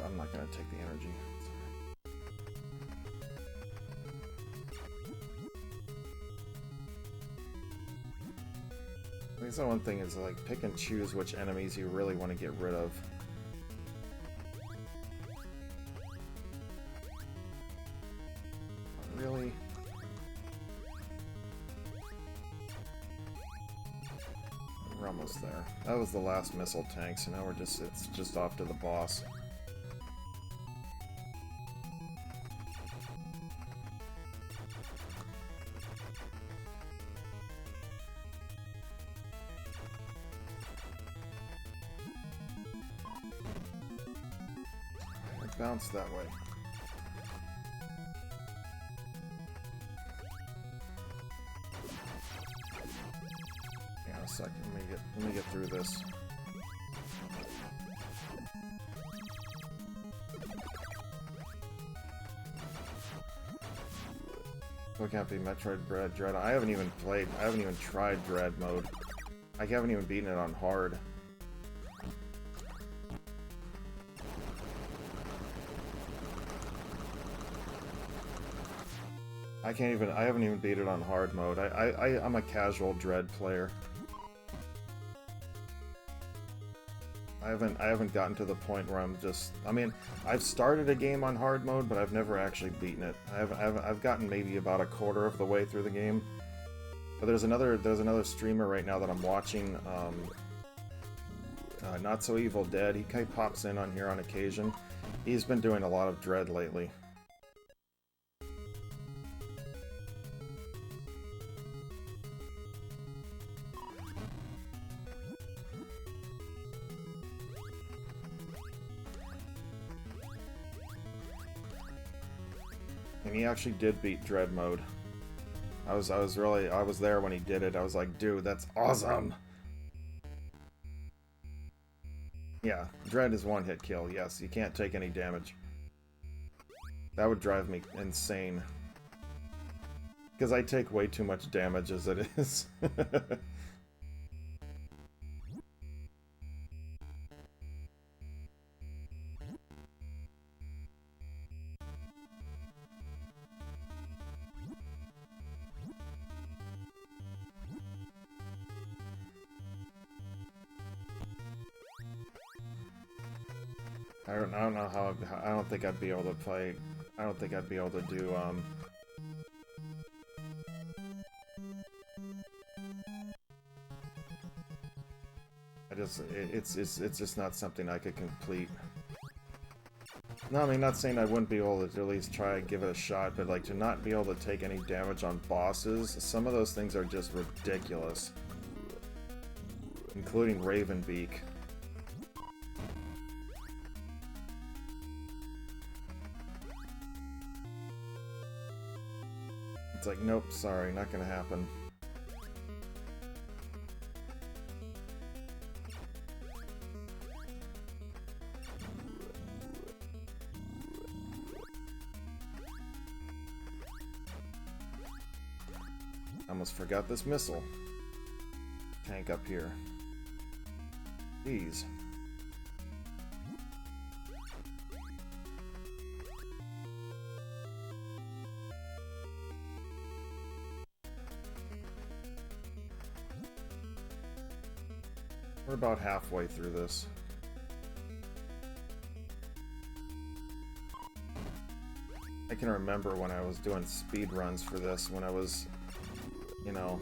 I'm not going to take the energy. I guess the one thing is, like, pick and choose which enemies you really want to get rid of. Really? We're almost there. That was the last missile tank, so now it's just off to the boss. It bounced that way. Second, let me get through this. Look at the Metroid Dread. I haven't even tried Dread mode. I haven't even beaten it on hard. I haven't even beat it on hard mode. I'm a casual Dread player. I haven't gotten to the point where I mean, I've started a game on hard mode, but I've never actually beaten it. I've gotten maybe about a quarter of the way through the game. But there's another streamer right now that I'm watching, Not So Evil Dead. He kind of pops in on here on occasion. He's been doing a lot of Dread lately. And he actually did beat Dread mode. I was there when he did it. I was like, dude, that's awesome. Yeah, Dread is one hit kill. Yes, you can't take any damage. That would drive me insane. Because I take way too much damage as it is. I don't know how. I don't think I'd be able to play. I don't think I'd be able to do. It's just not something I could complete. No, I mean, not saying I wouldn't be able to at least try and give it a shot, but like to not be able to take any damage on bosses, some of those things are just ridiculous. Including Ravenbeak. It's like, nope, sorry, not gonna happen. Almost forgot this missile. Tank up here. Jeez. We're about halfway through this. I can remember when I was doing speed runs for this, when I was, you know,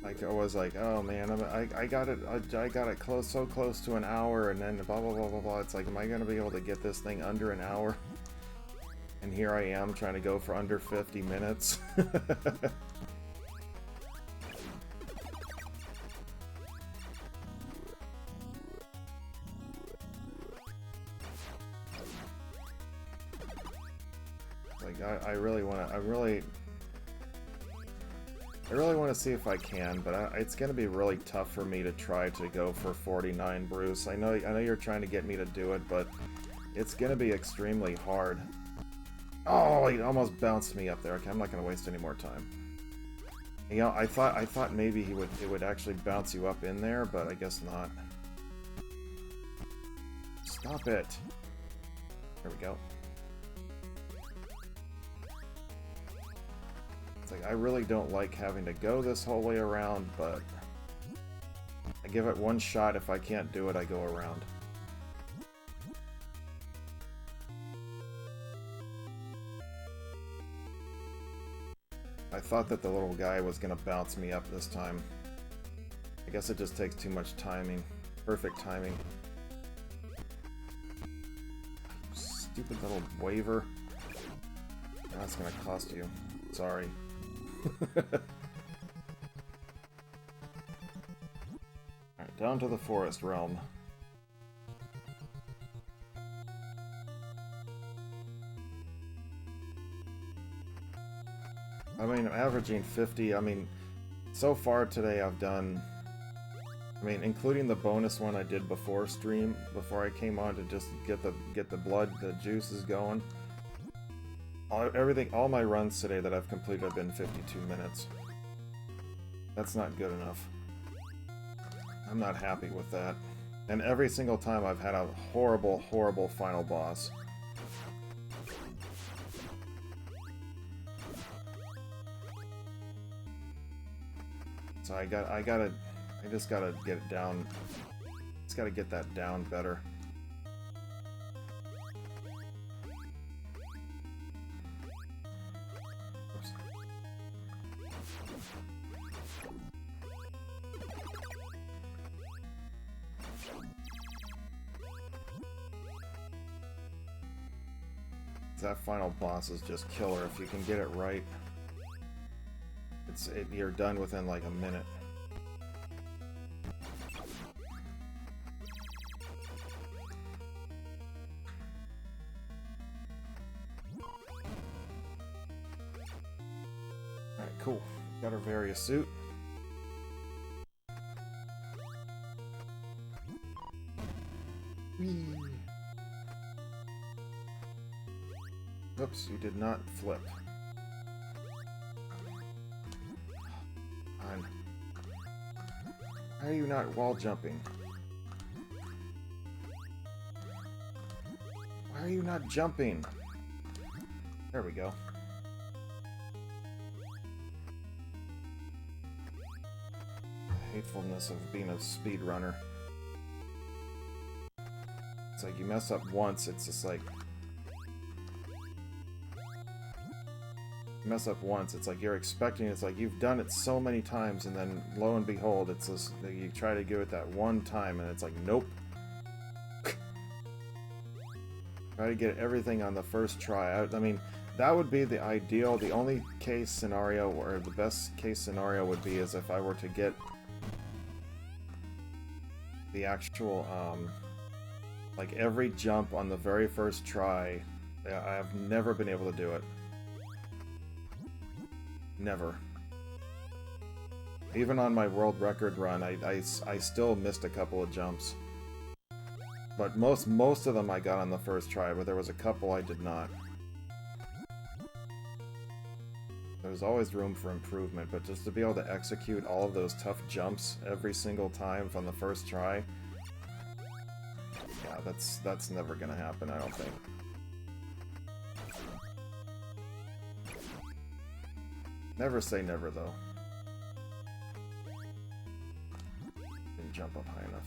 like I was like, oh man, I got it close, so close to an hour, and then blah blah blah blah blah. It's like, am I gonna be able to get this thing under an hour? And here I am trying to go for under 50 minutes. I really want to see if I can, but it's going to be really tough for me to try to go for 49, Bruce. I know you're trying to get me to do it, but it's going to be extremely hard. Oh, he almost bounced me up there. Okay, I'm not going to waste any more time. You know, I thought maybe it would actually bounce you up in there, but I guess not. Stop it. There we go. Like, I really don't like having to go this whole way around, but I give it one shot. If I can't do it, I go around. I thought that the little guy was gonna bounce me up this time. I guess it just takes too much timing. Perfect timing. Stupid little waver. That's gonna cost you. Sorry. Alright, down to the forest realm. I mean, I'm averaging 50. I mean, so far today I've done, I mean, including the bonus one I did before stream, before I came on to just get the blood, the juices going. All my runs today that I've completed have been 52 minutes. That's not good enough. I'm not happy with that. And every single time I've had a horrible, horrible final boss. So I just gotta get it down. Just gotta get that down better. That final boss is just killer. If you can get it right, you're done within like a minute. Got her various suit. Whee! Oops, you did not flip. Fine. How are you not wall jumping? Why are you not jumping? There we go. The hatefulness of being a speedrunner. It's like you mess up once, it's just like... You mess up once, it's like you're expecting, it's like you've done it so many times, and then lo and behold, it's just, you try to do it that one time, and it's like, nope. Try to get everything on the first try. I mean, that would be the ideal. The only case scenario, or the best case scenario would be is if I were to get the actual, like every jump on the very first try. I have never been able to do it. Never. Even on my world record run, I still missed a couple of jumps. But most of them I got on the first try, but there was a couple I did not. There's always room for improvement, but just to be able to execute all of those tough jumps every single time from the first try, yeah, that's never gonna happen, I don't think. Never say never, though. Didn't jump up high enough.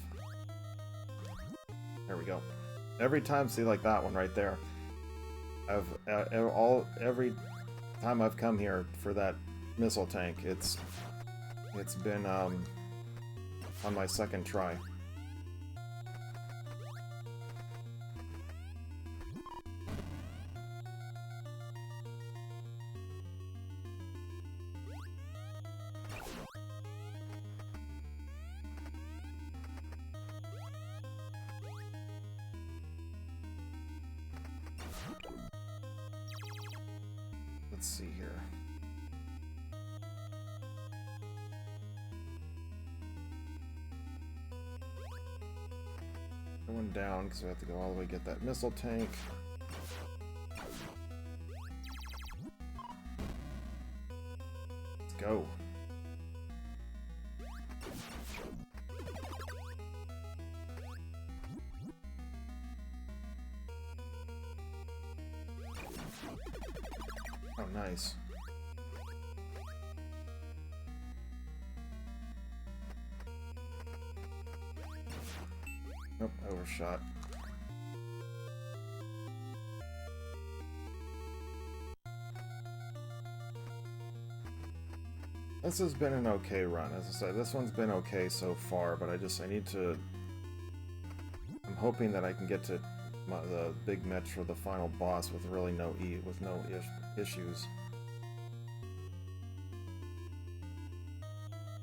There we go. Every time, see, like that one right there. Every time I've come here for that missile tank, it's been on my second try. Let's see here. Going down because we have to go all the way get that missile tank. Let's go. Oh, nice. Nope, overshot. This has been an okay run. As I said, this one's been okay so far, but I need to... I'm hoping that I can get to the big Metro, the final boss, with really no issues.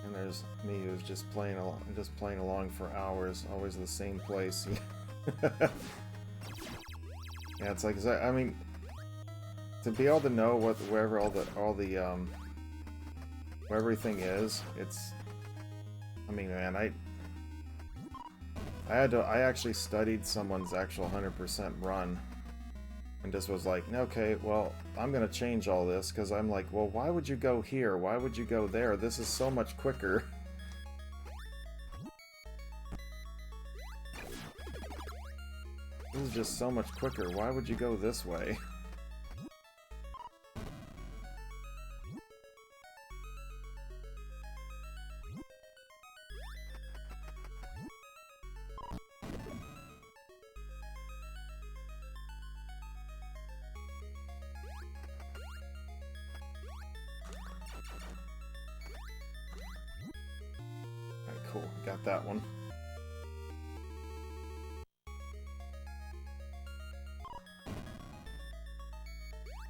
And there's me who's just playing along for hours, always the same place. Yeah, it's like, I mean, to be able to know where everything is, it's, I mean, man, I actually studied someone's actual 100% run and just was like, okay, well, I'm gonna change all this, because I'm like, well, why would you go here? Why would you go there? This is so much quicker. This is just so much quicker. Why would you go this way? Cool, got that one.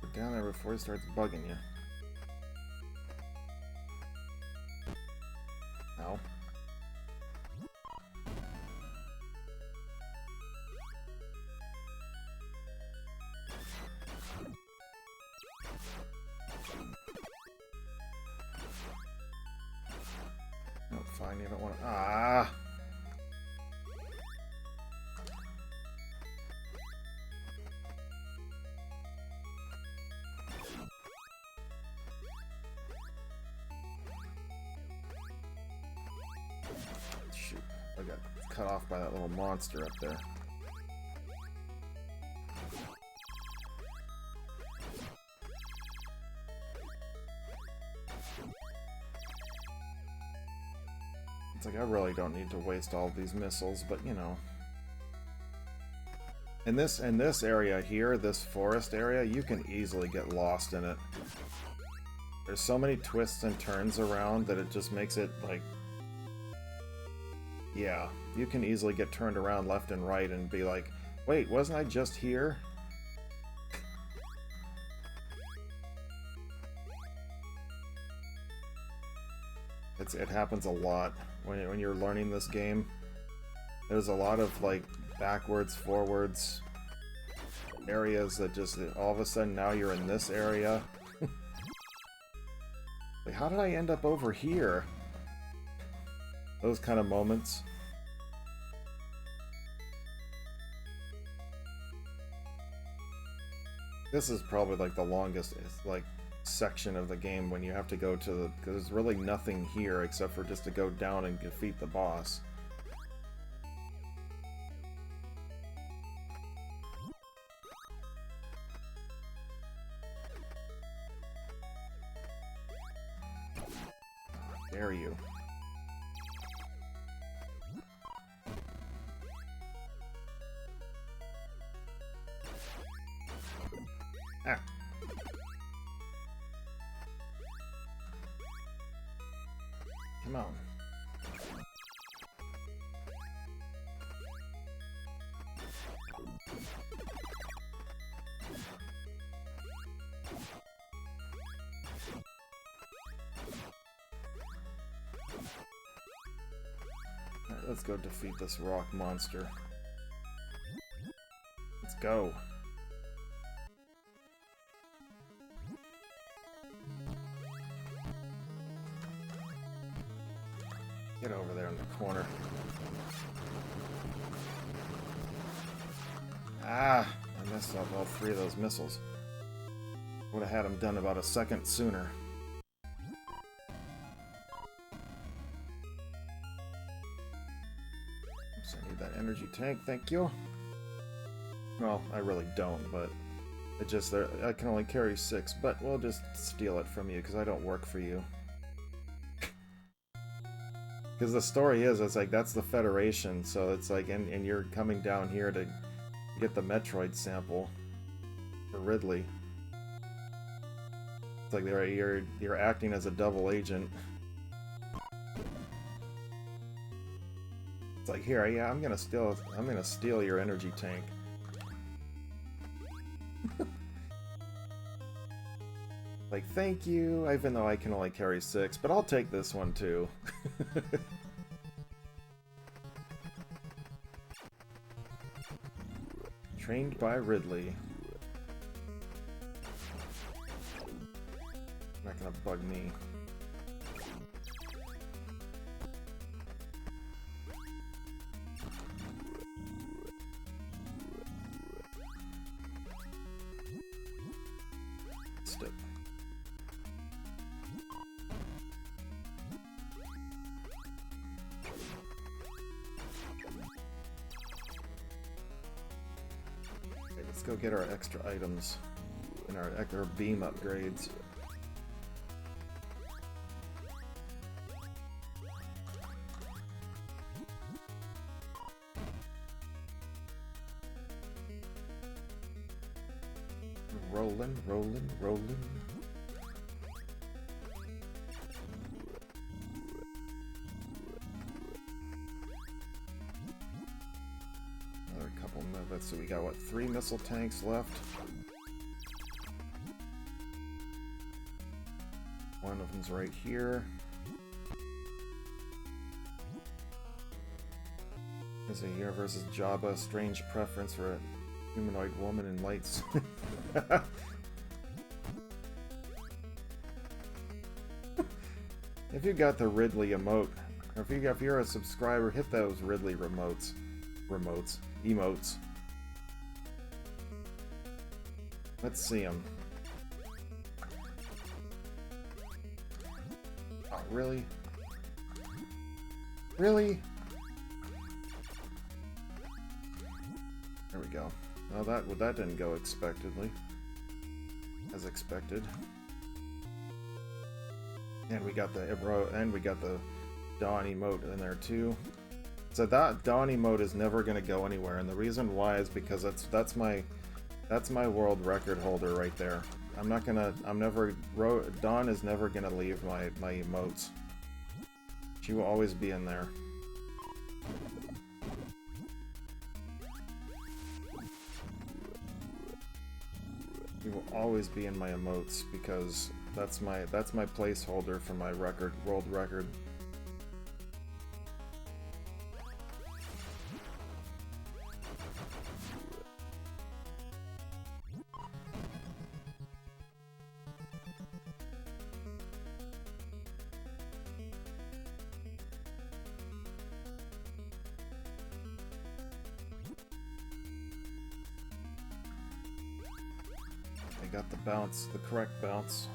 Get down there before he starts bugging you. Ow. fine. You don't want to... Ah! Shoot. I got cut off by that little monster up there. It's like, I really don't need to waste all these missiles, but you know. In this area here, this forest area, you can easily get lost in it. There's so many twists and turns around that it just makes it like... Yeah, you can easily get turned around left and right and be like, wait, wasn't I just here? It happens a lot when you're learning this game. There's a lot of like backwards, forwards areas that just all of a sudden now you're in this area. Like, how did I end up over here? Those kind of moments. This is probably like the longest like section of the game when you have to go to the... because there's really nothing here except for just to go down and defeat the boss. Dare you. Ah. Come on. Alright, let's go defeat this rock monster. Let's go. Get over there in the corner. Ah! I messed up all three of those missiles. Would have had them done about a second sooner. Oops, I need that energy tank, thank you. Well, I really don't, but it just... I can only carry 6, but we'll just steal it from you, because I don't work for you. Because the story is, it's like, that's the Federation, so it's like, and you're coming down here to get the Metroid sample for Ridley. It's like you're acting as a double agent. It's like, here, yeah, I'm gonna steal your energy tank. Like, thank you, even though I can only carry 6, but I'll take this one too. Trained by Ridley. Not gonna bug me. Stick. Okay, let's go get our extra items and our beam upgrades. Rolling, rolling, rolling. Another couple minutes. So we got, what, 3 missile tanks left? One of them's right here. Is a Universe's Jabba strange preference for a humanoid woman in lights. If you got the Ridley emote, If you're a subscriber, hit those Ridley emotes. Let's see them. Oh, really? Really? There we go. Well, that didn't go as expected. And we got the Dawn emote in there too. So that Dawn emote is never gonna go anywhere, and the reason why is because that's my world record holder right there. Dawn is never gonna leave my emotes. She will always be in there. She will always be in my emotes because that's my placeholder for my world record. I got the bounce, the correct bounce.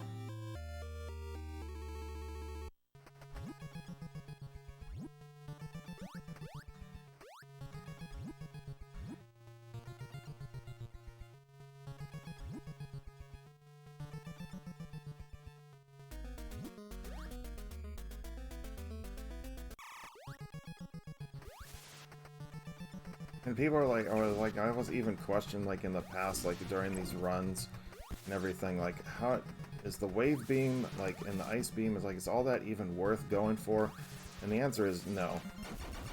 And people are like, I was even questioned, like, in the past, like, during these runs and everything, like, how is the wave beam, like, and the ice beam, is all that even worth going for? And the answer is no.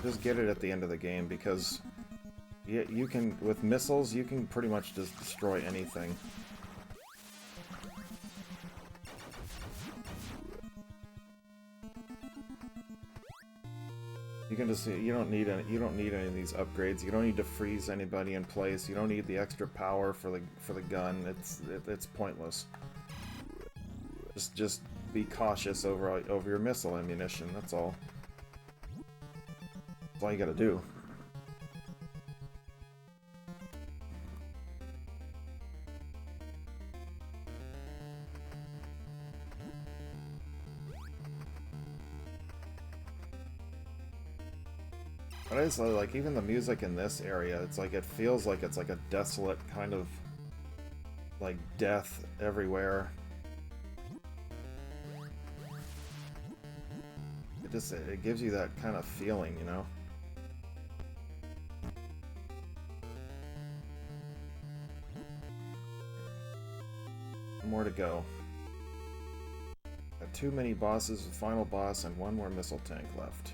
Just get it at the end of the game, because you can, with missiles, you can pretty much just destroy anything. You can just, you don't need any of these upgrades. You don't need to freeze anybody in place. You don't need the extra power for the gun. It's pointless. Just be cautious over your missile ammunition. That's all. That's all you gotta do. But I just like, even the music in this area, it's like, it feels like it's like a desolate kind of, like, death everywhere. It gives you that kind of feeling, you know? More to go. Got 2 mini bosses, a final boss, and 1 more missile tank left.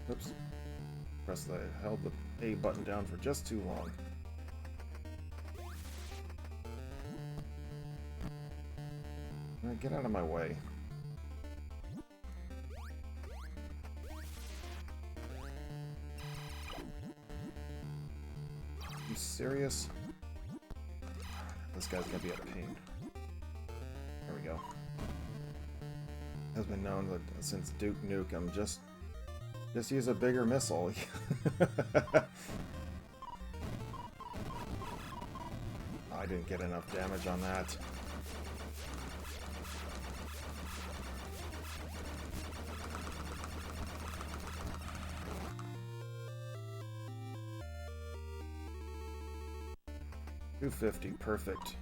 Oops. Held the A button down for just too long. Alright, get out of my way. You serious? This guy's gonna be a pain. There we go. Has been known that since Duke Nukem, just use a bigger missile. I didn't get enough damage on that. $250, perfect.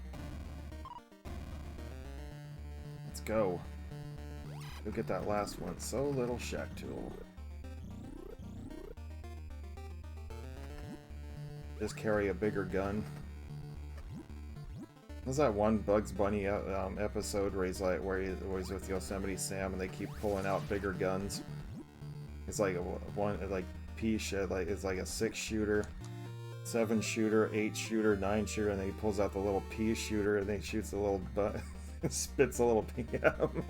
Let's go. Go get that last one. So little shack tool. Just carry a bigger gun. There's that one Bugs Bunny episode where he's with Yosemite Sam and they keep pulling out bigger guns. It's like it's like a 6-shooter, 7-shooter, 8-shooter, 9-shooter, and then he pulls out the little pea shooter and then he shoots a little spits a little pea at him.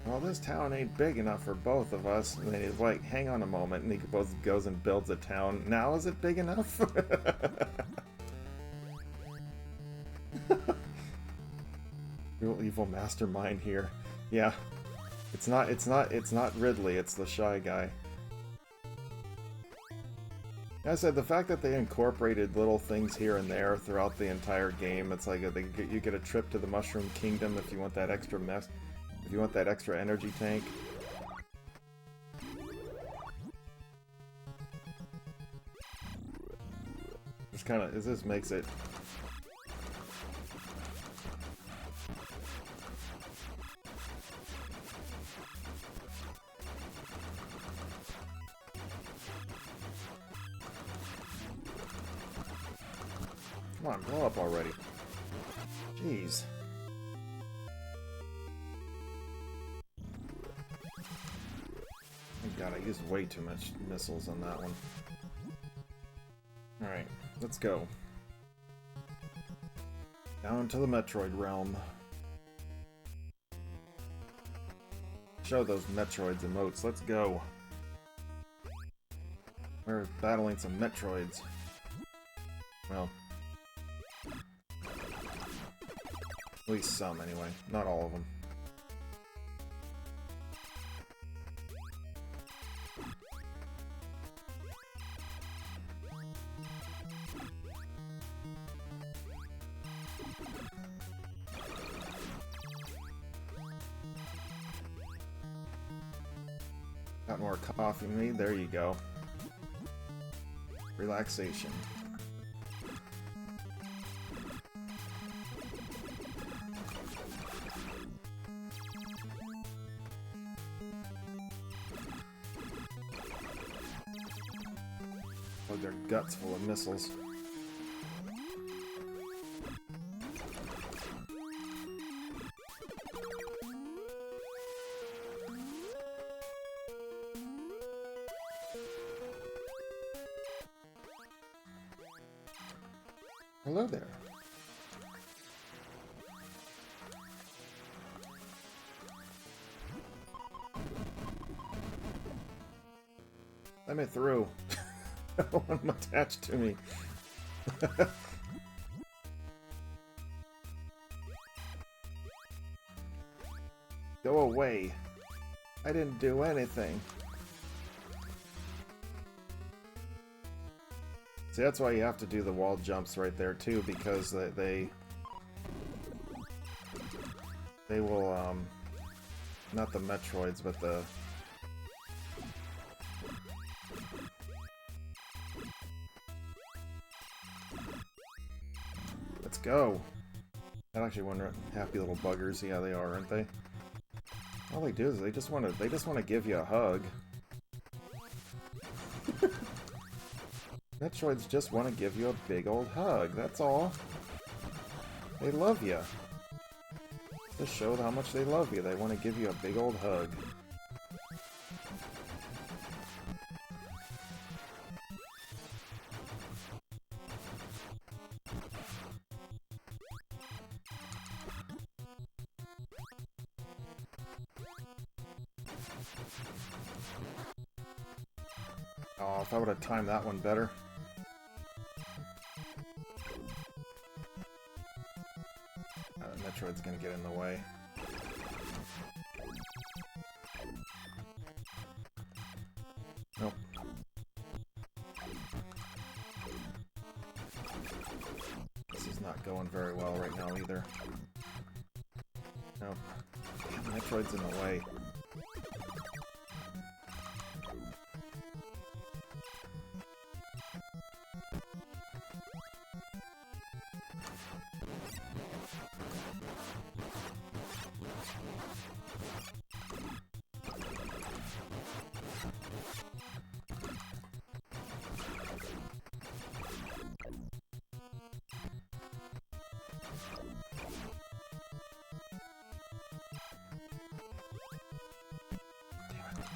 well, this town ain't big enough for both of us. And then he's like, hang on a moment, and he both goes and builds a town. Now is it big enough? Real evil mastermind here. Yeah. It's not Ridley, it's the shy guy. Like I said, the fact that they incorporated little things here and there throughout the entire game, it's like you get a trip to the Mushroom Kingdom if you want that extra if you want that extra energy tank. Just kind of, this makes it. Come on, blow up already. Jeez. Oh god, I used way too much missiles on that one. Alright, let's go. Down to the Metroid realm. Show those Metroids emotes, let's go. We're battling some Metroids. Well, at least some, anyway. Not all of them. Got more coffee in me. There you go. Relaxation. Their guts full of missiles. Hello there. Let me through. I don't want them attached to me. Go away. I didn't do anything. See, that's why you have to do the wall jumps right there too, because they will, not the Metroids, but the... Let's go! I actually wonder, happy little buggers, yeah they are, aren't they? All they do is they just want to give you a hug. Metroids just want to give you a big old hug, that's all. They love you. Just show how much they love you. They want to give you a big old hug. Oh, if I would have timed that one better. Metroid's gonna get in the way. Nope. This is not going very well right now either. Nope. Metroid's in the way.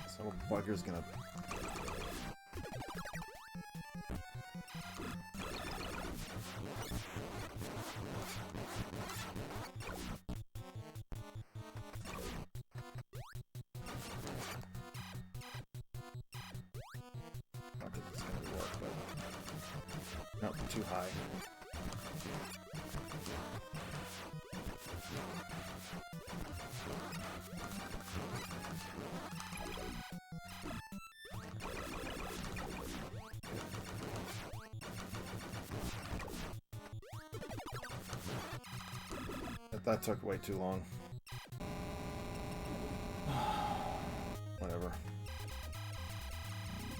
This little bugger's gonna... too high. That took way too long. Whatever.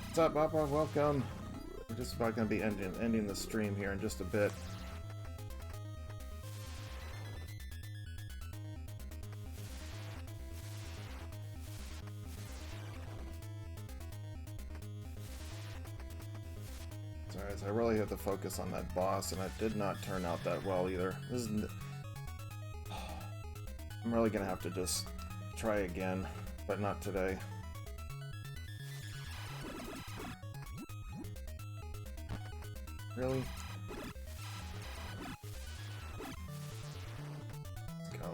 What's up, Papa? Welcome. We're just about going to be ending the stream here in just a bit. Sorry, I really have to focus on that boss, and it did not turn out that well either. This is... I'm really gonna have to just try again, but not today. Really? Let's go.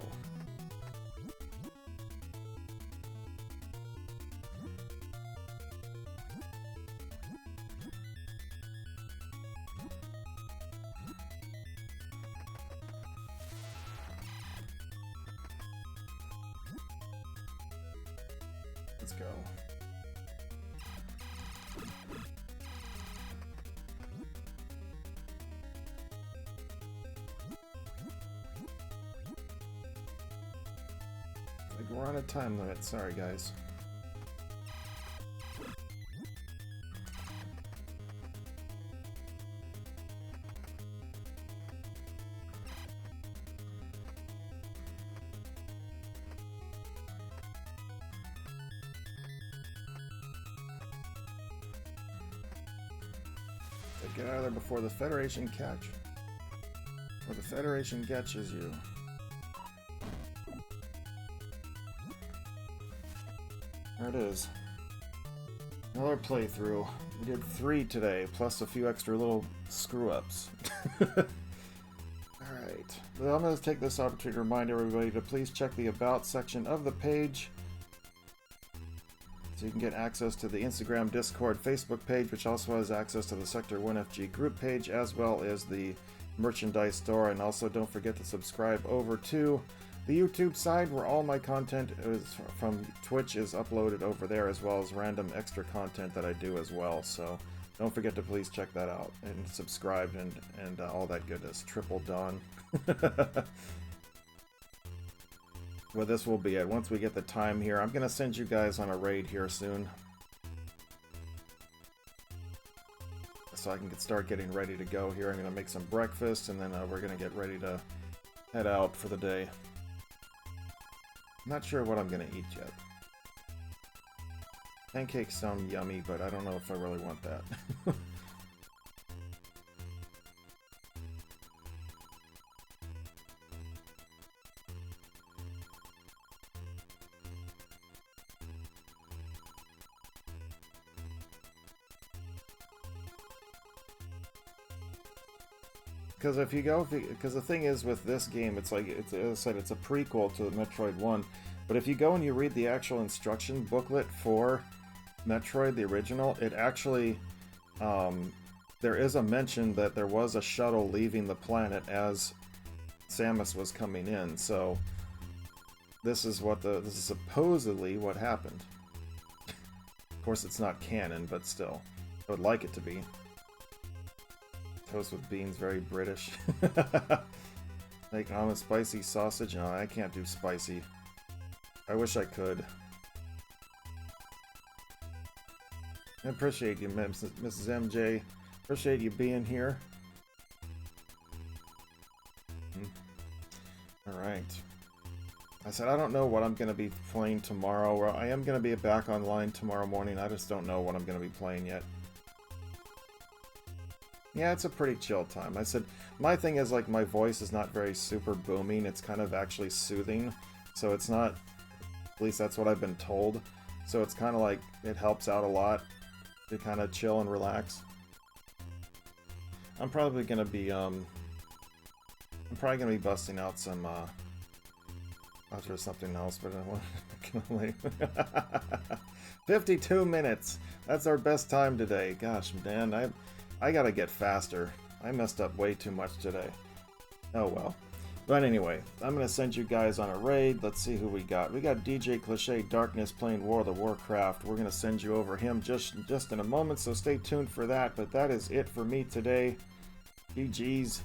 Let's go. Like we're on a time limit, sorry guys. Get out of there before the Federation catch. Or the Federation catches you. There it is. Another playthrough. We did 3 today, plus a few extra little screw-ups. Alright. Well, I'm going to take this opportunity to remind everybody to please check the About section of the page. So you can get access to the Instagram, Discord, Facebook page, which also has access to the Sector 1FG group page, as well as the merchandise store. And also don't forget to subscribe over to the YouTube side, where all my content from Twitch is uploaded over there, as well as random extra content that I do as well. So don't forget to please check that out and subscribe and all that goodness. Triple Dawn. Well, this will be it. Once we get the time here, I'm going to send you guys on a raid here soon. So I can start getting ready to go here. I'm going to make some breakfast, and then we're going to get ready to head out for the day. Not sure what I'm going to eat yet. Pancakes sound yummy, but I don't know if I really want that. Because if you go, because the thing is with this game, it's like, as I said, it's a prequel to Metroid 1. But if you go and you read the actual instruction booklet for Metroid, the original, it actually, there is a mention that there was a shuttle leaving the planet as Samus was coming in. So this is this is supposedly what happened. Of course, it's not canon, but still, I would like it to be. Toast with beans, very British. Like, I'm a spicy sausage. No, I can't do spicy. I wish I could. I appreciate you, Mrs. MJ. Appreciate you being here. Alright. I said I don't know what I'm going to be playing tomorrow. Well, I am going to be back online tomorrow morning. I just don't know what I'm going to be playing yet. Yeah, it's a pretty chill time. I said, my thing is, like, my voice is not very super booming. It's kind of actually soothing. So it's not, at least that's what I've been told. So it's kind of like, it helps out a lot to kind of chill and relax. I'm probably going to be, busting out some, after something else, but I want to 52 minutes! That's our best time today. Gosh, man, I gotta get faster. I messed up way too much today. Oh well. But anyway, I'm going to send you guys on a raid. Let's see who we got. We got DJ Cliché Darkness playing World of Warcraft. We're going to send you over him just in a moment, so stay tuned for that. But that is it for me today. GG's.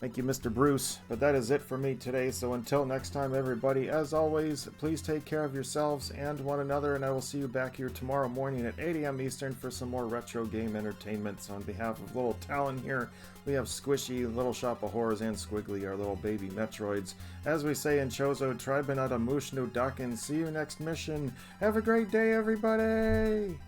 Thank you, Mr. Bruce. But that is it for me today. So until next time, everybody, as always, please take care of yourselves and one another. And I will see you back here tomorrow morning at 8 a.m. Eastern for some more retro game entertainment. So on behalf of Little Talon here, we have Squishy, Little Shop of Horrors, and Squiggly, our little baby Metroids. As we say in Chozo, Tribenata Mushnu Dakin. See you next mission. Have a great day, everybody!